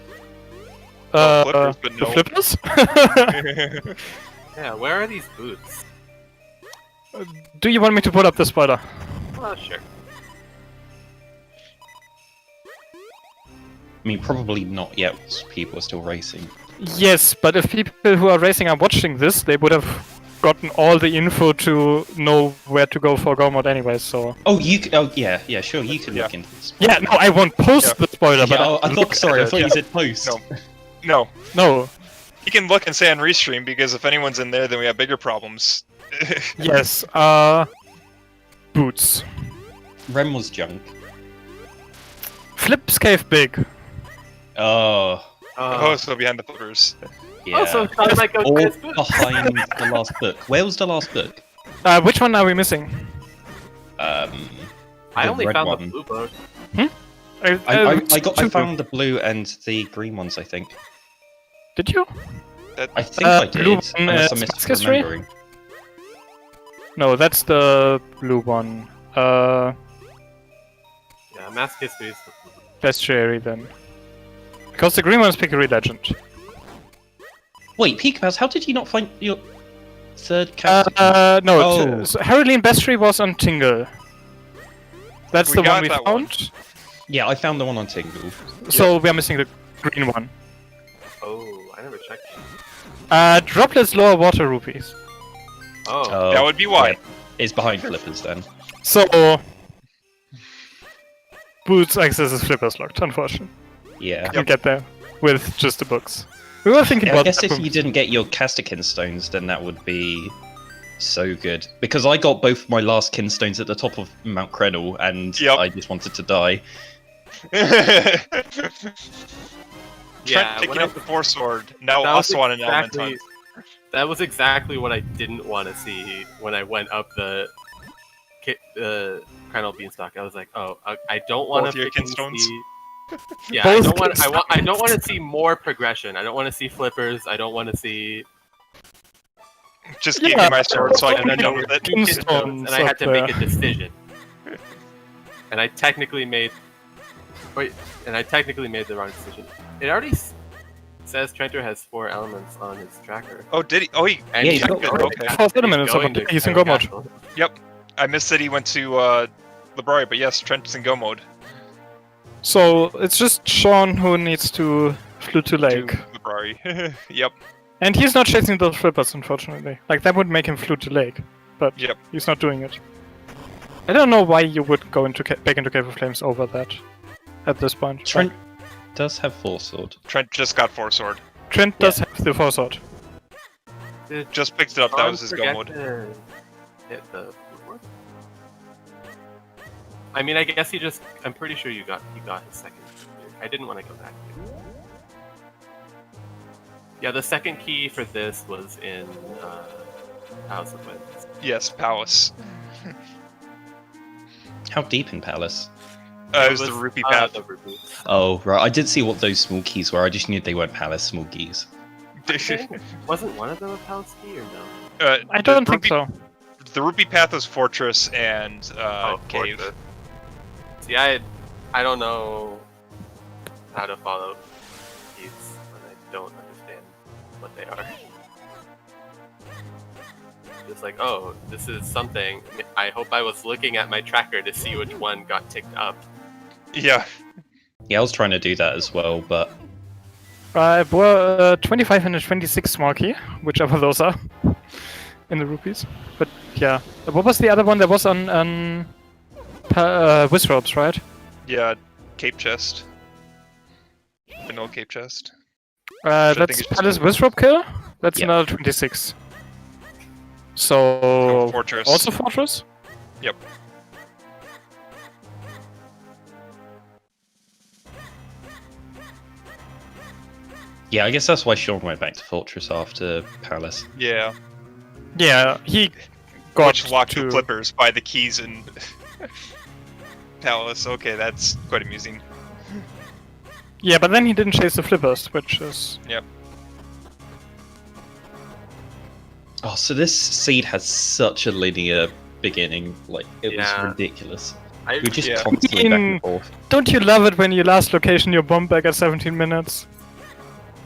Well, flippers, but the no. flippers? Yeah, where are these boots? Do you want me to put up the spoiler? Oh, sure. I mean, probably not yet. 'Cause people are still racing. Yes, but if people who are racing are watching this, they would have gotten all the info to know where to go for go mode anyway, so... Oh, you. Oh, yeah, sure. You can look Yeah. into this. Yeah, no, I won't post the spoiler, but Yeah, I look thought. Sorry, I at thought it. you said post. No. No, You can look and say on restream, because if anyone's in there, then we have bigger problems. yes, boots. Rem was junk. Flips cave big. Oh, Oh, so behind the flippers. yeah. Also, Sean might go All to his boot. behind the last book. Where was the last book? Which one are we missing? I the only red found one. the blue book. I found the blue and the green ones. I think. Did you? I think I blue did. one, Unless I Mask missed History? remembering. No, that's the blue one. Yeah, Mask History is the blue book. Bestiary then. Because the green one is Pickery Legend. Wait, Peekabaz, how did you not find your third character? No, Oh. so Heraldine Bestiary was on Tingle. That's We the got one we that one. found. Yeah, I found the one on Tingle. So we are missing the green one. Oh, I never checked. Droplets lower water rupees. Oh, That would be why. yeah, it's behind Flippers then. So Boots access is flippers locked, unfortunately. Yeah. Can't get there with just the books. We were thinking I about guess that if when- you didn't get your caster kinstones, then that would be so good. Because I got both my last kinstones at the top of Mount Crenel, and Yep. I just wanted to die. Trent Yeah, picking when up I- the four sword. Now that was also on an element exactly- hunt. that was exactly what I didn't want to see when I went up the Colonel Beanstalk. I was like, oh, I don't want Both to your kinstones? see. Yeah, Both I don't want to see more progression. I don't want to see flippers. I don't want to see. Just give Yeah. me my sword so I And can then be there done were with it. two kinstones, Kinstones and I had up to make a there. decision. And I technically made. Wait, and I technically made the wrong decision. It already says Trenter has 4 elements on his tracker. Oh, did he? Oh, he. And Yeah, he's he's got going four. to Okay. Castle. Fourth element is going up on- to he's in go mode. Castle. I missed that he went to Librari, but yes, Trent's in go mode. So it's just Sean who needs to flew to To lake. Librari. Yep. And he's not chasing those flippers, unfortunately. Like, that would make him flew to lake. But Yep. he's not doing it. I don't know why you would go into back into Cave of Flames over that at this point. Trent does have Four Sword. Trent just got four sword. Trent does have the forethought. Did Just picked it up. That Sean was his go forget mode. to hit the board? I mean, I guess he just. I'm pretty sure he got his second. I didn't want to go back. Yeah, the second key for this was in House of Winds. Yes, Palace. How deep in Palace? It was the rupee path. The rupee. Oh, right. I did see what those small keys were. I just knew they weren't Palace small keys. Wasn't one of them a Palace key or no? I don't think so. The rupee path was fortress and cave. Fortress. See, I don't know how to follow keys when I don't understand what they are. Just like, oh, this is something. I hope I was looking at my tracker to see which one got ticked up. Yeah. Yeah, I was trying to do that as well, but 25 and a 26 small key, whichever those are, in the rupees. But yeah, what was the other one that was on Wizrobes, right? Yeah. Cape chest. Vanilla cape chest. That's think it's just Palace Wizrobe kill. That's Yep. another 26. So Fortress. also Fortress. Yep. yeah, I guess that's why Sean went back to Fortress after Palace. Yeah. Yeah, he got Which locked to the flippers by the keys in Palace. Okay, that's quite amusing. Yeah, but then he didn't chase the flippers, which is... Yep. Oh, so this seed has such a linear beginning. Like, it was Yeah. ridiculous. I, We're just Yeah. constantly back and forth. Don't you love it when you last location your bomb back at 17 minutes?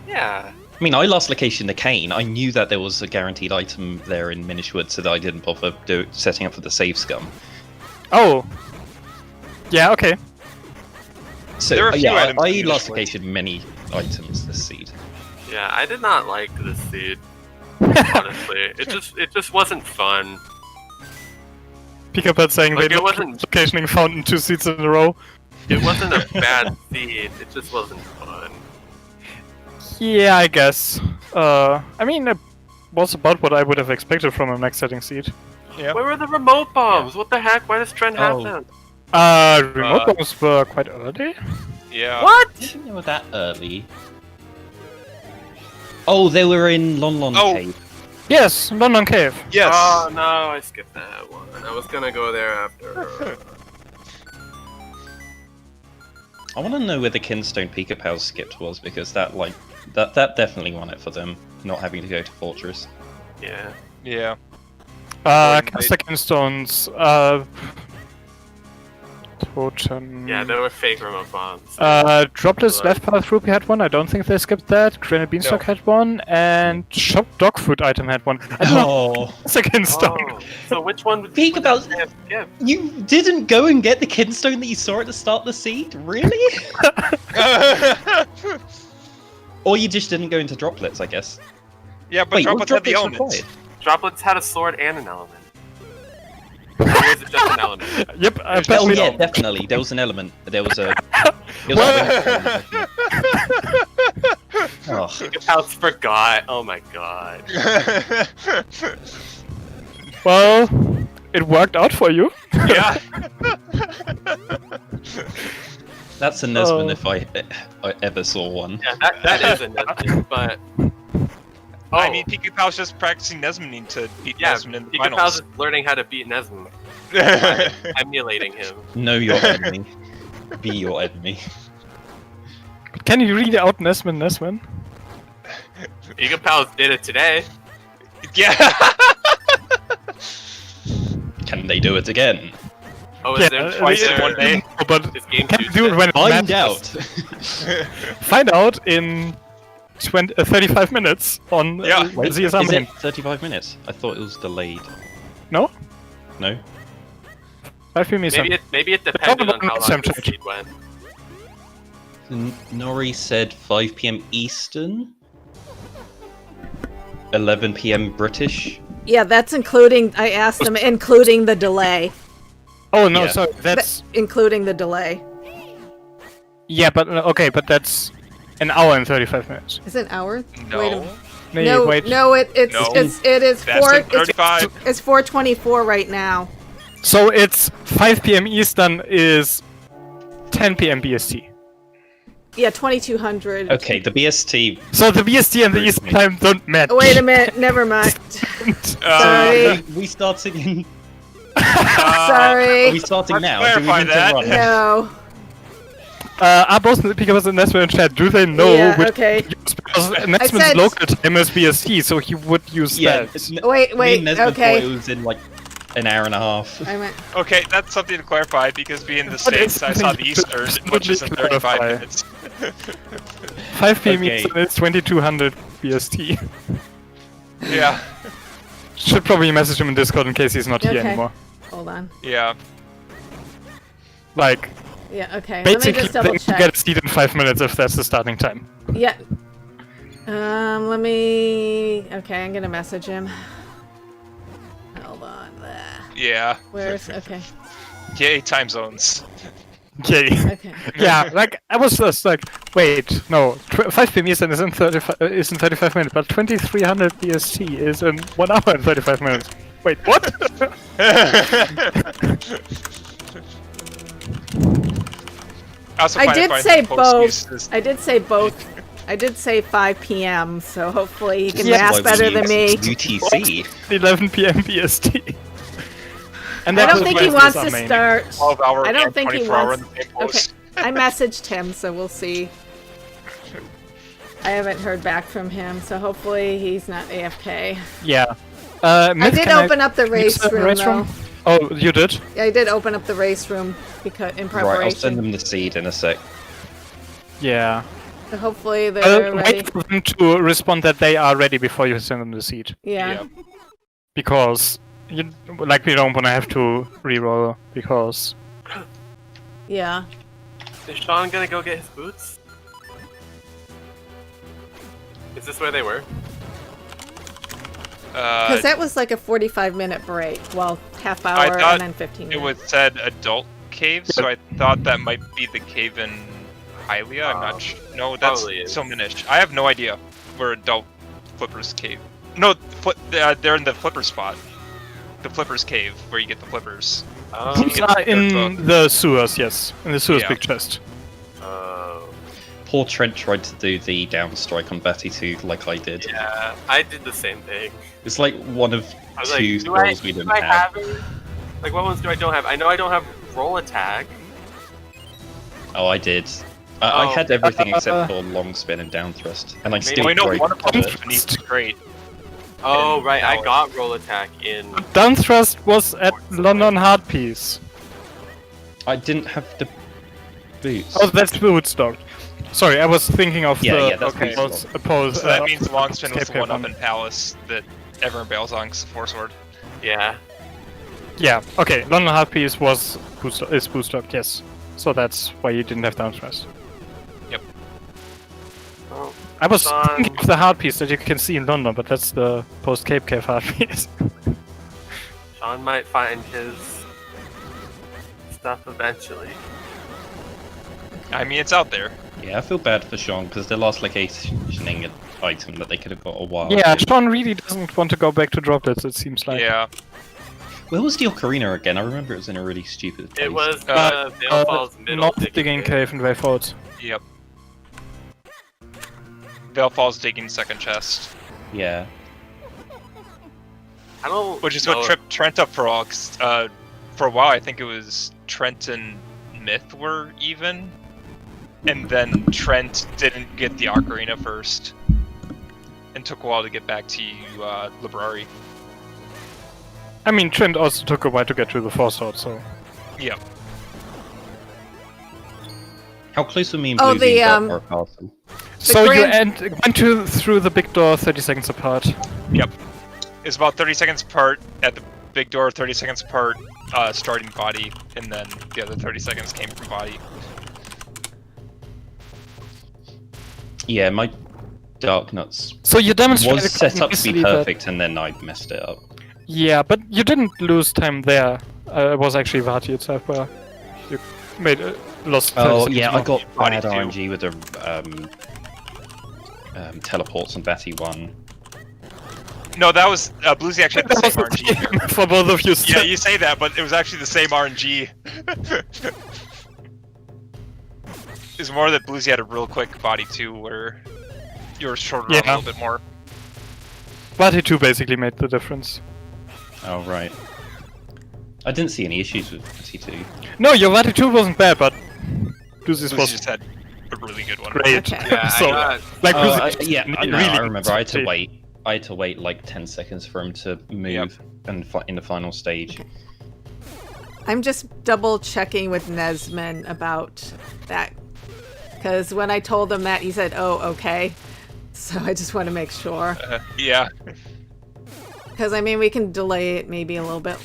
yeah. I mean, I last location the cane. I knew that there was a guaranteed item there in Minish Wood, so that I didn't bother setting up for the save scum. Oh. Yeah, okay. So There are a few yeah, items in I Minish last Wood. located many items this seed. Yeah, I did not like this seed. Honestly, it just wasn't fun. Picapad saying Like, they it wasn't- locationing fountain 2 seats in a row. It wasn't a bad seed. It just wasn't fun. Yeah, I guess. I mean, it was about what I would have expected from a max setting seed. Yeah. Where were the remote bombs? What the heck? Why does Trent have Oh. them? Remote bombs were quite early. Yeah. What? I didn't know that early. Oh, they were in Lon Lon Oh. Cave. Yes, London Cave. Yes. Oh no, I skipped that one. I was gonna go there after. I want to know where the Kinstone Pika Pow's skipped was, because that that definitely won it for them, not having to go to Fortress. Yeah. Yeah. Caster Stones, Totem. Yeah, there were fake remote bombs. Droplets Left Path Ruby had one, I don't think they skipped that. Granite Beanstalk No. had one, and Shop Dog Food item had one. I don't know. Oh, Second stone. Oh, so which one would Think would about- they have skipped? you didn't go and get the Kinstone that you saw at the start of the seed, really? Or you just didn't go into Droplets, I guess. Yeah, but Wait, what droplets had the Droplets elements. required? Droplets had a sword and an element. Or was it just an element? Yep, Oh apparently yeah, not. definitely. There was an element. There was a. There was a oh, House forgot. Oh my god. Well, it worked out for you. Yeah. that's a Nesman Oh. if I ever saw one. Yeah, that is a Nesmond, but. Oh, I mean, Pika Pal's just practicing Nesmaning to beat yeah, Nesman in the Pika Pal's finals. is learning how to beat Nesmond. by emulating him. Know your enemy. Be your enemy. Can you read out Nesman? Pika Pals did it today. Yeah. Can they do it again? Oh, is there twice in one day. No, but This game can you Tuesday? do it when it Find matters? out. Find out in 35 minutes on Yeah. Wait, ZSR is main. it 35 minutes? I thought it was delayed. No? No? 5 PM Eastern. Maybe it depended on how long Sam the checked. seed went. Nori said 5 PM Eastern. 11 PM British. Yeah, that's including. I asked them, including the delay. Oh no, Yeah. sorry, that's Including the delay. yeah, but okay, but that's an hour and 35 minutes. Is it an hour? No. Wait a Nee, no, wait. no, it is No. it is That's four. in 35. It's 4:24 right now. So it's 5 PM Eastern is 10 PM BST. Yeah, 2200. Okay, the BST. So the BST and the Eastern time don't match. Oh, wait a minute. Never mind. Uh, Sorry. We starting in. Sorry. Are we starting Let's now? clarify Do we need that. to run? No. Are both the Pickups and Nesman in chat? Do they know Yeah, which okay. because Nesman's said- local time is BST, so he would use Yeah. that. Wait, Me and Nesmond okay. thought it was in like an hour and a half. I went. Okay, that's something to clarify because being the But it's States, I saw the something to Eastern, which is in absolutely 35 clarify. minutes. 5 PM Okay. Eastern is 2200 BST. Yeah, Should probably message him in Discord in case he's not here Okay. anymore. Hold on. yeah. Like, Yeah. Okay. Let me basically, just they double can check. get a seat in 5 minutes if that's the starting time. Yeah. Let me. Okay, I'm gonna message him. Hold on. Yeah. Where's okay? Yay, time zones. Yay. Okay. Yeah, like, I was just like, wait, no, 5 PM Eastern is in 35 minutes, but 2300 BST is in 1 hour and 35 minutes. Wait, what? I did say both. I did say both. I did say 5 p.m. So hopefully he can Yeah. math Why better we than me. use UTC. 11 PM BST. And I that don't was think he when wants ZSR to main. start. 12-hour I don't and think he 24-hour wants- in the same post. I messaged him, so we'll see. I haven't heard back from him, so hopefully he's not AFK. Yeah. I did open up the race room, though. Oh, you did? Yeah, I did open up the race room because in preparation. Right, I'll send them the seed in a sec. Yeah. So hopefully they're ready. Wait for them to respond that they are ready before you send them the seed. Yeah. Because we don't want to have to reroll because. Yeah. Is Sean gonna go get his boots? Is this where they were? Because that was like a 45-minute break. Well, half I hour thought and then 15 minutes. it was said adult cave, so I thought that might be the cave in Hylia. I'm not sure. No, that's so Minish. I have no idea where adult Flipper's cave. No, they're in the Flipper spot. The Flipper's cave, where you get the Flippers. These are in the sewers, yes. In the sewers big chest. Poor Trent tried to do the down strike on Batty 2 like I did. Yeah, I did the same thing. It's like one of two skills we didn't have. Like, what ones do I don't have? I know I don't have roll attack. Oh, I did. I had everything except for long spin and down thrust, and I still know one broke of it. them needs great. Oh, right, I got roll attack in. Down thrust was at London Hard Piece. I didn't have the boots. Oh, that's boot stocked. Sorry, I was thinking of that's opposed. So that means long spin was the one up in Palace that everyone bails on because 4-sword. Yeah. Yeah, okay, London Hard Piece is bootstrapped, yes. So that's why you didn't have down thrust. Yep. Oh, I was thinking of the hard piece that you can see in London, but that's the post-Cape Cave hard piece. Sean might find his stuff eventually. I mean, it's out there. Yeah, I feel bad for Sean because the last locationing item that they could have got a while. Yeah, Sean really doesn't want to go back to droplets, it seems like. Yeah. Where was the ocarina again? I remember it was in a really stupid place. It was Vale Falls middle North digging cave and way forwards. Yep. Vale Falls digging second chest. Yeah. I don't. Which is what tripped Trent up for all. 'Cause, for a while, I think it was Trent and Myth were even, and then Trent didn't get the ocarina first, and took a while to get back to Librari. I mean, Trent also took a while to get to the four-sword, so... Yep. How close were me and Bluesy got our castle? So you went through the big door 30 seconds apart. Yep. It's about 30 seconds apart at the big door, 30 seconds apart starting body, and then the other 30 seconds came from body. Yeah, my Dark Nuts so you demonstrated was set up to be perfect, and then I messed it up. Yeah, but you didn't lose time there. It was actually Vati itself where you lost 30 seconds yeah, more. I got Body bad two. RNG with the teleports on Batty 1. No, that was Bluesy actually had the same RNG here. For both of you. Yeah, you say that, but it was actually the same RNG. It's more that Bluesy had a real quick body too, where you were shorter on a little bit more. Vati 2 basically made the difference. Oh, right. I didn't see any issues with Batty 2. No, your Vati 2 wasn't bad, but Bluesy's Bluesy was just had a really good one. great. Okay. Yeah, So, I got. like, I remember. I had to wait. I had to wait like 10 seconds for him to move and in the final stage. Okay. I'm just double checking with Nesman about that. Because when I told him that, he said, oh, okay. So I just want to make sure. Yeah. Because, I mean, we can delay it maybe a little bit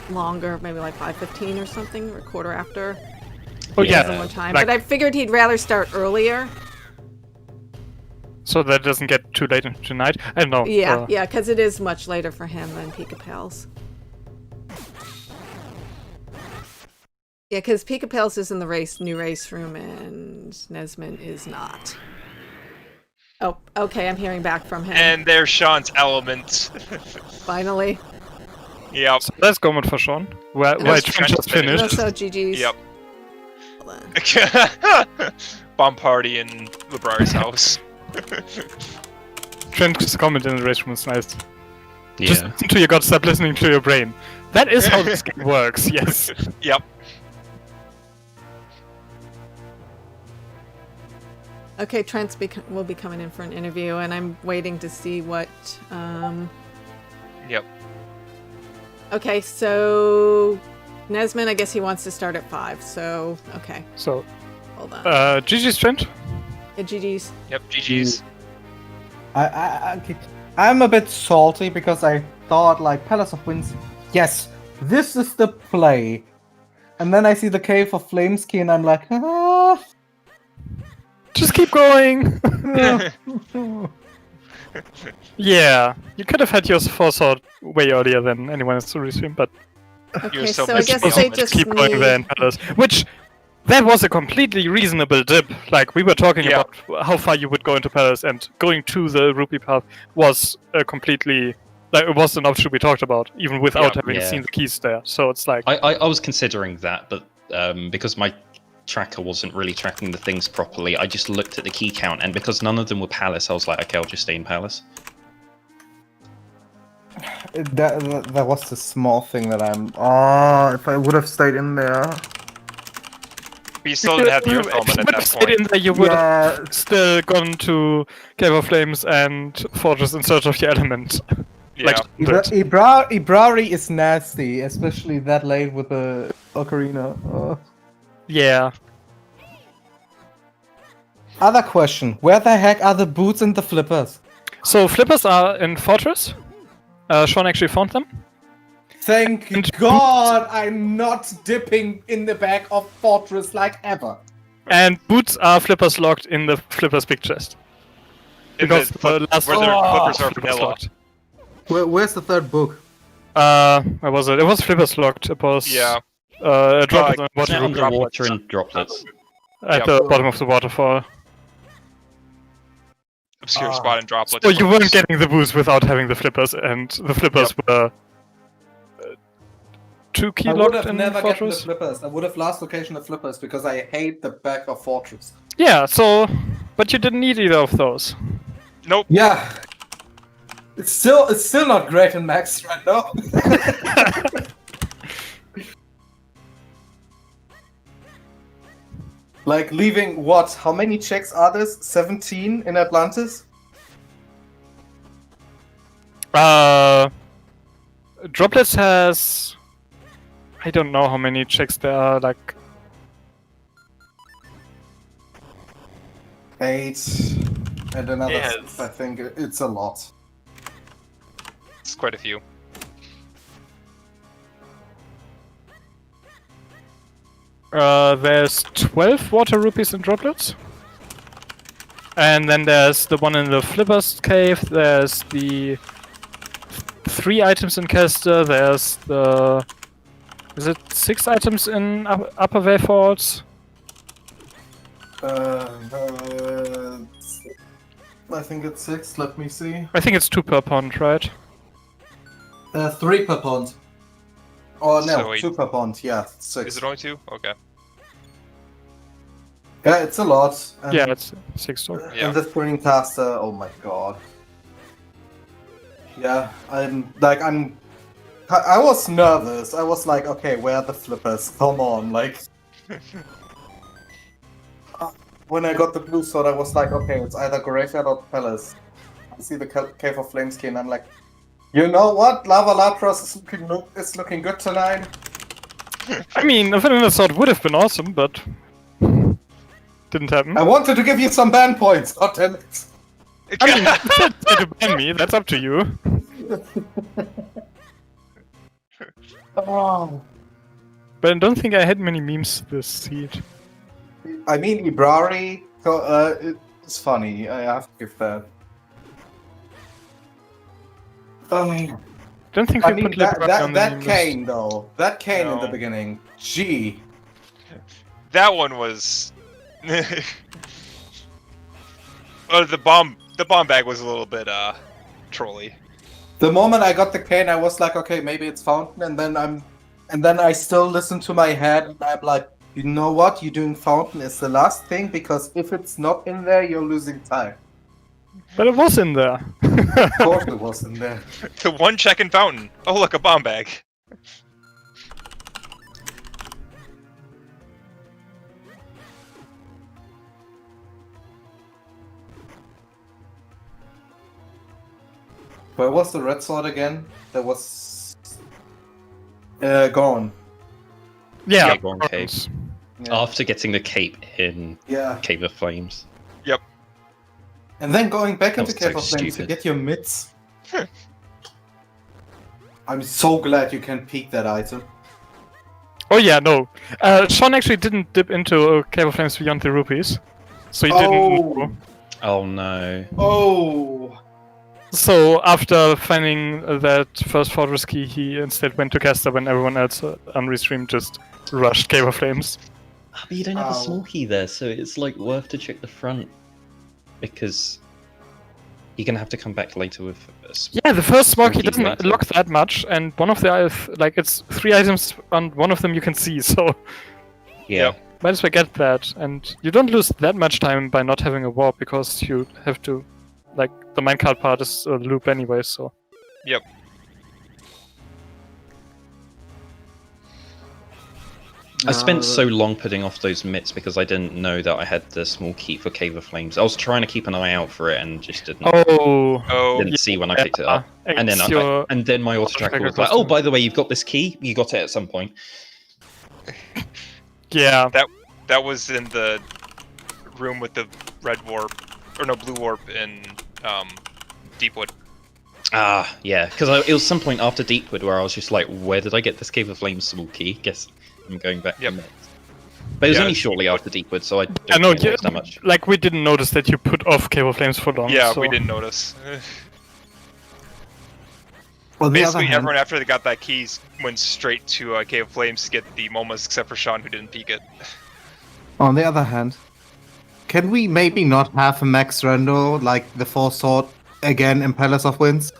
longer, maybe like 5:15 or something, or quarter after. Oh, yeah. Some more time. Like- but I figured he'd rather start earlier. So that doesn't get too late into night. I don't know. Yeah, yeah, because it is much later for him than Pika Pals. Yeah, because Pika Pals is in the new race room, and Nesman is not. Oh, okay, I'm hearing back from him. And there's Sean's element. Finally. Yep. So that's going for Sean. Where That's Trent just finished. Also, GG's. Yep. Hold on. Bomb party in Librari's house. Trent's comment in the race room is nice. Yeah. Just listen to your God, stop listening to your brain. That is how this game works, yes. Yep. Okay, Trent's will be coming in for an interview, and I'm waiting to see what. Yep. Okay, so Nesman, I guess he wants to start at 5. So okay, So, hold on. GG's Trent. Yeah, GG's. Yep. GG's. I'm a bit salty because I thought like Palace of Winds. Yes, this is the play, and then I see the Cave of Flames key, and I'm like, ah. Just keep going. Yeah, you could have had your forethought way earlier than anyone else to resume, but Okay, so so I guess missing they elements. just keep going there in need. Palace. Which, that was a completely reasonable dip. Like, we were talking Yeah. about how far you would go into Palace, and going to the Rupee path was a completely... Like, it was an option we talked about, even without having Yeah. seen the keys there. So it's like... I was considering that, but because my tracker wasn't really tracking the things properly, I just looked at the key count, and because none of them were Palace, I was like, okay, I'll just stay in Palace. That was the small thing that I'm. Oh, if I would have stayed in there. But you still didn't have the Earth Element at that Stayed in point. there, you would Yeah, have still gone to Cave of Flames and Fortress in search of your element. Yeah. Ibrari is nasty, especially that late with the Ocarina. Yeah. Other question: where the heck are the boots and the flippers? So flippers are in Fortress. Sean actually found them. Thank And God I'm not dipping in the back of Fortress like ever. And boots are flippers locked in the flippers big chest. In Because the the last where their flippers are flippers vanilla. locked. Where's the third book? Where was it? It was flippers locked. It was Yeah. a drop on Wasn't it water underwater and droplets? at the bottom of the waterfall. Obscure spot and droplets. So you weren't getting the boost without having the flippers, and the flippers were 2 key I would locked have in never gotten the Fortress. flippers. I would have last location the flippers because I hate the back of Fortress. Yeah, so but you didn't need either of those. Nope. Yeah. It's still not great in Max right now. Like leaving what? How many checks are there? 17 in Atlantis? Droplets has... I don't know how many checks there are, like... 8 and another Yes. 6. I think it's a lot. It's quite a few. There's 12 water rupees in droplets. And then there's the one in the Flippers cave, there's the 3 items in Kester, there's the... Is it 6 items in Upper Way Falls? I think it's 6. Let me see. I think it's 2 per pond, right? 3 per pond. Oh no, So wait. 2 per pond. Yeah, 6. Is it only 2? Okay. Yeah, it's a lot. And, Yeah, it's 6 total. Yeah. And the spring caster. Oh my god. Yeah, I was nervous. I was like, okay, where are the flippers? Come on, like. When I got the blue sword, I was like, okay, it's either Graveyard or Palace. I see the Cave of Flames key, and I'm like, you know what? Lava Lapras is looking good tonight. I mean, a Vanilla Sword would have been awesome, but... Didn't happen. I wanted to give you some ban points. God damn it. I mean, you said to ban me, that's up to you. Oh. But I don't think I had many memes this seed. I mean, Ibrari, it's funny. I have to give that. Don't think I we mean, put Library on the that meme list. Kane though. That Kane in the No. beginning. Gee. That one was. Oh, the bomb bag was a little bit trolly. The moment I got the Kane, I was like, okay, maybe it's Fountain, and then I still listen to my head, and I'm like, you know what? You're doing Fountain is the last thing because if it's not in there, you're losing time. But it was in there. Of course, it was in there. The one check in Fountain. Oh, look, a bomb bag. Where was the red sword again? That was gone. Yeah, Yeah, Gone Cave. Gordon's. Yeah. After getting the cape in Yeah. Cave of Flames. And then going back That into was Cave so of Flames to stupid. get your mitts. I'm so glad you can peek that item. Oh yeah, no. Sean actually didn't dip into Cave of Flames beyond the rupees, so he didn't know. Oh no. Oh! So after finding that first fortress key, he instead went to Caster when everyone else on Restream just rushed Cave of Flames. But you don't have a Ow. small key there, so it's like worth to check the front. Because you're gonna have to come back later with a Yeah, the first small key Small keys doesn't later. look that much, and one of the like it's 3 items, and one of them you can see. So Yeah. might as well get that, and you don't lose that much time by not having a warp because you have to, like the minecart part is a loop anyway. So I spent so long putting off those mitts because I didn't know that I had the small key for Cave of Flames. I was trying to keep an eye out for it and just didn't oh, didn't see when I picked it up. And then it's I, your- and then my auto tracker was like, "Oh, by the way, you've got this key. You got it at some point." yeah. That was in the room with the red warp, or no, blue warp in Deepwood. Ah, yeah, because it was some point after Deepwood where I was just like, "Where did I get this Cave of Flames small key?" Guess I'm going back. Yep. To mitts. But it was Yeah, only it's shortly after Deepwood, so I don't I know, realize that much. like we didn't notice that you put off Cave of Flames for long. Yeah, so. we didn't notice. On the other Basically, hand, everyone after they got that keys went straight to Cave of Flames to get the MOMAs, except for Sean, who didn't peek it. on the other hand, can we maybe not have a max rando like the Four Sword again in Palace of Winds?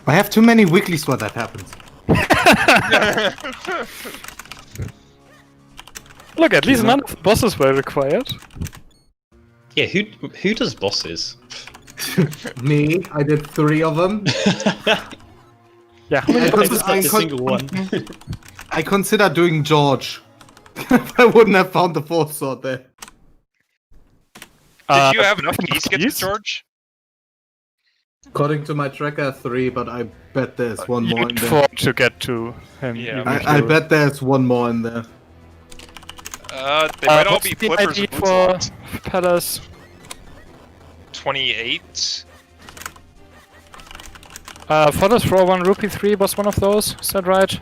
I have too many weeklies where that happens. Look, at least none of the bosses were required. Yeah, who does bosses? Me, I did 3 of them. Yeah. I, I just got a single one. I consider doing George. I wouldn't have found the Fourth Sword there. Did you have enough enough keys to get to keys? George? According to my tracker, 3, but I bet there's one You more in need there. 4 to get to him. Yeah. even if I you- bet there's one more in there. They might all what's be the flippers ID with for slots. Palace? 28. Photos for 1 rupee 3 was one of those, is that right?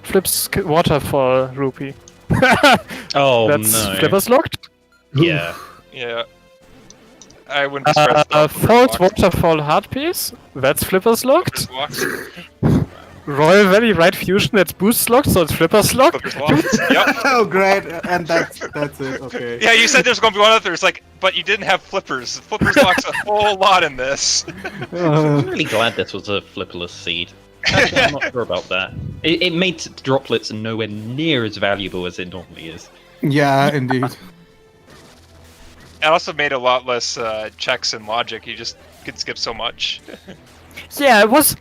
Flips waterfall rupee. Oh That's no. flippers locked? Yeah. Yeah. I wouldn't be surprised. if False Flippers waterfall hard piece? That's flippers locked. locked. Royal Valley right fusion, that's boost locked, so it's flippers locked. Flippers locked. Yep. Oh, great, and that's it. Okay. Yeah, you said there's going to be one other. It's like, but you didn't have flippers. Flippers locks a whole lot in this. I'm really glad this was a flipperless seed. Actually, I'm not sure about that. It made droplets nowhere near as valuable as it normally is. Yeah, indeed. It also made a lot less checks and logic. You just could skip so much. Yeah, it was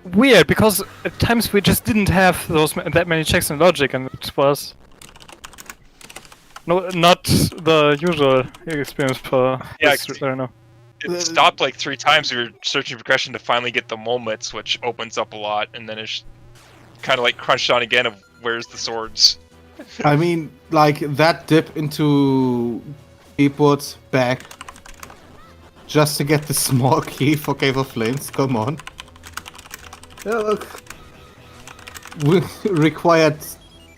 weird because at times we just didn't have that many checks and logic, and it was not the usual experience for Yeah, this, I don't know. It stopped like 3 times. We were searching for progression to finally get the moments, which opens up a lot, and then it's kind of like crunched on again of where's the swords. I mean, like that dip into Deepwood back just to get the small key for Cave of Flames. Come on. Yeah, look. We required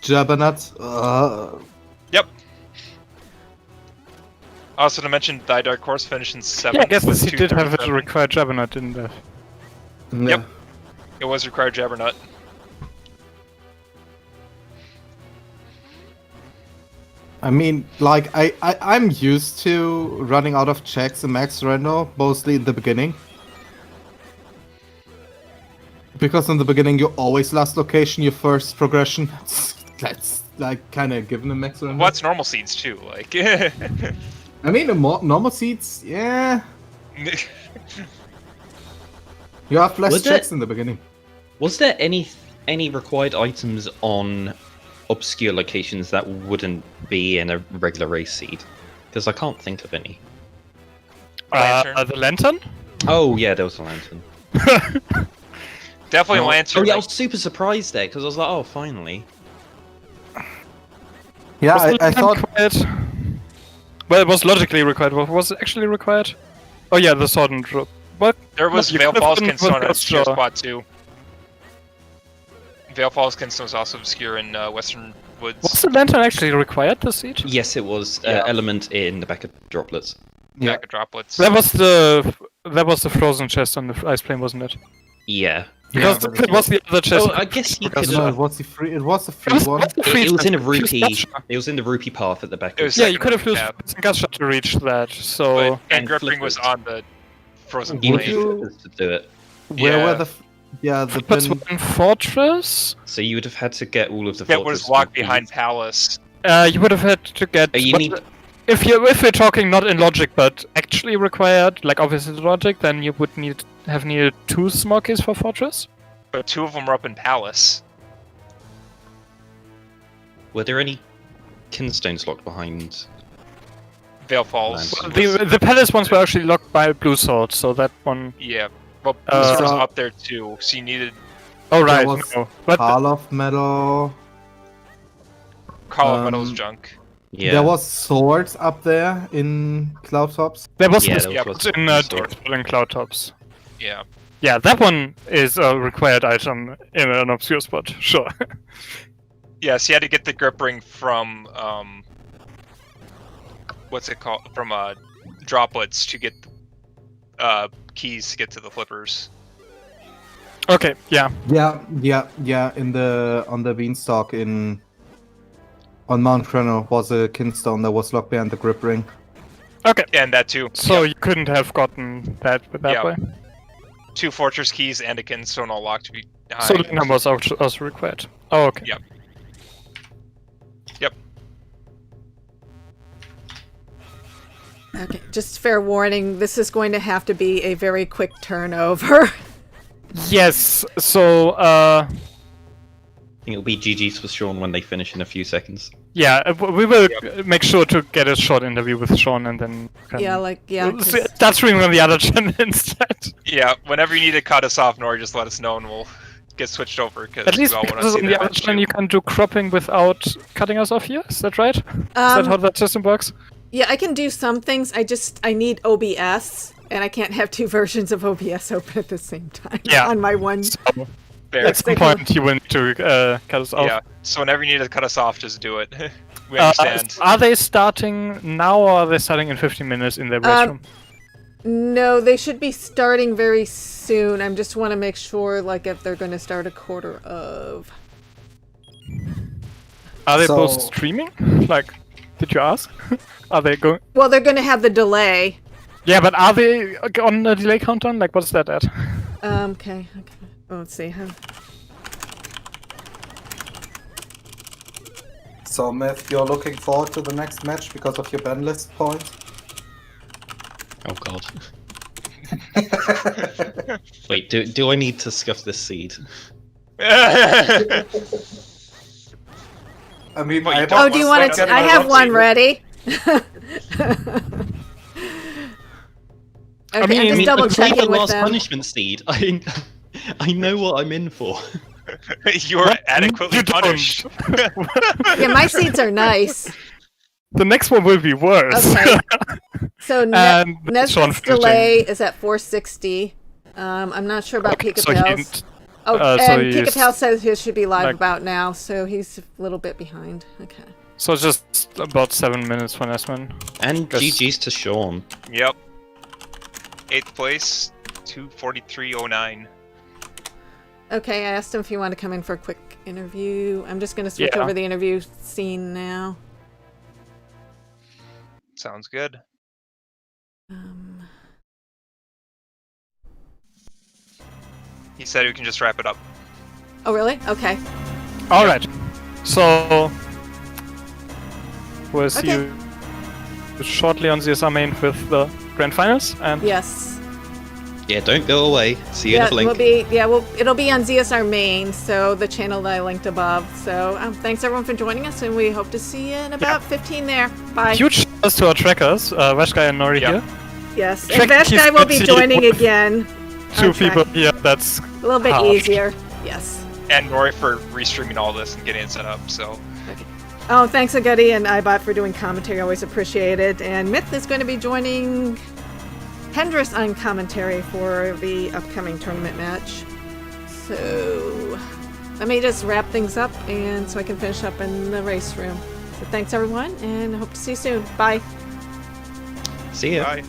Jabbernet. Yep. Also to mention, Die Dark Horse finished in 7th. Yeah, I guess with he did have a 237. required Jabbernet, didn't it? Yep. It was required Jabbernet. I mean, like, I'm used to running out of checks in Max Rando, mostly in the beginning. Because in the beginning, you always last location, your first progression. That's, like, kind of given in Max Rando. What's normal seeds too? Like, I mean, the normal seeds, yeah. You have less Was checks it- in the beginning. Was there any required items on obscure locations that wouldn't be in a regular race seed? Because I can't think of any. Lantern. The lantern? Oh yeah, there was a lantern. Definitely Oh, Lantern. oh yeah, I like- was super surprised there because I was like, oh, finally. Yeah, Was the I thought. required? Well, it was logically required. What was it actually required? Oh yeah, the sword and drop. What? There was You Veil could've Falls done Kinstone on with obscure Astro. spot too. Veil Falls Kinstone was also obscure in Western Woods. Was the lantern actually required to seed? Yes, it was Yeah. element in the back of droplets. Yeah. Back of droplets. That was the frozen chest on the ice plane, wasn't it? Yeah. Because but if it was the other chest. Oh, I guess you because- could. No, it was the free. It was the It free was, one. was the free It was in a chest. rupee. It was in the rupee path at the back. It was Yeah, second you could have used tab. Gasha to reach that. So But and and gripping was flippers. on the frozen Would You plane. you- need to do it. Where Yeah. were the? Yeah, the that's pin. one fortress. So you would have had to get all of the. That was fortress locked rupees. behind Palace. You would have had to get. You but need- if we're talking not in logic but actually required, like obviously logic, then you would have needed 2 small keys for fortress. But 2 of them were up in Palace. Were there any kinstones locked behind? Veil Falls. Lands. The palace ones were actually locked by blue sword, so that one. Yeah. Well, Uh, Blue Sword was So- up there too, so you needed Oh right, was no. But Call of Metal. Call of Metal's Um, junk. Yeah. There was swords up there in Cloudtops. there was Yeah, this there yeah, was in sword. Cloud Tops. Yeah. Yeah, that one is a required item in an obscure spot. Sure. Yeah, so you had to get the grip ring from what's it called? From droplets to get keys to get to the flippers. Okay. Yeah. Yeah. On the beanstalk on Mount Chrono was a kinstone that was locked behind the grip ring. Okay. And that too. So Yeah. you couldn't have gotten that that Yeah. way. 2 fortress keys and a kinstone all locked behind. So the number was also required. Oh, okay. Yep. Yep. Okay, just fair warning, this is going to have to be a very quick turnover. Yes. So I think it'll be GG's for Sean when they finish in a few seconds. yeah, we will make sure to get a short interview with Sean and then. yeah, 'cause- Start streaming on the other channel instead. Yeah, whenever you need to cut us off, Nori, just let us know and we'll get switched over. Cause At least we all wanna because see on the that other match channel too. you can do cropping without cutting us off here. Is that right? Is that how that system works? yeah, I can do some things. I need OBS, and I can't have 2 versions of OBS open at the same time. Yeah. On my one. So Fair. at some point you will need to cut us off. Yeah, so whenever you need to cut us off, just do it. We understand. Are they starting now or are they starting in 15 minutes in their race room? No, they should be starting very soon. I just want to make sure, like, if they're going to start a quarter of. Are they so- both streaming? Like, did you ask? Are they going? Well, they're going to have the delay. Yeah, but are they on the delay countdown? Like, what's that at? Okay. Oh, let's see. So, Myth, you're looking forward to the next match because of your ban list point? Oh god. Wait, do I need to scuff this seed? I mean, Well, you I don't Oh, do you want Let's to? get I my have vote one to- ready. Okay, mean- I'm just double I've played checking the with last them. punishment seed. I know what I'm in for. You are adequately You don't. punished. Yeah, my seats are nice. The next one will be worse. Okay. So And Sean Nesbitt's finishing. delay is at 460. I'm not sure about Okay, Pika so Pals. Oh, so and he's- Pika Pal says his should be live like- about now, so he's a little bit behind. Okay. So just about 7 minutes for Nesman. And Yes. GG's to Sean. Yep. 8th place, 2:43.09. Okay, I asked him if he wanted to come in for a quick interview. I'm just going to switch Yeah. over the interview scene now. Sounds good. He said we can just wrap it up. Oh, really? Okay. All right. So we'll see Okay. you shortly on ZSR main with the grand finals, and Yes. Yeah, don't go away. See you in Yeah, a blink. it'll be on ZSR main, so the channel that I linked above. So thanks everyone for joining us, and we hope to see you in about 15 there. Bye. huge shout to our trackers, Vashkai and Nori Yep. here. Yes, Check and that his guy will be PC joining with again. Two on track. people here, that's A little bit harsh. easier. Yes. And Rory for restreaming all this and getting it set up. So Oh, thanks, Agudi and iBot for doing commentary. Always appreciate it. And Myth is going to be joining Hendris on commentary for the upcoming tournament match. So let me just wrap things up, and so I can finish up in the race room. So thanks, everyone, and I hope to see you soon. Bye. See ya. bye.